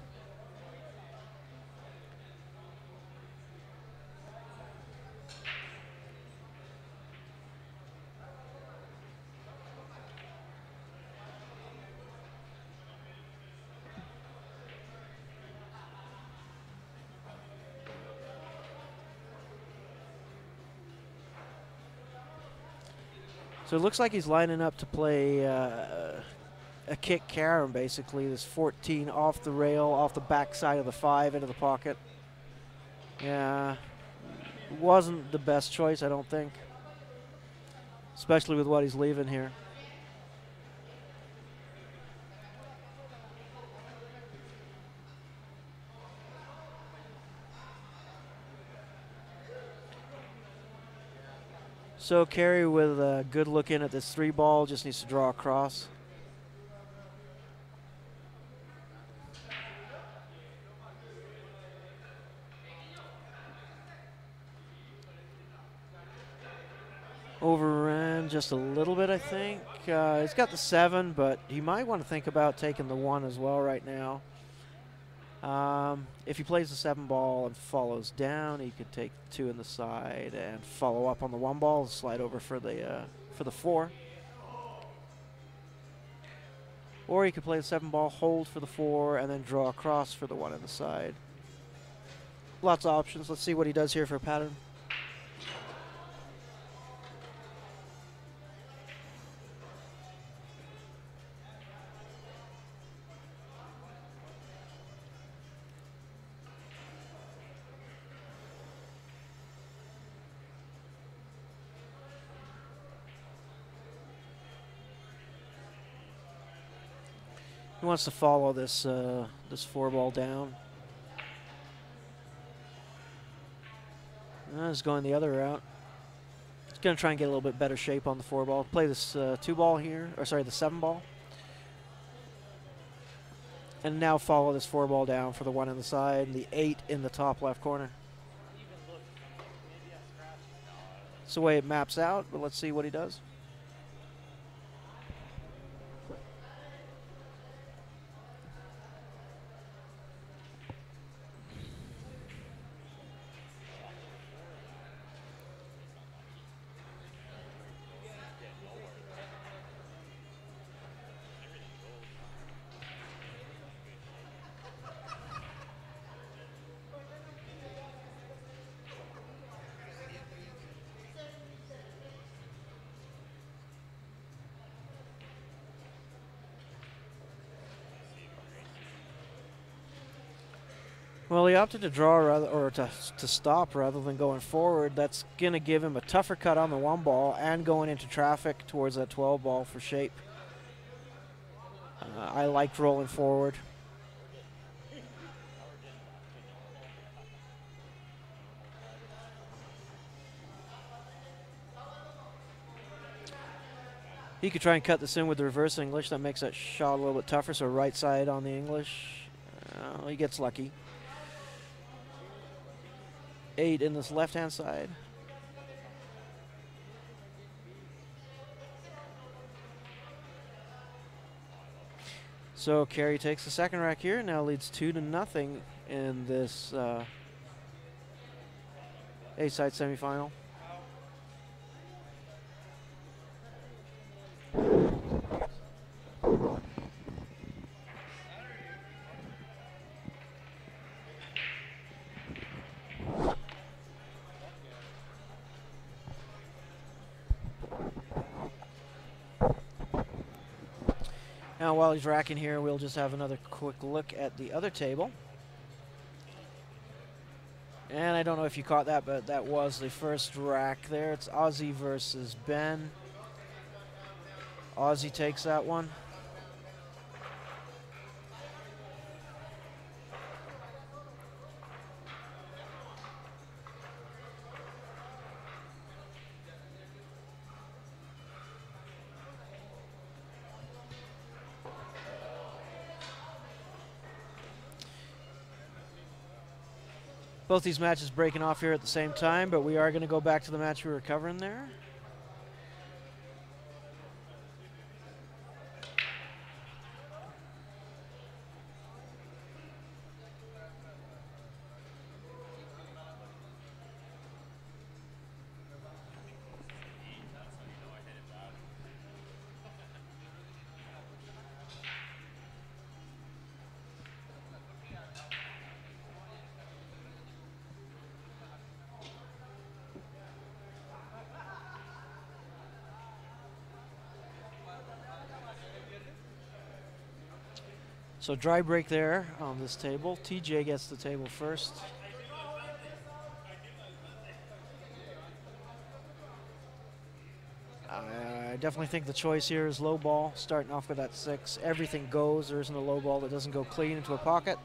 So it looks like he's lining up to play a kick carom, basically. This 14 off the rail, off the backside of the 5 into the pocket. Yeah, wasn't the best choice, I don't think. Especially with what he's leaving here. So Carey with a good look in at this 3 ball, just needs to draw across. Overran just a little bit, I think. He's got the 7, but he might want to think about taking the 1 as well right now. If he plays the 7 ball and follows down, he could take 2 in the side and follow up on the 1 ball and slide over for the 4. Or he could play the 7 ball, hold for the 4, and then draw across for the 1 in the side. Lots of options. Let's see what he does here for a pattern. He wants to follow this this 4 ball down. He's going the other route. He's going to try and get a little bit better shape on the 4 ball. Play this 2 ball here, or sorry, the 7 ball. And now follow this 4 ball down for the 1 in the side and the 8 in the top left corner. It's the way it maps out, but let's see what he does. Well, he opted to draw rather, or to stop rather than going forward. That's going to give him a tougher cut on the 1 ball and going into traffic towards that 12 ball for shape. I liked rolling forward. He could try and cut this in with the reverse English. That makes that shot a little bit tougher, so right side on the English. He gets lucky. 8 in this left-hand side. So Carey takes the second rack here, now leads 2-0 in this A-side semifinal. Now while he's racking here, we'll just have another quick look at the other table. And I don't know if you caught that, but that was the first rack there. It's Ozzy versus Ben. Ozzy takes that one. Both these matches breaking off here at the same time, but we are going to go back to the match we were covering there. So dry break there on this table. TJ gets the table first. I definitely think the choice here is low ball, starting off with that 6. Everything goes. There isn't a low ball that doesn't go clean into a pocket.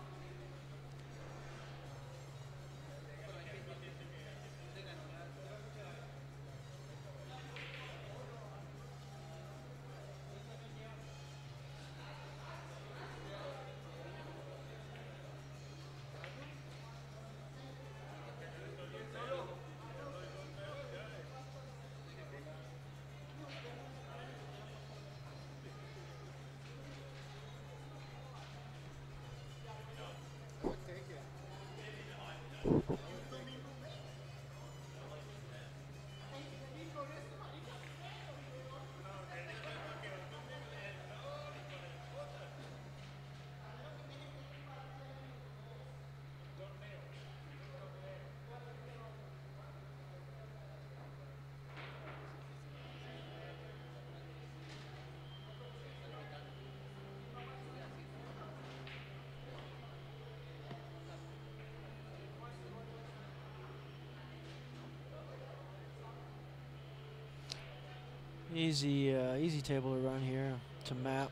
Easy table to run here to map.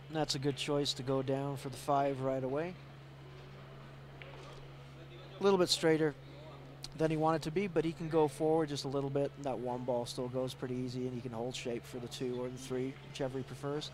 And that's a good choice to go down for the 5 right away. A little bit straighter than he wanted to be, but he can go forward just a little bit. And that 1 ball still goes pretty easy, and he can hold shape for the 2 or the 3, whichever he prefers.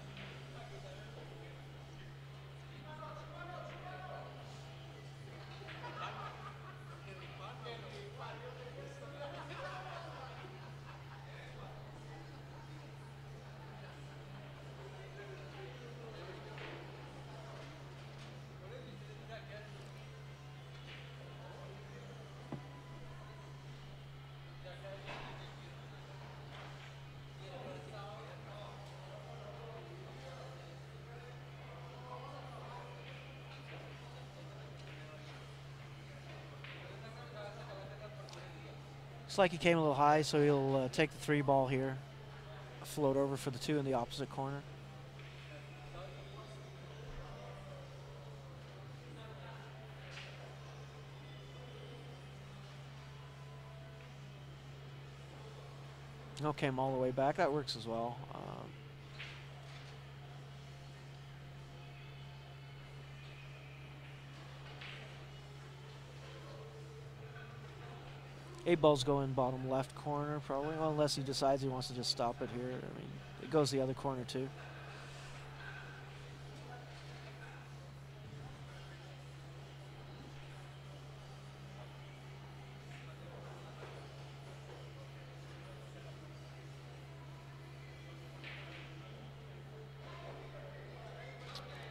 Looks like he came a little high, so he'll take the 3 ball here, float over for the 2 in the opposite corner. No, came all the way back. That works as well. 8 balls go in bottom left corner, probably. Well, unless he decides he wants to just stop it here. I mean, it goes the other corner, too.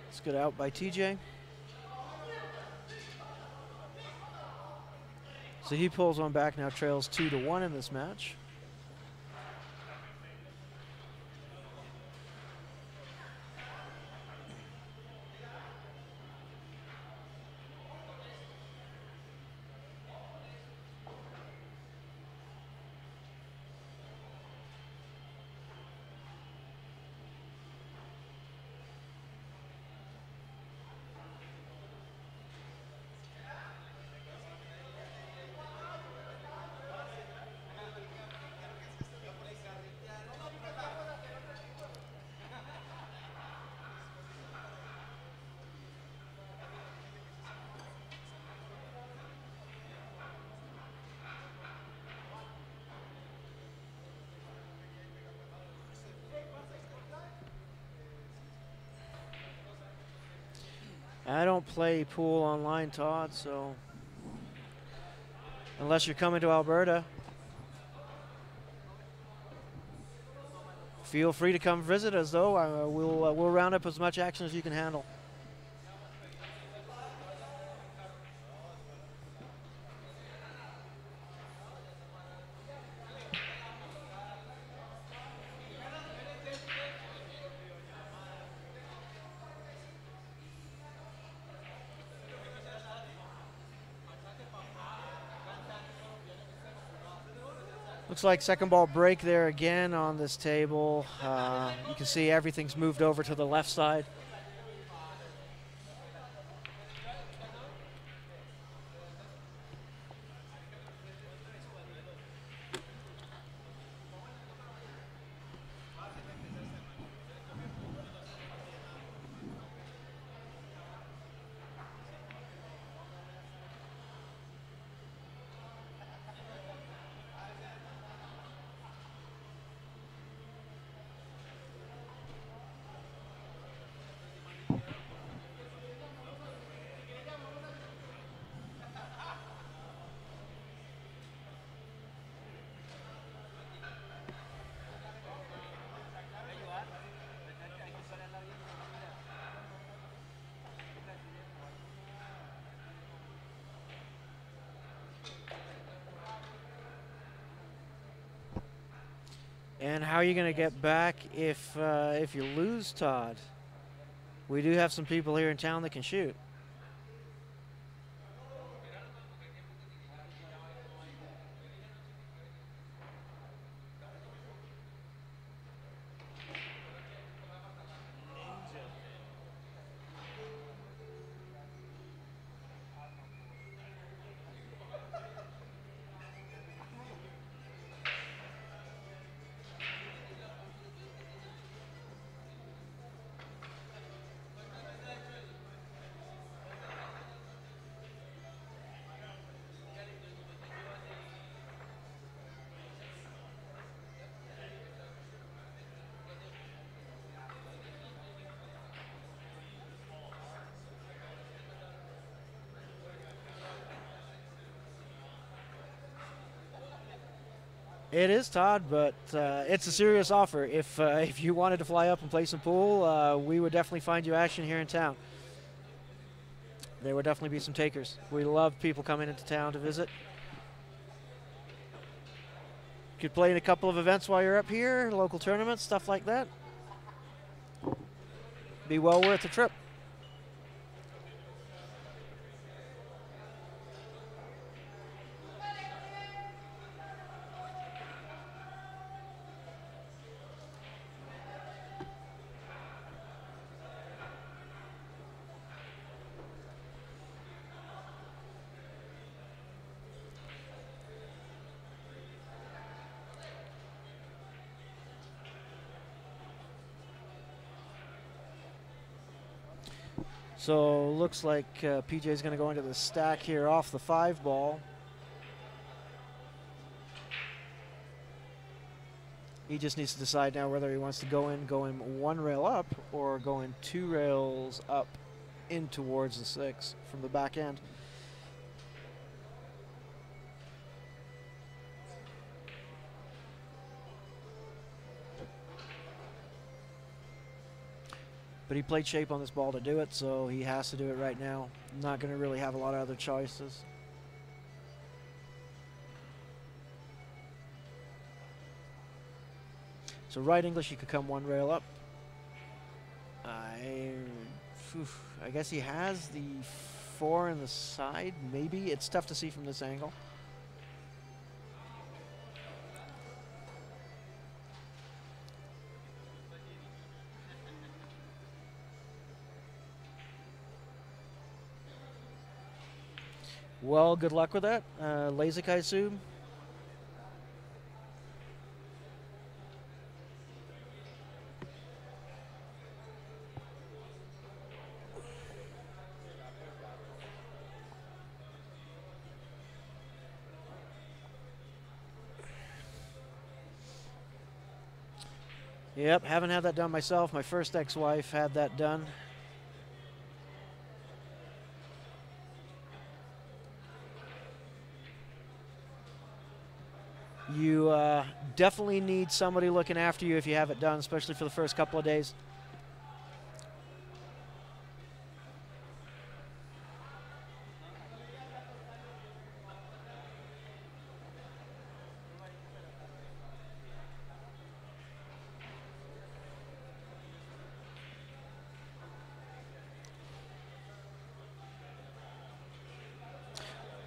It's good out by TJ. So he pulls one back, now trails 2-1 in this match. I don't play pool online, Todd, so unless you're coming to Alberta, feel free to come visit us, though. We'll round up as much action as you can handle. Looks like second ball break there again on this table. You can see everything's moved over to the left side. And how are you going to get back if you lose, Todd? We do have some people here in town that can shoot. It is, Todd, but it's a serious offer. If you wanted to fly up and play some pool, we would definitely find you action here in town. There would definitely be some takers. We love people coming into town to visit. Could play in a couple of events while you're up here, local tournaments, stuff like that. Be well worth the trip. So looks like PJ's going to go into the stack here off the 5 ball. He just needs to decide now whether he wants to go in 1 rail up or going 2 rails up in towards the 6 from the back end. But he played shape on this ball to do it, so he has to do it right now. Not going to really have a lot of other choices. So right English, he could come 1 rail up. I guess he has the 4 in the side, maybe. It's tough to see from this angle. Well, good luck with that. LASIK, I assume. Yep, haven't had that done myself. My first ex-wife had that done. You definitely need somebody looking after you if you have it done, especially for the first couple of days.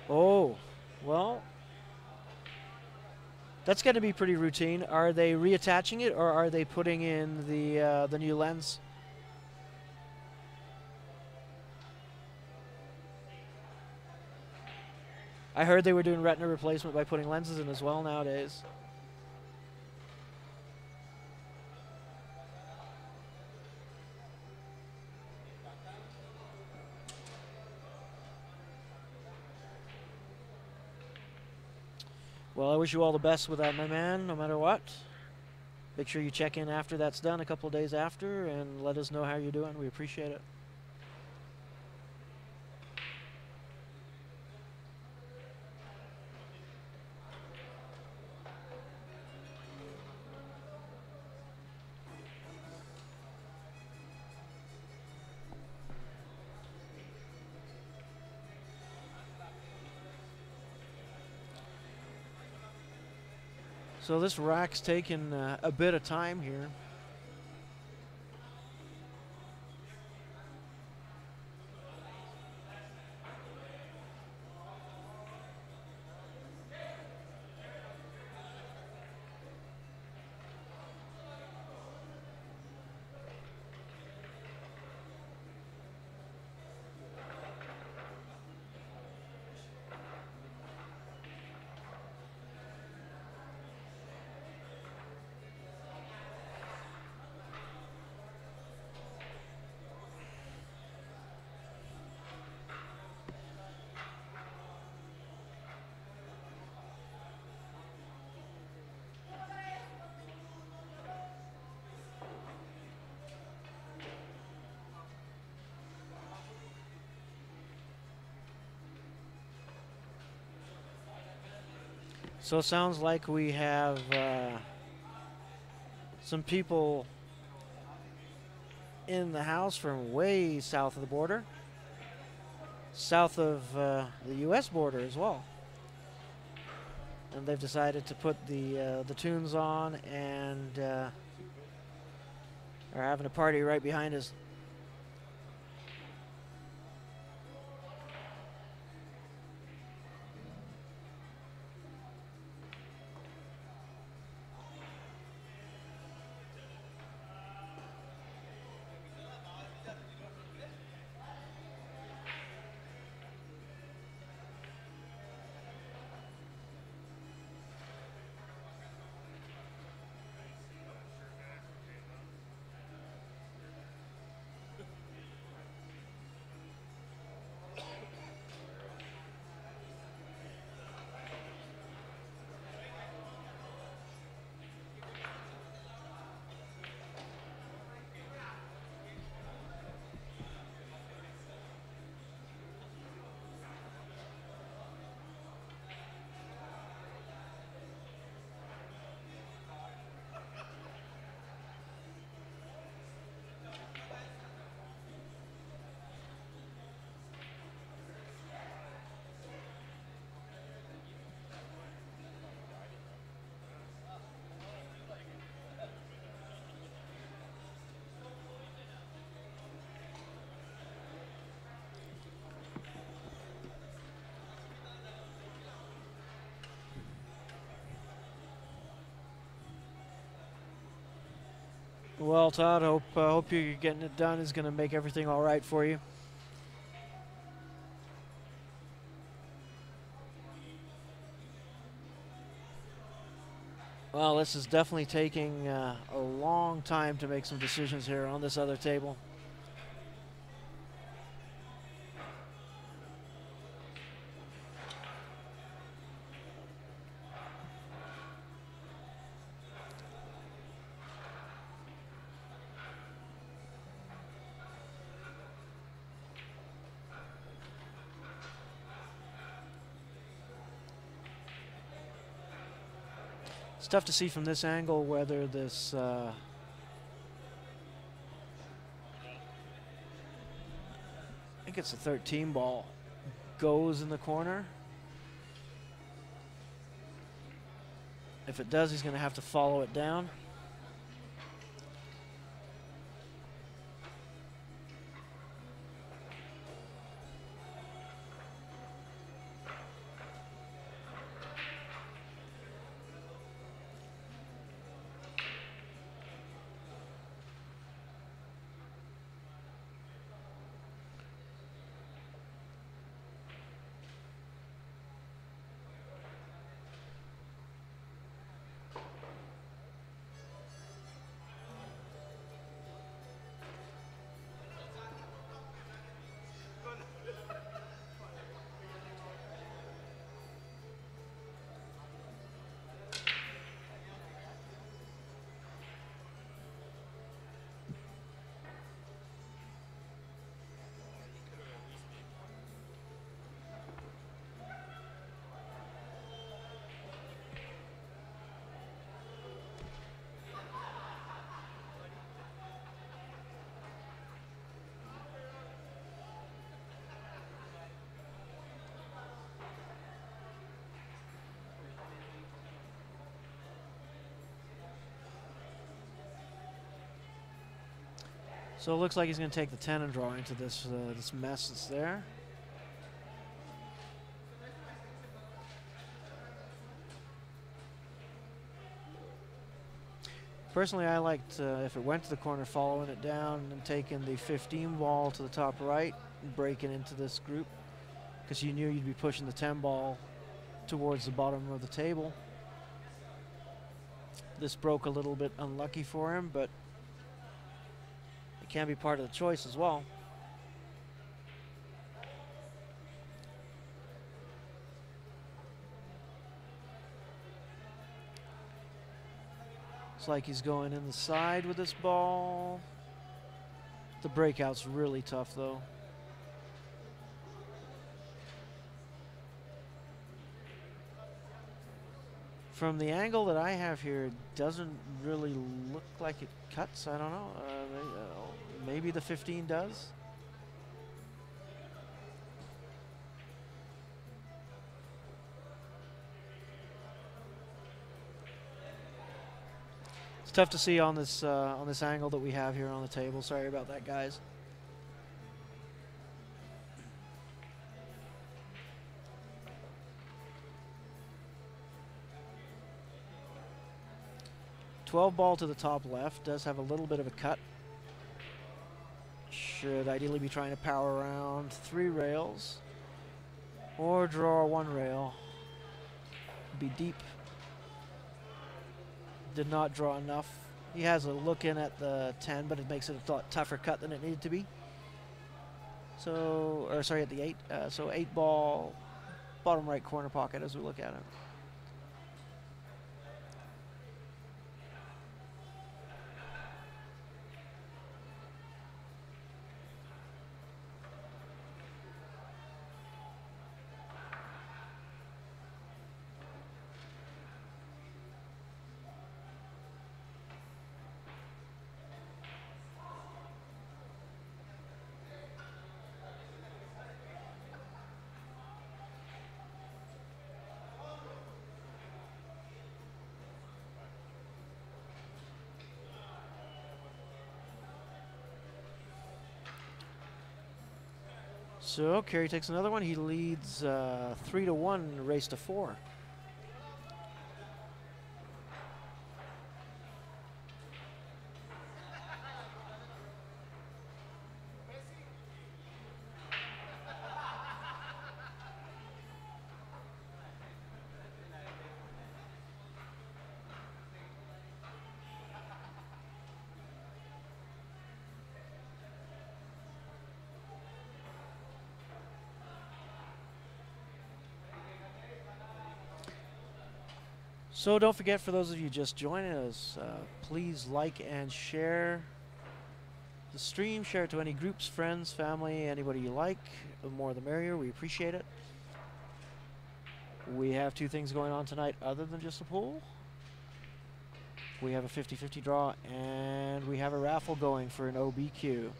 Oh, well. That's going to be pretty routine. Are they reattaching it, or are they putting in the new lens? I heard they were doing retina replacement by putting lenses in as well nowadays. Well, I wish you all the best with that, my man, no matter what. Make sure you check in after that's done, a couple of days after, and let us know how you're doing. We appreciate it. So this rack's taking a bit of time here. So it sounds like we have some people in the house from way south of the border, south of the U.S. border as well. And they've decided to put the tunes on and are having a party right behind us. Well, Todd, hope you're getting it done is going to make everything all right for you. Well, this is definitely taking a long time to make some decisions here on this other table. It's tough to see from this angle whether this I think it's a 13 ball goes in the corner. If it does, he's going to have to follow it down. So it looks like he's going to take the 10 and draw into this this mess that's there. Personally, I liked if it went to the corner, following it down and taking the 15 ball to the top right and breaking into this group, because you knew you'd be pushing the 10 ball towards the bottom of the table. This broke a little bit unlucky for him, but it can be part of the choice as well. It's like he's going in the side with this ball. The breakout's really tough, though. From the angle that I have here, it doesn't really look like it cuts. I don't know. Maybe the 15 does. It's tough to see on this angle that we have here on the table. Sorry about that, guys. $12 ball to the top left does have a little bit of a cut. Should ideally be trying to power around 3 rails or draw 1 rail. Be deep. Did not draw enough. He has a look in at the 10, but it makes it a lot tougher cut than it needed to be. So, or sorry, at the 8. So 8 ball, bottom right corner pocket as we look at it. So Kerry takes another one. He leads 3-1, race to 4. So don't forget, for those of you just joining us, please like and share the stream. Share it to any groups, friends, family, anybody you like. The more the merrier. We appreciate it. We have 2 things going on tonight other than just a pool. We have a 50-50 draw, and we have a raffle going for an OBQ.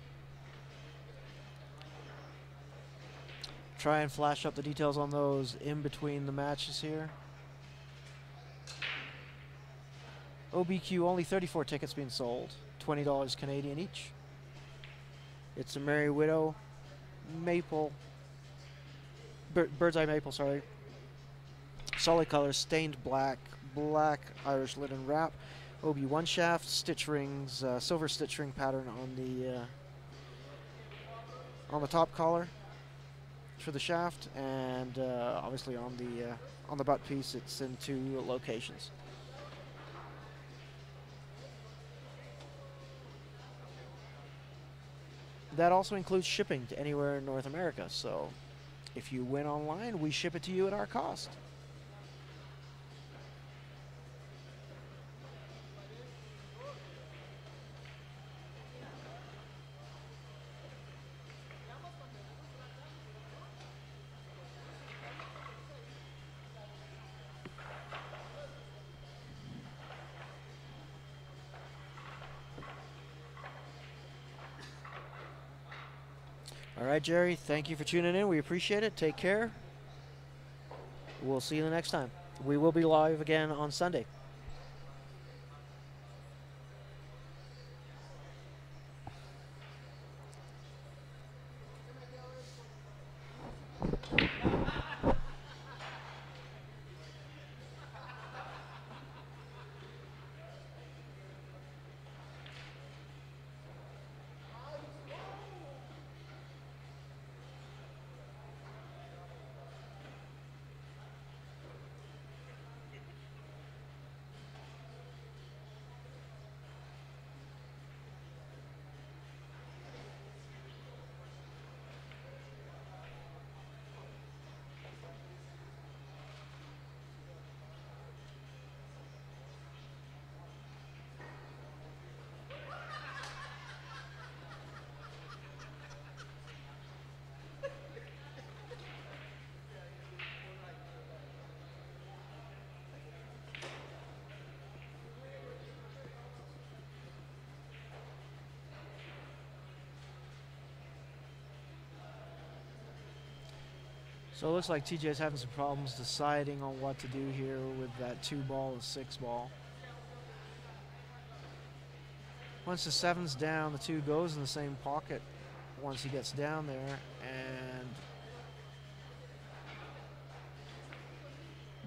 Try and flash up the details on those in between the matches here. OBQ, only 34 tickets being sold, $20 Canadian each. It's a Merry Widow maple, bird's eye maple, sorry. Solid colors, stained black, black Irish linen wrap, OB1 shaft, stitch rings, silver stitch ring pattern on the top collar for the shaft, and obviously on the butt piece. It's in 2 locations. That also includes shipping to anywhere in North America. So if you win online, we ship it to you at our cost. All right, Jerry, thank you for tuning in. We appreciate it. Take care. We'll see you the next time. We will be live again on Sunday. So it looks like TJ's having some problems deciding on what to do here with that 2-ball and 6-ball. Once the 7's down, the 2 goes in the same pocket once he gets down there, and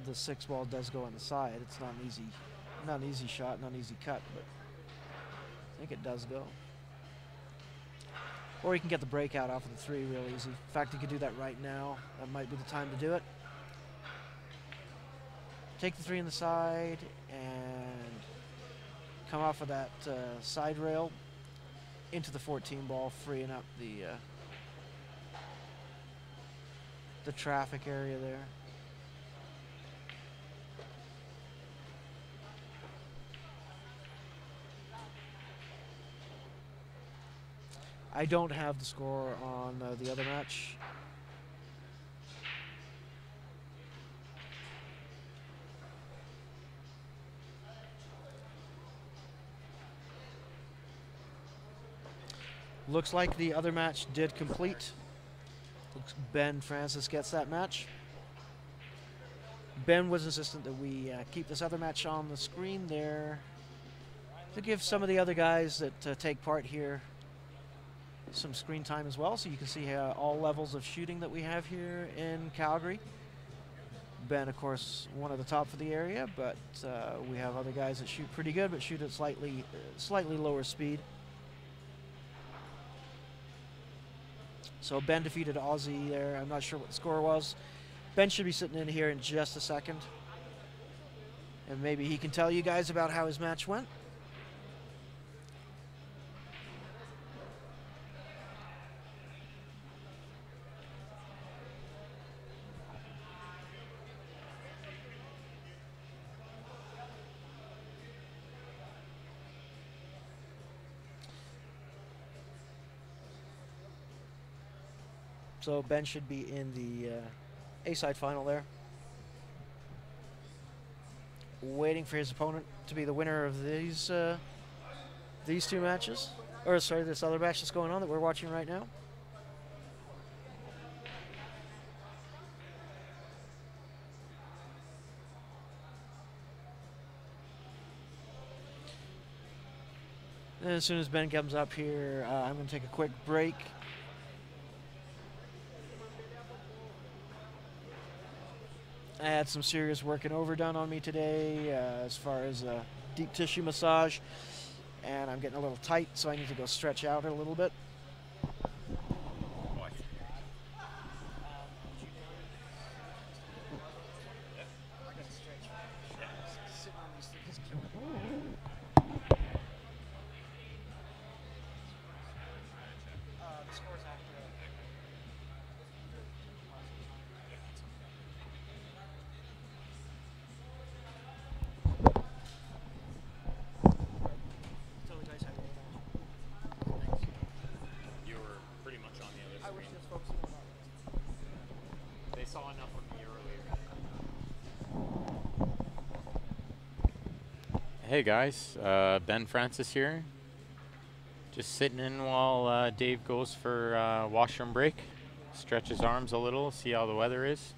the 6-ball does go on the side. It's not an easy shot, not an easy cut, but I think it does go. Or you can get the breakout off of the 3 real easy. In fact, you could do that right now. That might be the time to do it. Take the 3 in the side and come off of that side rail into the 14-ball, freeing up the traffic area there. I don't have the score on the other match. Looks like the other match did complete. Looks Ben Francis gets that match. Ben was insistent that we keep this other match on the screen there to give some of the other guys that take part here some screen time as well, so you can see all levels of shooting that we have here in Calgary. Ben, of course, one of the top for the area, but we have other guys that shoot pretty good, but shoot at slightly lower speed. So Ben defeated Aussie there. I'm not sure what the score was. Ben should be sitting in here in just a second, and maybe he can tell you guys about how his match went. So Ben should be in the A-side final there. Waiting for his opponent to be the winner of these 2 matches. Or sorry, this other match that's going on that we're watching right now. And as soon as Ben comes up here, I'm going to take a quick break. I had some serious work and overdone on me today as far as deep tissue massage, and I'm getting a little tight, so I need to go stretch out a little bit. Hey guys, Ben Francis here. Just sitting in while Dave goes for washroom break. Stretch his arms a little, see how the weather is.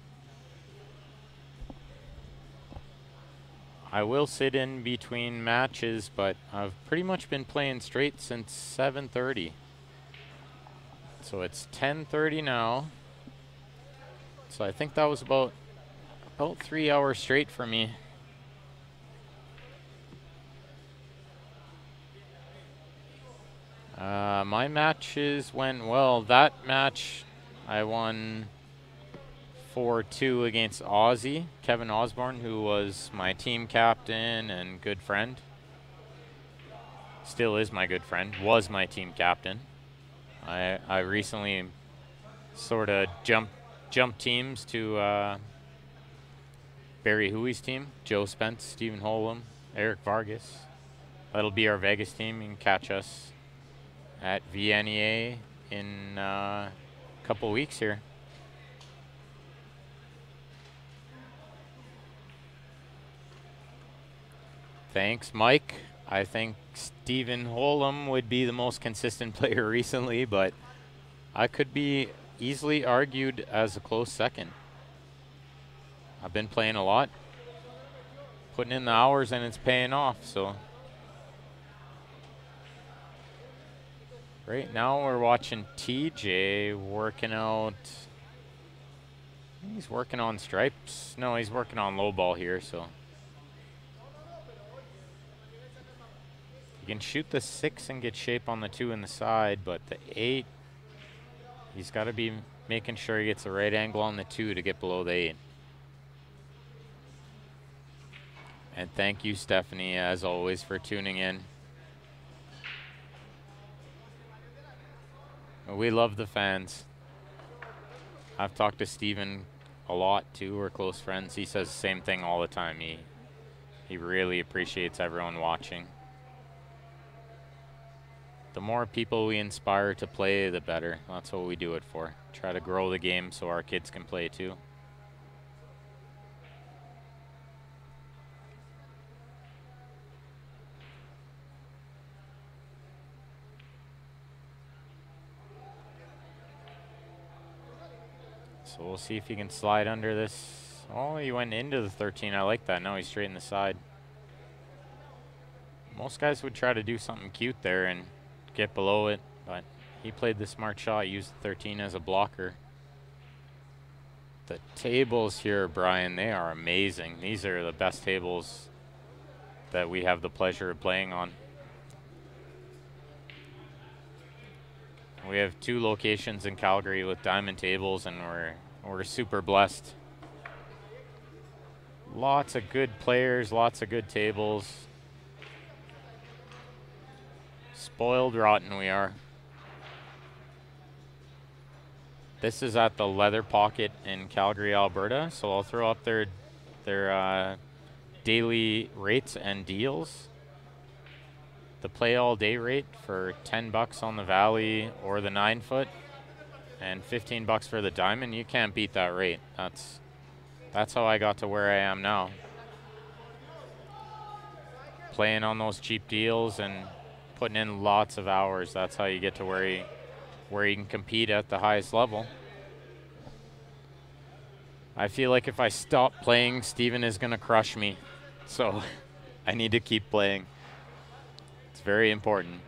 I will sit in between matches, but I've pretty much been playing straight since 7:30. So it's 10:30 now. So I think that was about 3 hours straight for me. My matches went well. That match, I won 4-2 against Aussie, Kevin Osborne, who was my team captain and good friend. Still is my good friend, was my team captain. I recently sort of jumped teams to Barry Huey's team, Joe Spence, Stephen Holm, Eric Vargas. That'll be our Vegas team. You can catch us at VNEA in a couple weeks here. Thanks, Mike. I think Stephen Holm would be the most consistent player recently, but I could be easily argued as a close second. I've been playing a lot, putting in the hours, and it's paying off, so. Right now we're watching TJ working out. He's working on stripes. No, he's working on low ball here, so. You can shoot the 6 and get shape on the 2 in the side, but the 8, he's got to be making sure he gets the right angle on the 2 to get below the 8. And thank you, Stephanie, as always, for tuning in. We love the fans. I've talked to Steven a lot, too. We're close friends. He says the same thing all the time. He really appreciates everyone watching. The more people we inspire to play, the better. That's what we do it for. Try to grow the game so our kids can play too. So we'll see if he can slide under this. Oh, he went into the 13. I like that. Now he's straight in the side. Most guys would try to do something cute there and get below it, but he played the smart shot, used the 13 as a blocker. The tables here, Brian, they are amazing. These are the best tables that we have the pleasure of playing on. We have 2 locations in Calgary with diamond tables, and we're super blessed. Lots of good players, lots of good tables. Spoiled rotten we are. This is at the Leather Pocket in Calgary, Alberta. So I'll throw up their daily rates and deals. The play all day rate for $10 on the Valley or the 9-foot, and $15 for the diamond. You can't beat that rate. That's how I got to where I am now. Playing on those cheap deals and putting in lots of hours. That's how you get to where you can compete at the highest level. I feel like if I stop playing, Steven is going to crush me. So I need to keep playing. It's very important.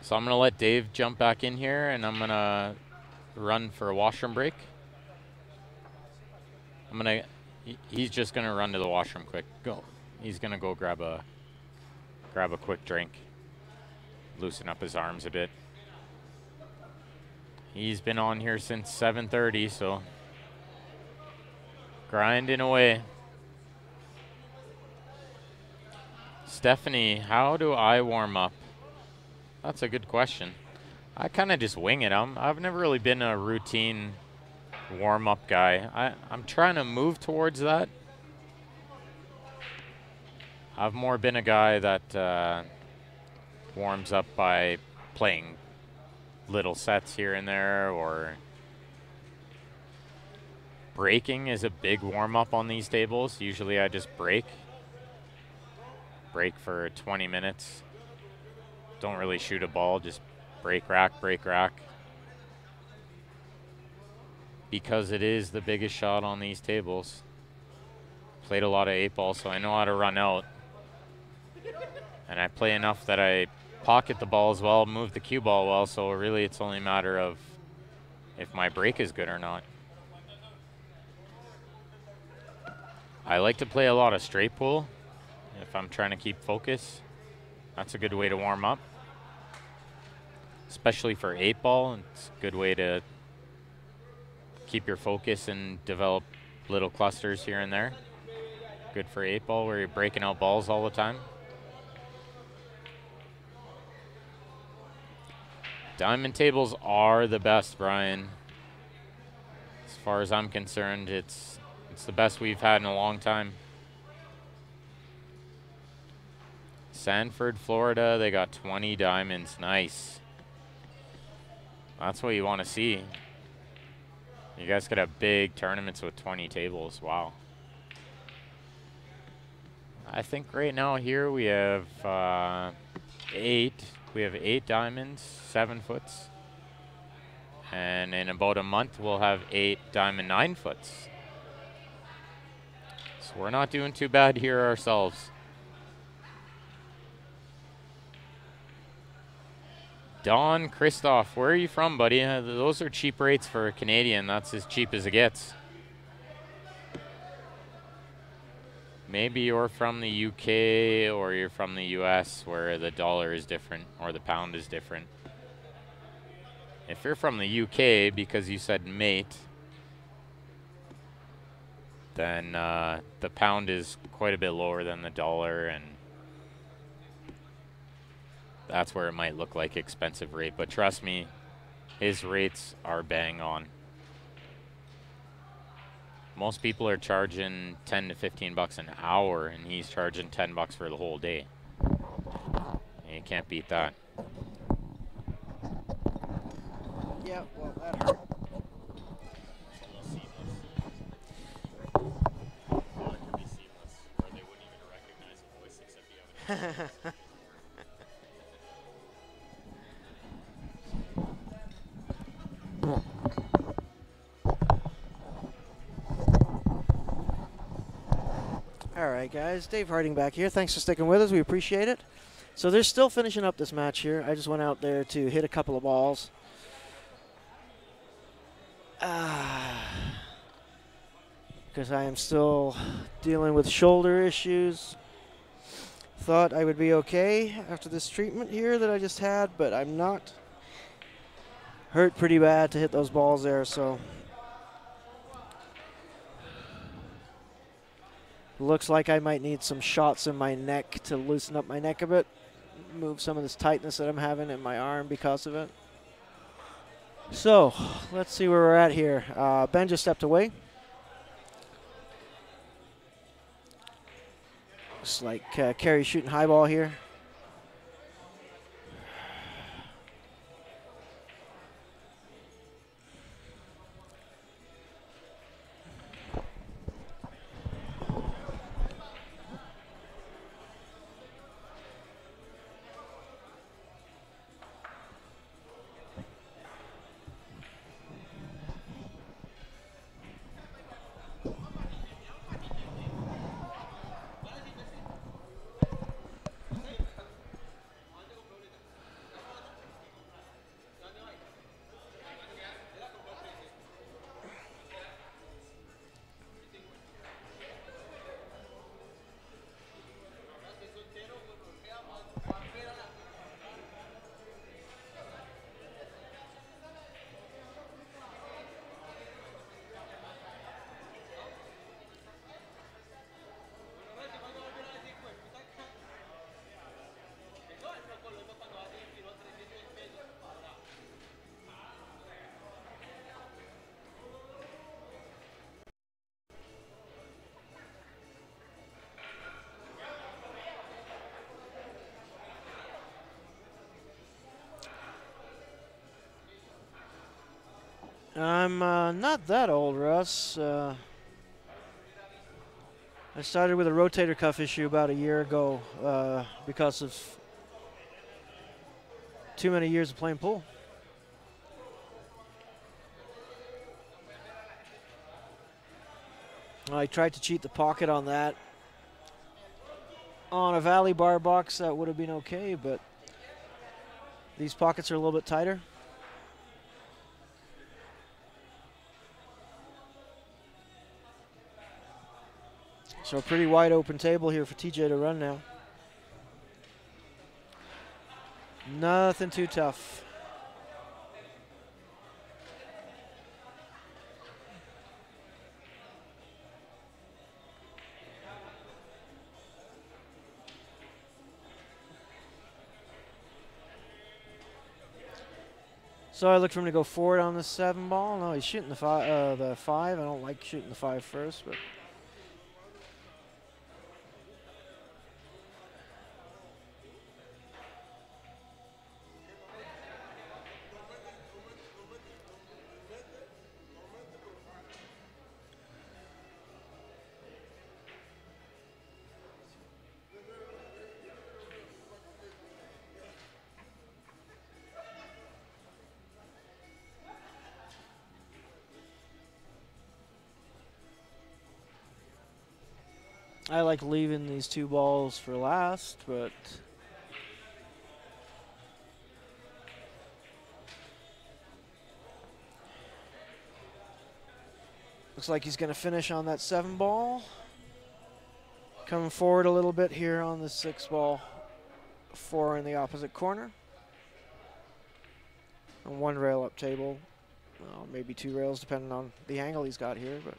So I'm going to let Dave jump back in here, and I'm going to run for a washroom break. He's just going to run to the washroom quick. Go. He's going to go grab a quick drink. Loosen up his arms a bit. He's been on here since 7:30, so grinding away. Stephanie, how do I warm up? That's a good question. I kind of just wing it. I've never really been a routine warm-up guy. I'm trying to move towards that. I've more been a guy that warms up by playing little sets here and there, or breaking is a big warm-up on these tables. Usually I just break for 20 minutes. Don't really shoot a ball, just break rack. Because it is the biggest shot on these tables. Played a lot of 8-ball, so I know how to run out. And I play enough that I pocket the ball as well, move the cue ball well, so really it's only a matter of if my break is good or not. I like to play a lot of straight pull if I'm trying to keep focus. That's a good way to warm up, especially for 8-ball. It's a good way to keep your focus and develop little clusters here and there. Good for 8-ball where you're breaking out balls all the time. Diamond tables are the best, Brian. As far as I'm concerned, it's the best we've had in a long time. Sanford, Florida, they got 20 diamonds. Nice. That's what you want to see. You guys could have big tournaments with 20 tables. Wow. I think right now here we have 8. We have 8 diamonds, 7 foots. And in about a month, we'll have 8 diamond 9 foots. So we're not doing too bad here ourselves. Don Christoph, where are you from, buddy? Those are cheap rates for a Canadian. That's as cheap as it gets. Maybe you're from the UK or you're from the US where the dollar is different or the pound is different. If you're from the UK because you said mate, then the pound is quite a bit lower than the dollar, and that's where it might look like expensive rate. But trust me, his rates are bang on. Most people are charging 10 to 15 bucks an hour, and he's charging 10 bucks for the whole day. You can't beat that. Yeah, well, that hurt. All right, guys. Dave Harding back here. Thanks for sticking with us. We appreciate it. So they're still finishing up this match here. I just went out there to hit a couple of balls. Because I am still dealing with shoulder issues. Thought I would be okay after this treatment here that I just had, but I'm not. Hurt pretty bad to hit those balls there, so. Looks like I might need some shots in my neck to loosen up my neck a bit. Move some of this tightness that I'm having in my arm because of it. So, let's see where we're at here. Ben just stepped away. Looks like Kerry's shooting high ball here. I'm not that old, Russ. I started with a rotator cuff issue about a year ago because of too many years of playing pool. I tried to cheat the pocket on that. On a Valley bar box, that would have been okay, but these pockets are a little bit tighter. So a pretty wide open table here for TJ to run now. Nothing too tough. So I look for him to go forward on the 7 ball. No, he's shooting the 5. I don't like shooting the 5 first, but I like leaving these 2 balls for last, but looks like he's going to finish on that 7 ball. Coming forward a little bit here on the 6 ball. 4 in the opposite corner. And 1 rail up table. Well, maybe 2 rails depending on the angle he's got here, but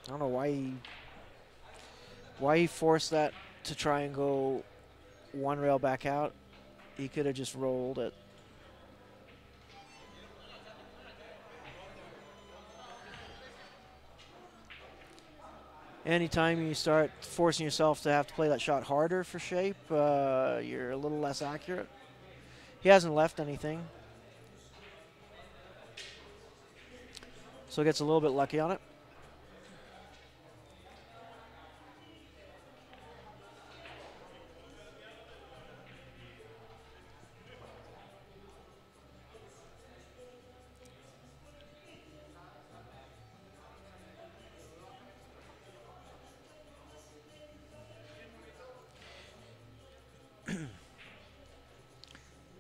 I don't know why he forced that to try and go 1 rail back out. He could have just rolled it. Anytime you start forcing yourself to have to play that shot harder for shape, you're a little less accurate. He hasn't left anything, so gets a little bit lucky on it.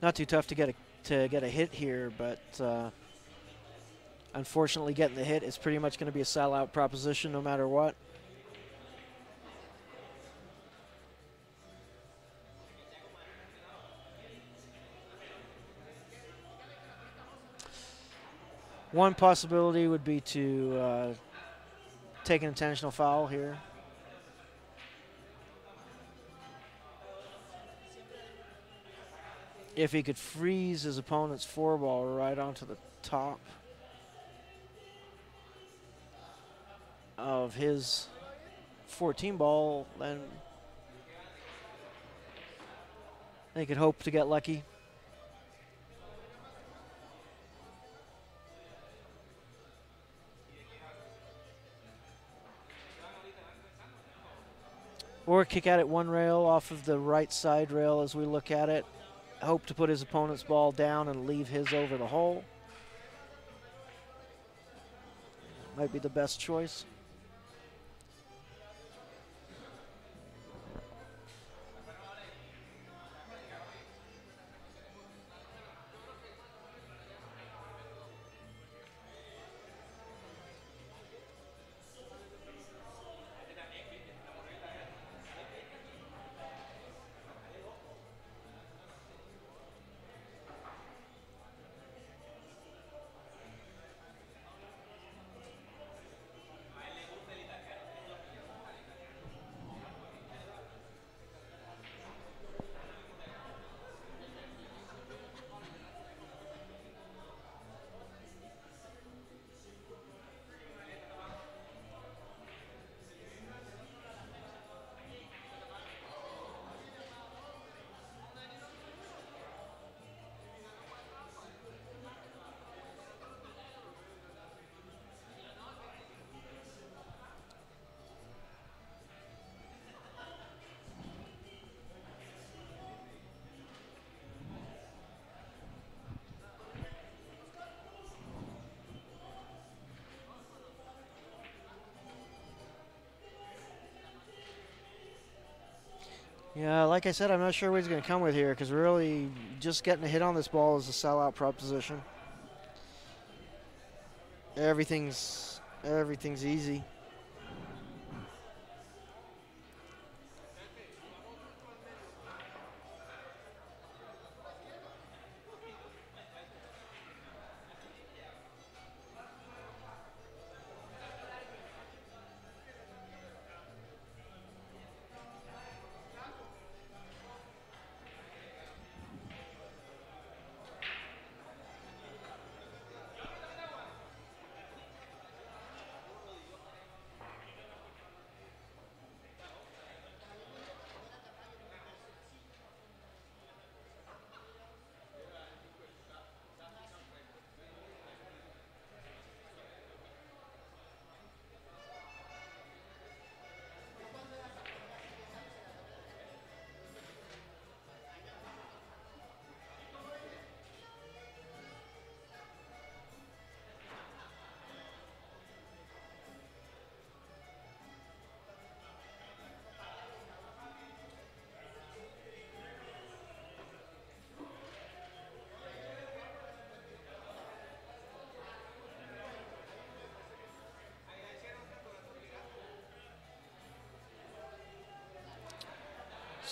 Not too tough to get a hit here, but unfortunately getting the hit is pretty much going to be a sell-out proposition no matter what. One possibility would be to take an intentional foul here. If he could freeze his opponent's 4 ball right onto the top of his 14 ball, then they could hope to get lucky. Or kick at it 1 rail off of the right side rail as we look at it. Hope to put his opponent's ball down and leave his over the hole. Might be the best choice. Yeah, like I said, I'm not sure what he's going to come with here because really just getting a hit on this ball is a sellout proposition. Everything's easy.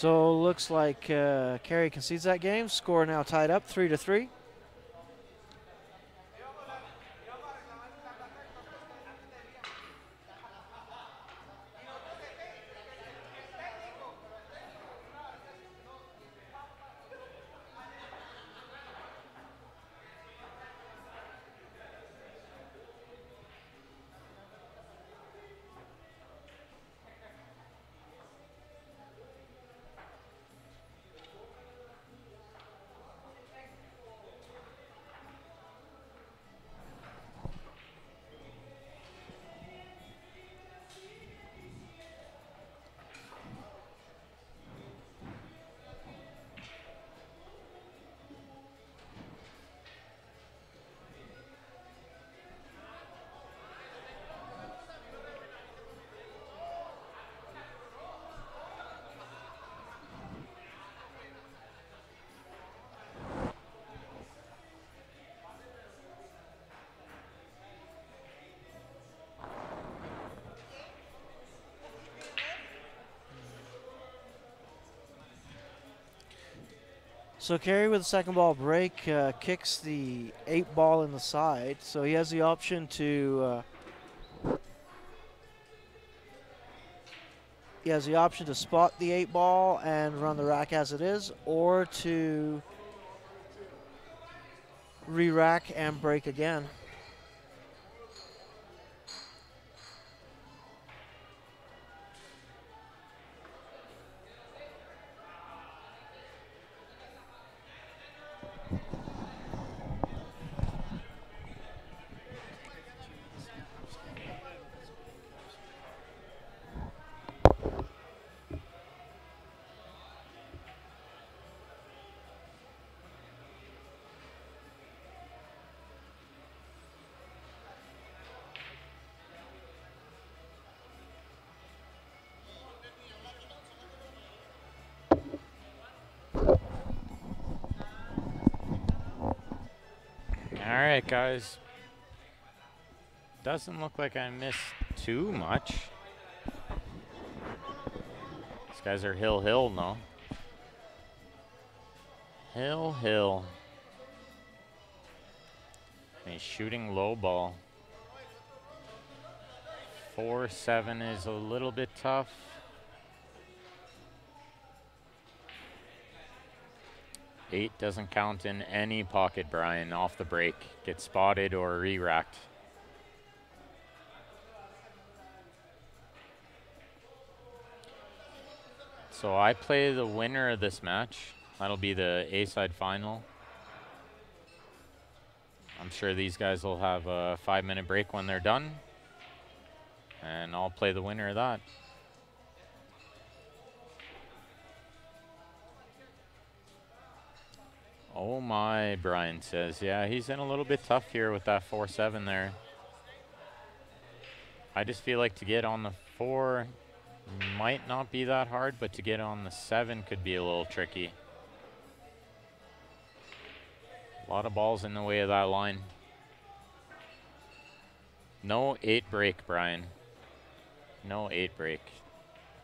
So looks like Kerry concedes that game. Score now tied up 3-3. So Kerry with the second ball break kicks the 8 ball in the side. So he has the option to spot the 8 ball and run the rack as it is, or to re-rack and break again. All right, guys. Doesn't look like I missed too much. These guys are hill, no? Hill. And he's shooting low ball. 4-7 is a little bit tough. Eight doesn't count in any pocket, Brian, off the break. Get spotted or re-racked. So I play the winner of this match. That'll be the A-side final. I'm sure these guys will have a 5-minute break when they're done. And I'll play the winner of that. Oh my, Brian says. Yeah, he's in a little bit tough here with that 4-7 there. I just feel like to get on the 4 might not be that hard, but to get on the 7 could be a little tricky. A lot of balls in the way of that line. No 8 break, Brian. No 8 break.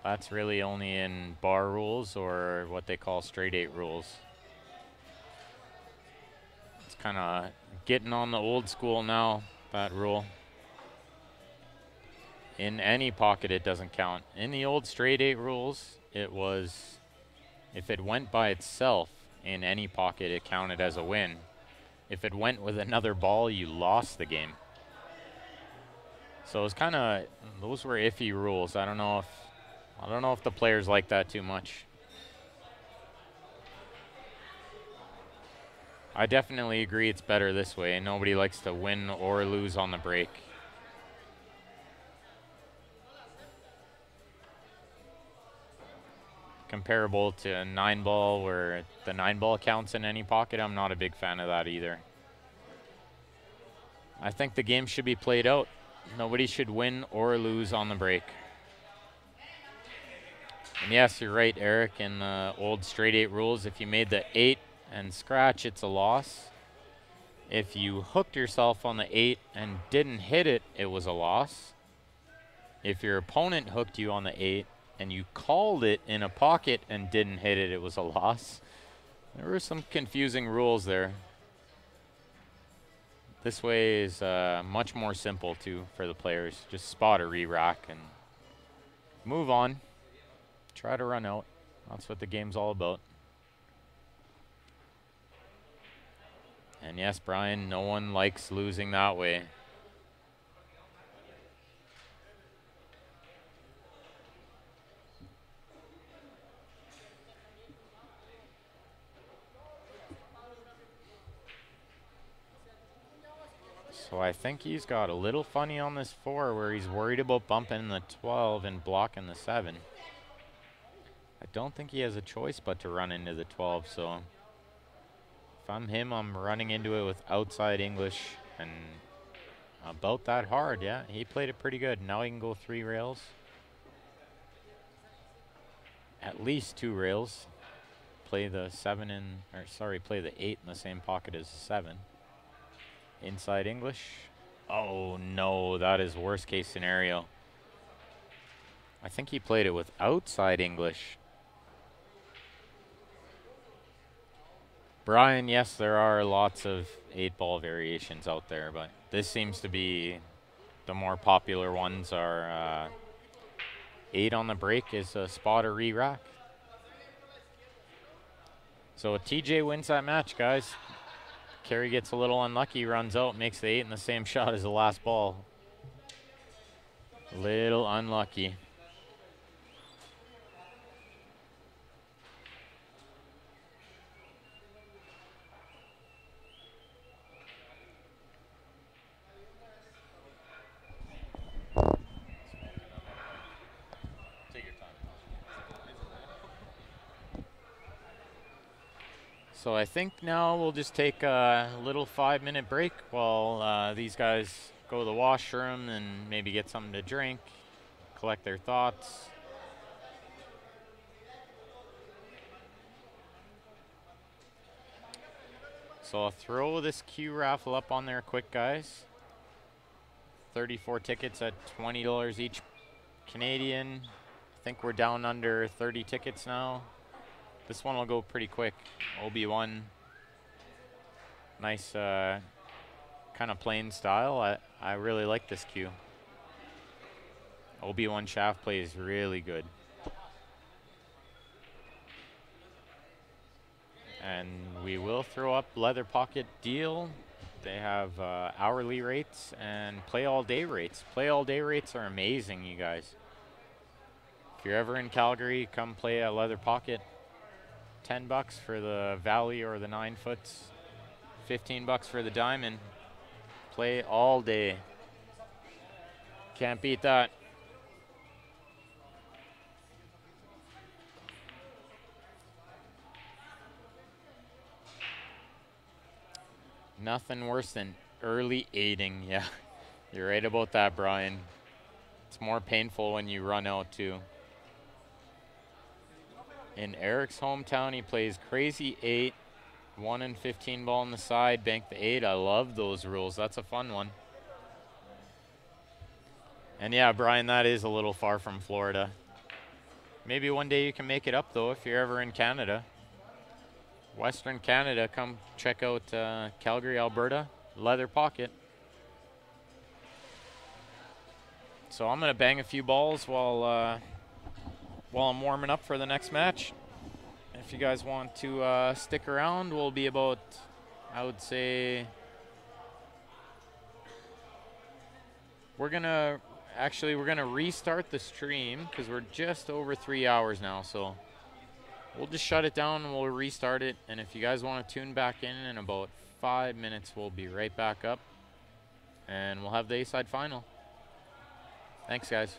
That's really only in bar rules or what they call straight 8 rules. It's kind of getting on the old school now, that rule. In any pocket, it doesn't count. In the old straight 8 rules, it was, if it went by itself in any pocket, it counted as a win. If it went with another ball, you lost the game. So it's kind of, those were iffy rules. I don't know if the players like that too much. I definitely agree it's better this way. Nobody likes to win or lose on the break. Comparable to a 9-ball where the 9-ball counts in any pocket, I'm not a big fan of that either. I think the game should be played out. Nobody should win or lose on the break. And yes, you're right, Eric, in the old straight 8 rules, if you made the 8 and scratch, it's a loss. If you hooked yourself on the 8 and didn't hit it, it was a loss. If your opponent hooked you on the 8 and you called it in a pocket and didn't hit it, it was a loss. There were some confusing rules there. This way is much more simple too for the players. Just spot a re-rack and move on. Try to run out. That's what the game's all about. And yes, Brian, no one likes losing that way. So I think he's got a little funny on this 4 where he's worried about bumping the 12 and blocking the 7. I don't think he has a choice but to run into the 12, so if I'm him, I'm running into it with outside English and about that hard. Yeah, he played it pretty good. Now he can go 3 rails. At least 2 rails. Play the 7 in, or sorry, play the 8 in the same pocket as the 7. Inside English. Oh no, that is worst case scenario. I think he played it with outside English. Brian, yes, there are lots of 8-ball variations out there, but this seems to be the more popular ones are 8 on the break is a spot or re-rack. So TJ wins that match, guys. Kerry gets a little unlucky, runs out, makes the 8 in the same shot as the last ball. Little unlucky. So I think now we'll just take a little 5-minute break while these guys go to the washroom and maybe get something to drink, collect their thoughts. So I'll throw this Q raffle up on there quick, guys. 34 tickets at $20 each Canadian. I think we're down under 30 tickets now. This one will go pretty quick. OB1, nice kind of plain style. I really like this cue. OB1 shaft plays really good. And we will throw up leather pocket deal. They have hourly rates and play all day rates. Play all day rates are amazing, you guys. If you're ever in Calgary, come play at leather pocket. $10 for the Valley or the 9 foots, $15 for the Diamond. Play all day. Can't beat that. Nothing worse than early aiding. Yeah, you're right about that, Brian. It's more painful when you run out too. In Eric's hometown, he plays crazy 8, 1 and 15 ball on the side, bank the 8. I love those rules. That's a fun one. And yeah, Brian, that is a little far from Florida. Maybe one day you can make it up, though, if you're ever in Canada. Western Canada, come check out Calgary, Alberta, leather pocket. So I'm going to bang a few balls while I'm warming up for the next match. If you guys want to stick around, we'll be about, I would say, we're gonna restart the stream because we're just over 3 hours now. So we'll just shut it down and we'll restart it. And if you guys want to tune back in about 5 minutes, we'll be right back up and we'll have the A-side final. Thanks, guys.